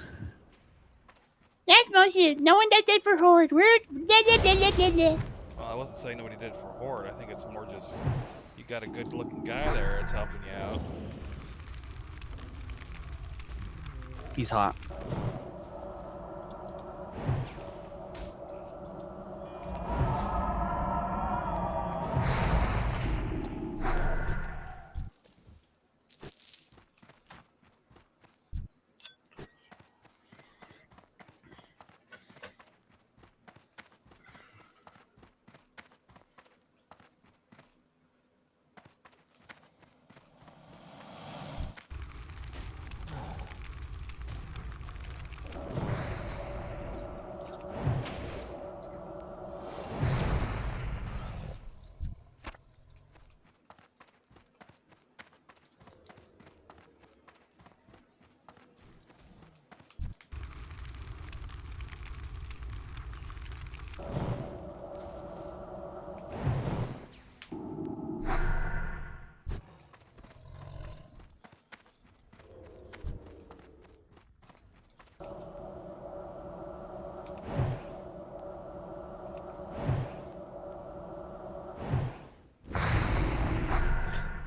[SPEAKER 3] That's bullshit. No one does that for Horde. We're blah, blah, blah, blah, blah, blah.
[SPEAKER 1] Well, I wasn't saying nobody did for Horde. I think it's more just you got a good-looking guy there that's helping you out.
[SPEAKER 2] He's hot.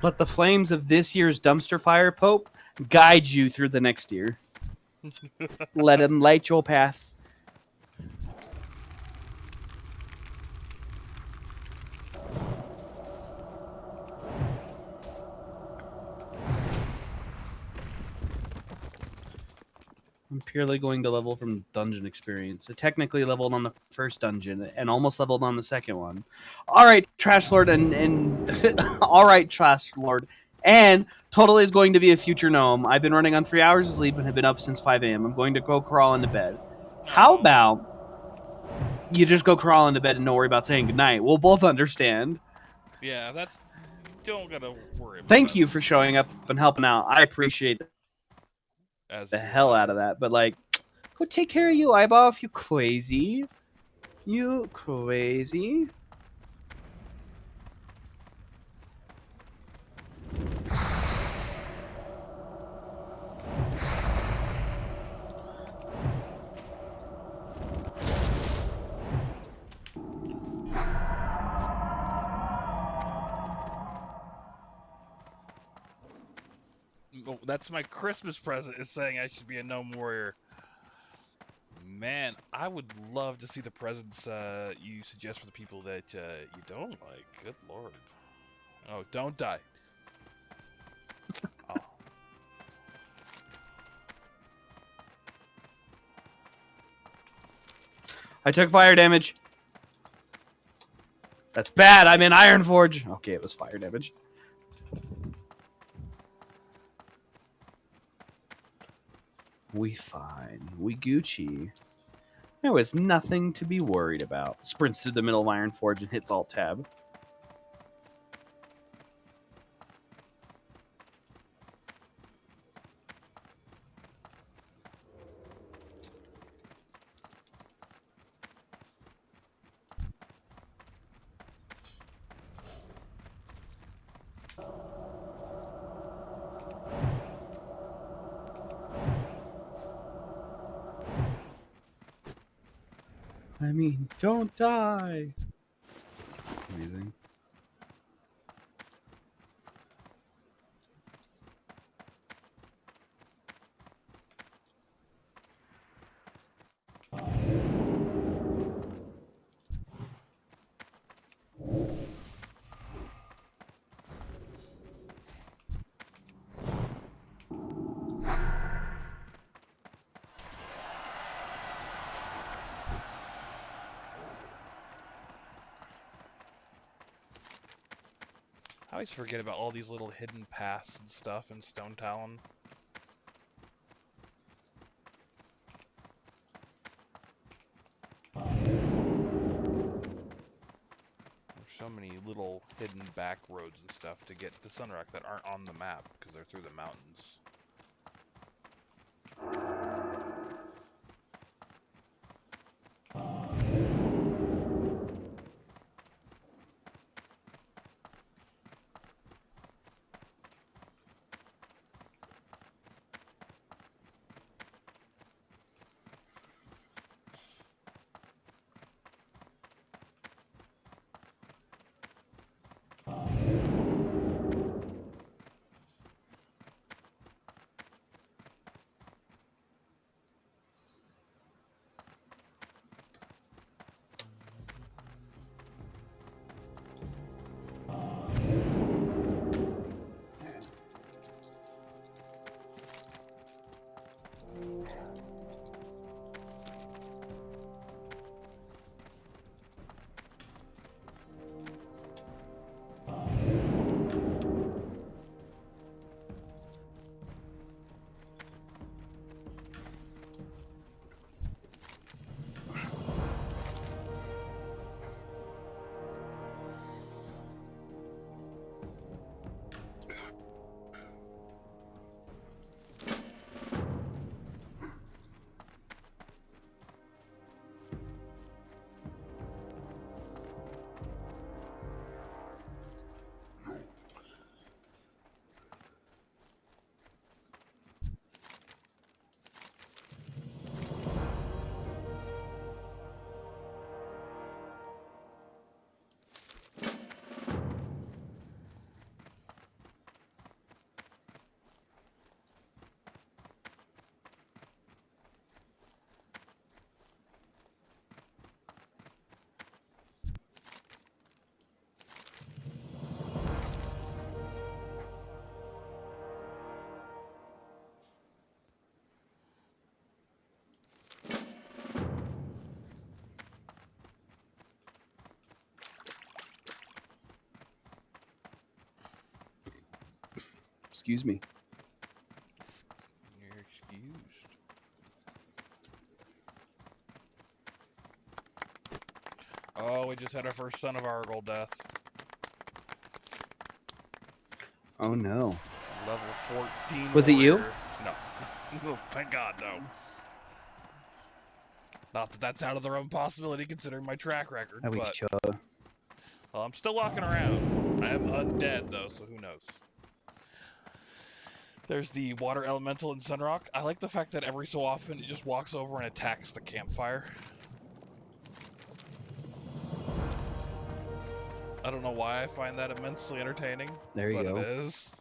[SPEAKER 2] Let the flames of this year's dumpster fire, Pope, guide you through the next year. Let them light your path. I'm purely going to level from dungeon experience. I technically leveled on the first dungeon and almost leveled on the second one. All right, Trash Lord, and all right, Trash Lord, and totally is going to be a future gnome. I've been running on 3 hours of sleep and have been up since 5 a.m. I'm going to go crawl into bed. How
[SPEAKER 1] Aw.
[SPEAKER 2] about you just go crawl into bed and don't worry about saying goodnight? We'll both understand.
[SPEAKER 1] Yeah, that's. Don't gotta worry about
[SPEAKER 2] Thank
[SPEAKER 1] us.
[SPEAKER 2] you for showing up and helping out. I appreciate
[SPEAKER 1] As
[SPEAKER 2] the
[SPEAKER 1] do
[SPEAKER 2] hell
[SPEAKER 1] I.
[SPEAKER 2] out of that. But like, go take care of you, Eyebuff. You crazy. You crazy.
[SPEAKER 1] Oh, that's my Christmas present. Is saying I should be a gnome warrior. Man, I would love to see the presents you suggest for the people that you don't like. Good lord. Oh, don't die. Oh.
[SPEAKER 2] I took fire damage. That's bad. I'm in Ironforge. Okay, it was fire damage. We fine. We Gucci. There was nothing to be worried about. Sprints through the middle of Ironforge and hits Alt Tab. I mean, don't die. Amazing.
[SPEAKER 1] I always forget about all these little hidden paths and stuff in Stone Talon. There's so many little hidden back roads and stuff to get to Sunrock that aren't on the map because they're through the mountains.
[SPEAKER 2] Excuse me.
[SPEAKER 1] You're excused. Oh, we just had our first son of Argyle death.
[SPEAKER 2] Oh no.
[SPEAKER 1] Level 14
[SPEAKER 2] Was it you?
[SPEAKER 1] warrior. No. Oh, thank God, no. Not that that's out of the realm of possibility considering my track record,
[SPEAKER 2] I
[SPEAKER 1] but
[SPEAKER 2] show.
[SPEAKER 1] well, I'm still walking around. I am undead, though, so who knows. There's the water elemental in Sunrock. I like the fact that every so often it just walks over and attacks the campfire. I don't know why I find that immensely entertaining.
[SPEAKER 2] There you go.
[SPEAKER 1] But it is.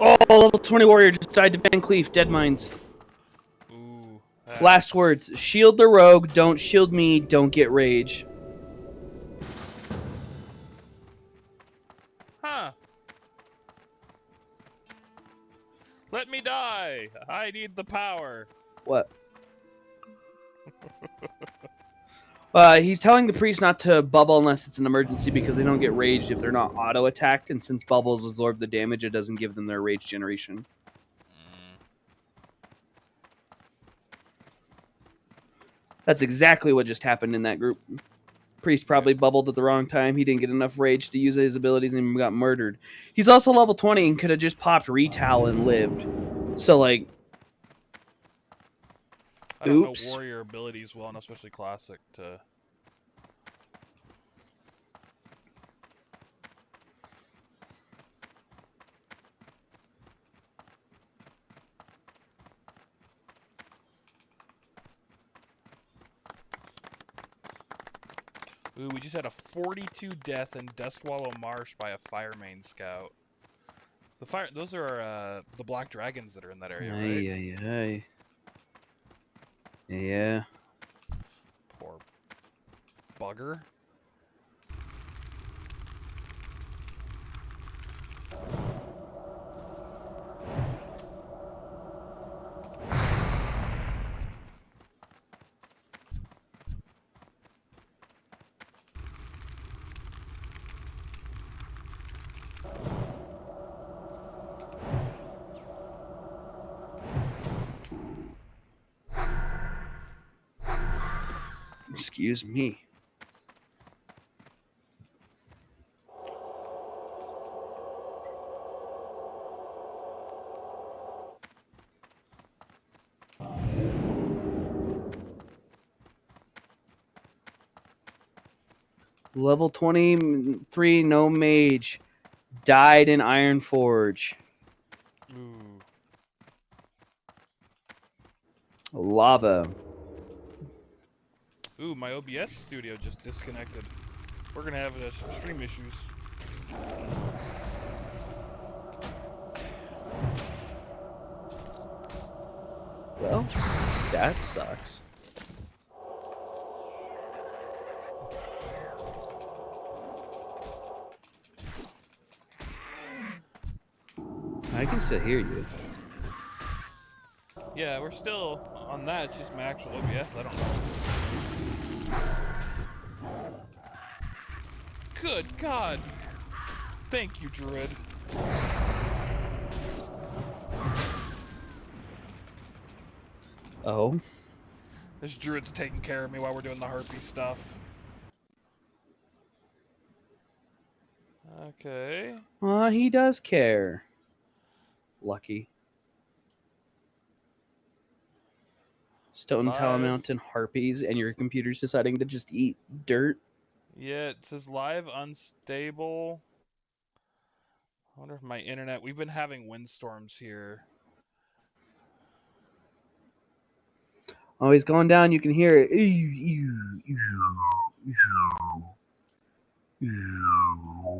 [SPEAKER 2] Oh, level 20 warrior just died to Van Cleef. Dead mines.
[SPEAKER 1] Ooh.
[SPEAKER 2] Last words. Shield the rogue. Don't shield me. Don't get rage.
[SPEAKER 1] Huh. Let me die. I need the power.
[SPEAKER 2] What? He's telling the priest not to bubble unless it's an emergency because they don't get raged if they're not auto-attacked, and since bubbles absorb the damage, it doesn't give them their rage generation. That's exactly what just happened in that group. Priest probably bubbled at the wrong time. He didn't get enough rage to use his abilities and got murdered. He's also level 20 and could have just popped Retail and lived. So, like...
[SPEAKER 1] I don't
[SPEAKER 2] Oops.
[SPEAKER 1] know warrior abilities well, and especially classic to... Ooh, we just had a 42 death in Duskwallow Marsh by a fire main scout. Those are the black dragons that are in that area, right?
[SPEAKER 2] Yeah.
[SPEAKER 1] Poor bugger.
[SPEAKER 2] Excuse me. Level 23, no mage. Died in Ironforge.
[SPEAKER 1] Ooh.
[SPEAKER 2] Lava.
[SPEAKER 1] Ooh, my OBS studio just disconnected. We're gonna have some stream issues.
[SPEAKER 2] Well, that sucks. I can still hear you.
[SPEAKER 1] Yeah, we're still on that. It's just my actual OBS. I don't know. Good God. Thank you, Druid.
[SPEAKER 2] Oh.
[SPEAKER 1] This Druid's taking care of me while we're doing the harpy stuff. Okay.
[SPEAKER 2] He does care. Lucky. Stone Tower
[SPEAKER 1] Live.
[SPEAKER 2] Mountain harpies, and your computer's deciding to just eat dirt.
[SPEAKER 1] Yeah, it says live unstable. I wonder if my internet... We've been having windstorms here.
[SPEAKER 2] Oh, he's going down. You can hear it. Ew. Ew.